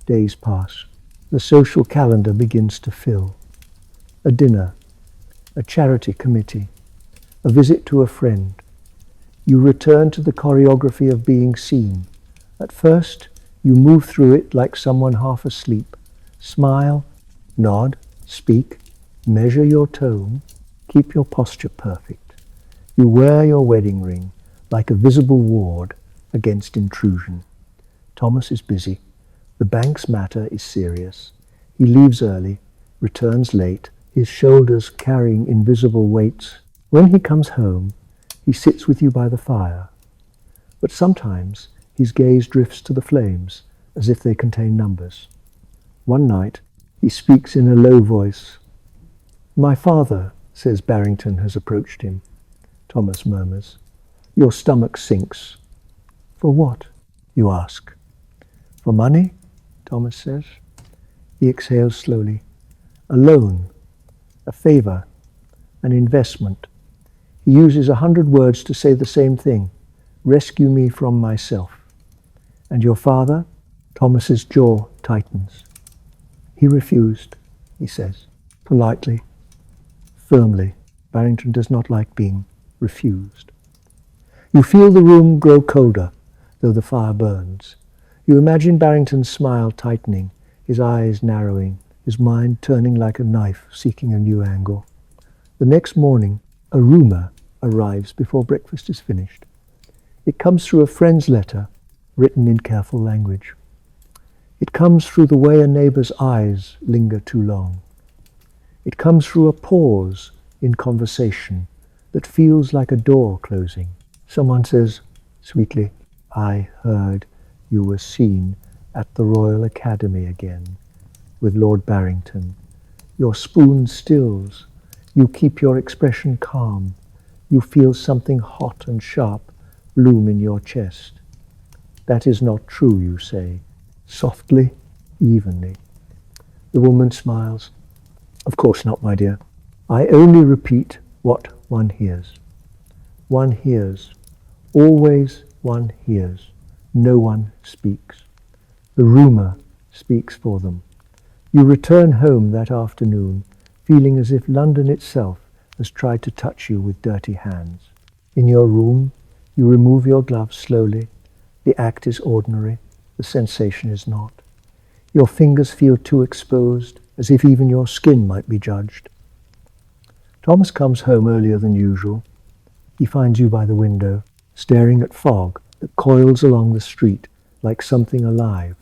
Days pass. The social calendar begins to fill. A dinner, a charity committee, a visit to a friend. You return to the choreography of being seen. At first, you move through it like someone half asleep. Smile, nod, speak, measure your tone, keep your posture perfect. You wear your wedding ring like a visible ward against intrusion. Thomas is busy. The bank's matter is serious. He leaves early, returns late, his shoulders carrying invisible weights. When he comes home, he sits with you by the fire. But sometimes his gaze drifts to the flames, as if they contain numbers. One night, he speaks in a low voice. My father, says Barrington, has approached him. Thomas murmurs. Your stomach sinks. For what? You ask. For money? Thomas says. He exhales slowly. A loan, a favor, an investment. He uses 100 words to say the same thing. Rescue me from myself. And your father? Thomas's jaw tightens. He refused, he says, politely, firmly. Barrington does not like being refused. You feel the room grow colder, though the fire burns. You imagine Barrington's smile tightening, his eyes narrowing, his mind turning like a knife, seeking a new angle. The next morning, a rumour arrives before breakfast is finished. It comes through a friend's letter, written in careful language. It comes through the way a neighbour's eyes linger too long. It comes through a pause in conversation that feels like a door closing. Someone says sweetly, I heard you were seen at the Royal Academy again with Lord Barrington Your spoon stills. You keep your expression calm. You feel something hot and sharp bloom in your chest. That is not true, you say, softly, evenly. The woman smiles. Of course not, my dear. I only repeat what one hears. One hears. Always one hears. No one speaks. The rumour speaks for them. You return home that afternoon, feeling as if London itself has tried to touch you with dirty hands. In your room, you remove your gloves slowly. The act is ordinary. The sensation is not. Your fingers feel too exposed, as if even your skin might be judged. Thomas comes home earlier than usual. He finds you by the window, staring at fog that coils along the street like something alive.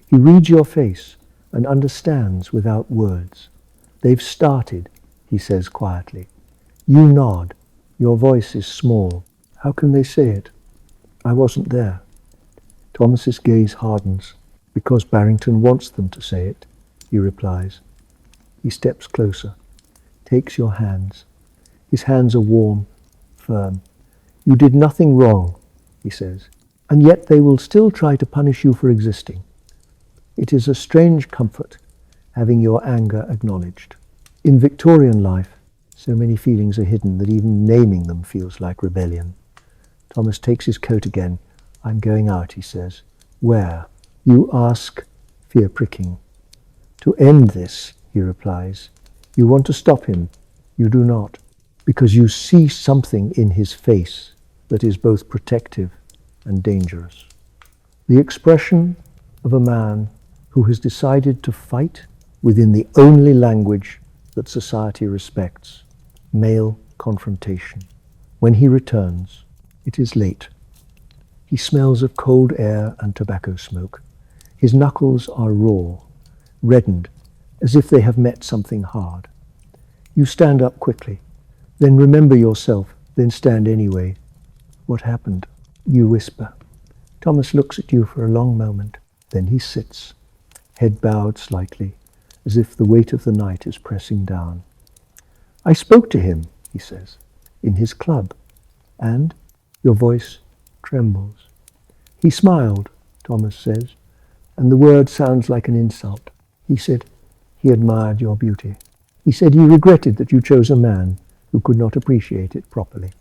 He reads your face and understands without words. They've started, he says quietly. You nod. Your voice is small. How can they say it? I wasn't there. Thomas's gaze hardens. Because Barrington wants them to say it, he replies. He steps closer, takes your hands. His hands are warm, firm. You did nothing wrong, he says, and yet they will still try to punish you for existing. It is a strange comfort, having your anger acknowledged. In Victorian life, so many feelings are hidden that even naming them feels like rebellion. Thomas takes his coat again. I'm going out, he says. Where? You ask, fear pricking. To end this, he replies. You want to stop him. You do not, because you see something in his face that is both protective and dangerous. The expression of a man who has decided to fight within the only language that society respects, male confrontation. When he returns, it is late. He smells of cold air and tobacco smoke. His knuckles are raw, reddened, as if they have met something hard. You stand up quickly, then remember yourself, then stand anyway. What happened? You whisper. Thomas looks at you for a long moment. Then he sits, head bowed slightly, as if the weight of the night is pressing down. I spoke to him, he says, in his club, and your voice trembles. He smiled, Thomas says, and the word sounds like an insult. He said he admired your beauty. He said he regretted that you chose a man who could not appreciate it properly.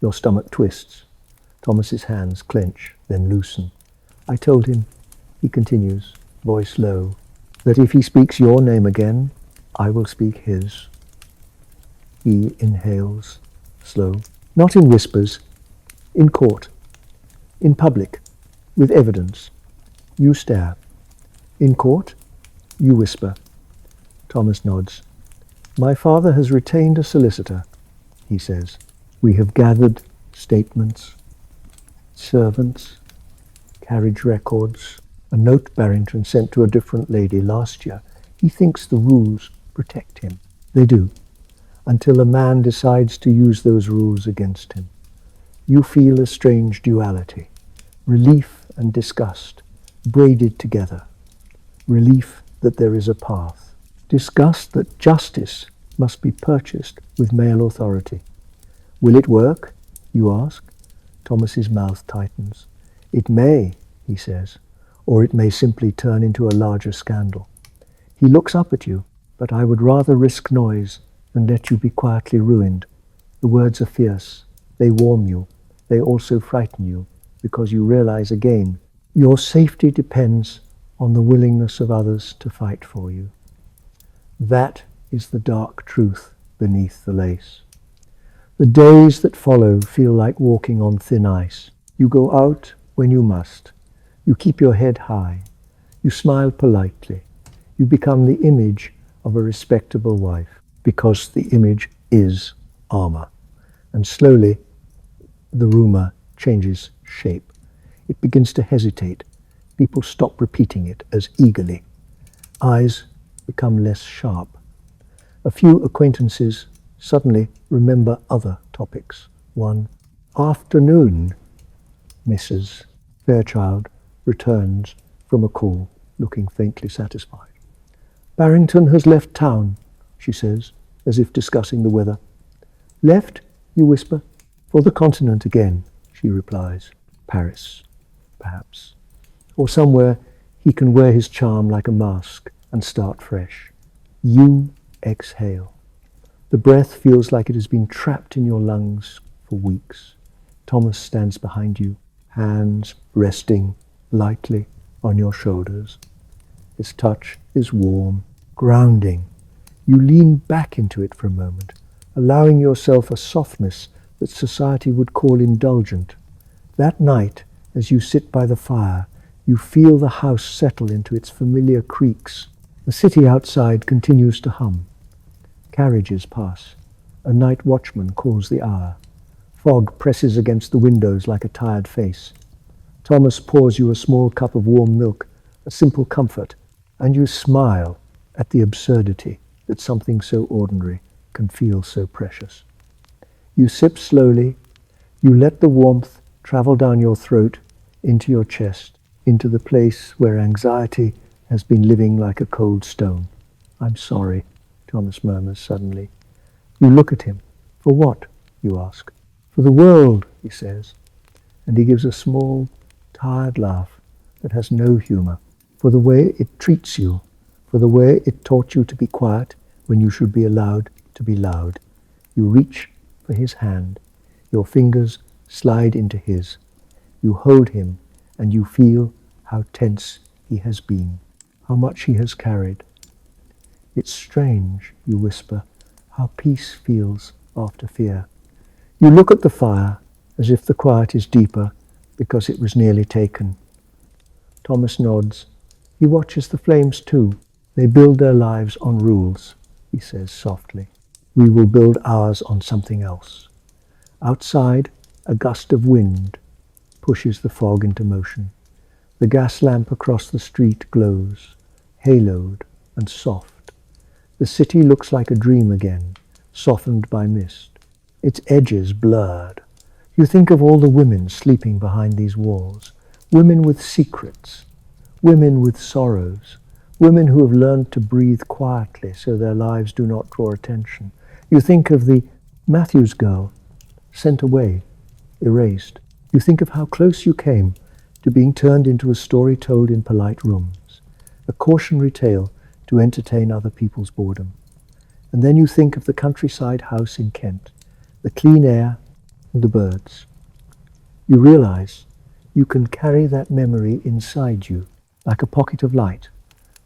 Your stomach twists. Thomas's hands clench, then loosen. I told him, he continues, voice low, that if he speaks your name again, I will speak his. He inhales, slow, not in whispers, in court, in public, with evidence. You stare. In court, you whisper. Thomas nods. My father has retained a solicitor, he says. We have gathered statements, servants, carriage records, a note Barrington sent to a different lady last year. He thinks the rules protect him. They do, until a man decides to use those rules against him. You feel a strange duality, relief and disgust, braided together. Relief that there is a path. Disgust that justice must be purchased with male authority. Will it work? You ask. Thomas's mouth tightens. It may, he says, or it may simply turn into a larger scandal. He looks up at you, but I would rather risk noise than let you be quietly ruined. The words are fierce. They warm you. They also frighten you, because you realize again, your safety depends on the willingness of others to fight for you. That is the dark truth beneath the lace. The days that follow feel like walking on thin ice. You go out when you must. You keep your head high. You smile politely. You become the image of a respectable wife, because the image is armor. And slowly, the rumor changes shape. It begins to hesitate. People stop repeating it as eagerly. Eyes become less sharp. A few acquaintances suddenly remember other topics. One, afternoon, Mrs. Fairchild returns from a call, looking faintly satisfied. Barrington has left town, she says, as if discussing the weather. Left, you whisper. For the continent again, she replies. Paris, perhaps. Or somewhere he can wear his charm like a mask and start fresh. You exhale. The breath feels like it has been trapped in your lungs for weeks. Thomas stands behind you, hands resting lightly on your shoulders. His touch is warm, grounding. You lean back into it for a moment, allowing yourself a softness that society would call indulgent. That night, as you sit by the fire, you feel the house settle into its familiar creaks. The city outside continues to hum. Carriages pass. A night watchman calls the hour. Fog presses against the windows like a tired face. Thomas pours you a small cup of warm milk, a simple comfort, and you smile at the absurdity that something so ordinary can feel so precious. You sip slowly. You let the warmth travel down your throat, into your chest, into the place where anxiety has been living like a cold stone. I'm sorry, Thomas murmurs suddenly. You look at him. For what? You ask. For the world, he says, and he gives a small, tired laugh that has no humour. For the way it treats you, for the way it taught you to be quiet when you should be allowed to be loud. You reach for his hand. Your fingers slide into his. You hold him, and you feel how tense he has been, how much he has carried. It's strange, you whisper, how peace feels after fear. You look at the fire as if the quiet is deeper because it was nearly taken. Thomas nods. He watches the flames too. They build their lives on rules, he says softly. We will build ours on something else. Outside, a gust of wind pushes the fog into motion. The gas lamp across the street glows, haloed and soft. The city looks like a dream again, softened by mist. Its edges blurred. You think of all the women sleeping behind these walls, women with secrets, women with sorrows, women who have learned to breathe quietly so their lives do not draw attention. You think of the Matthews girl, sent away, erased. You think of how close you came to being turned into a story told in polite rooms, a cautionary tale to entertain other people's boredom. And then you think of the countryside house in Kent, the clean air and the birds. You realize you can carry that memory inside you like a pocket of light,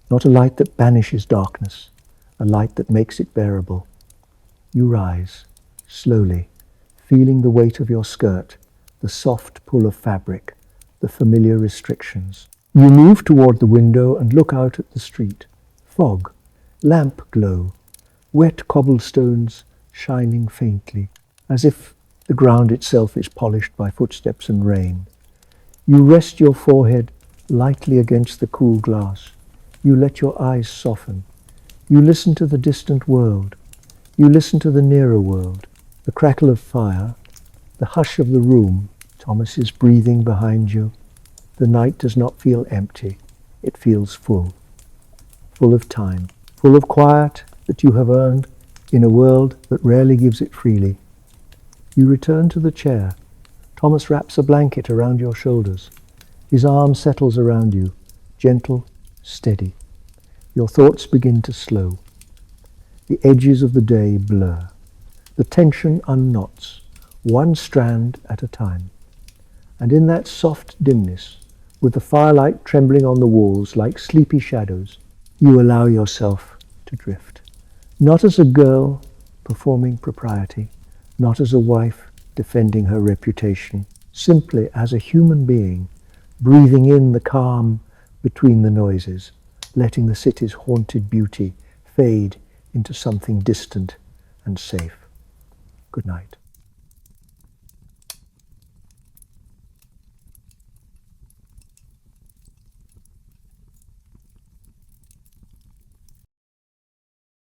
not a light that banishes darkness, a light that makes it bearable. You rise, slowly, feeling the weight of your skirt, the soft pull of fabric, the familiar restrictions. You move toward the window and look out at the street. Fog, lamp glow, wet cobblestones shining faintly, as if the ground itself is polished by footsteps and rain. You rest your forehead lightly against the cool glass. You let your eyes soften. You listen to the distant world. You listen to the nearer world, the crackle of fire, the hush of the room. Thomas is breathing behind you. The night does not feel empty. It feels full. Full of time. Full of quiet that you have earned in a world that rarely gives it freely. You return to the chair. Thomas wraps a blanket around your shoulders. His arm settles around you, gentle, steady. Your thoughts begin to slow. The edges of the day blur. The tension unknots, one strand at a time. And in that soft dimness, with the firelight trembling on the walls like sleepy shadows, you allow yourself to drift. Not as a girl performing propriety, not as a wife defending her reputation, simply as a human being, breathing in the calm between the noises, letting the city's haunted beauty fade into something distant and safe. Good night.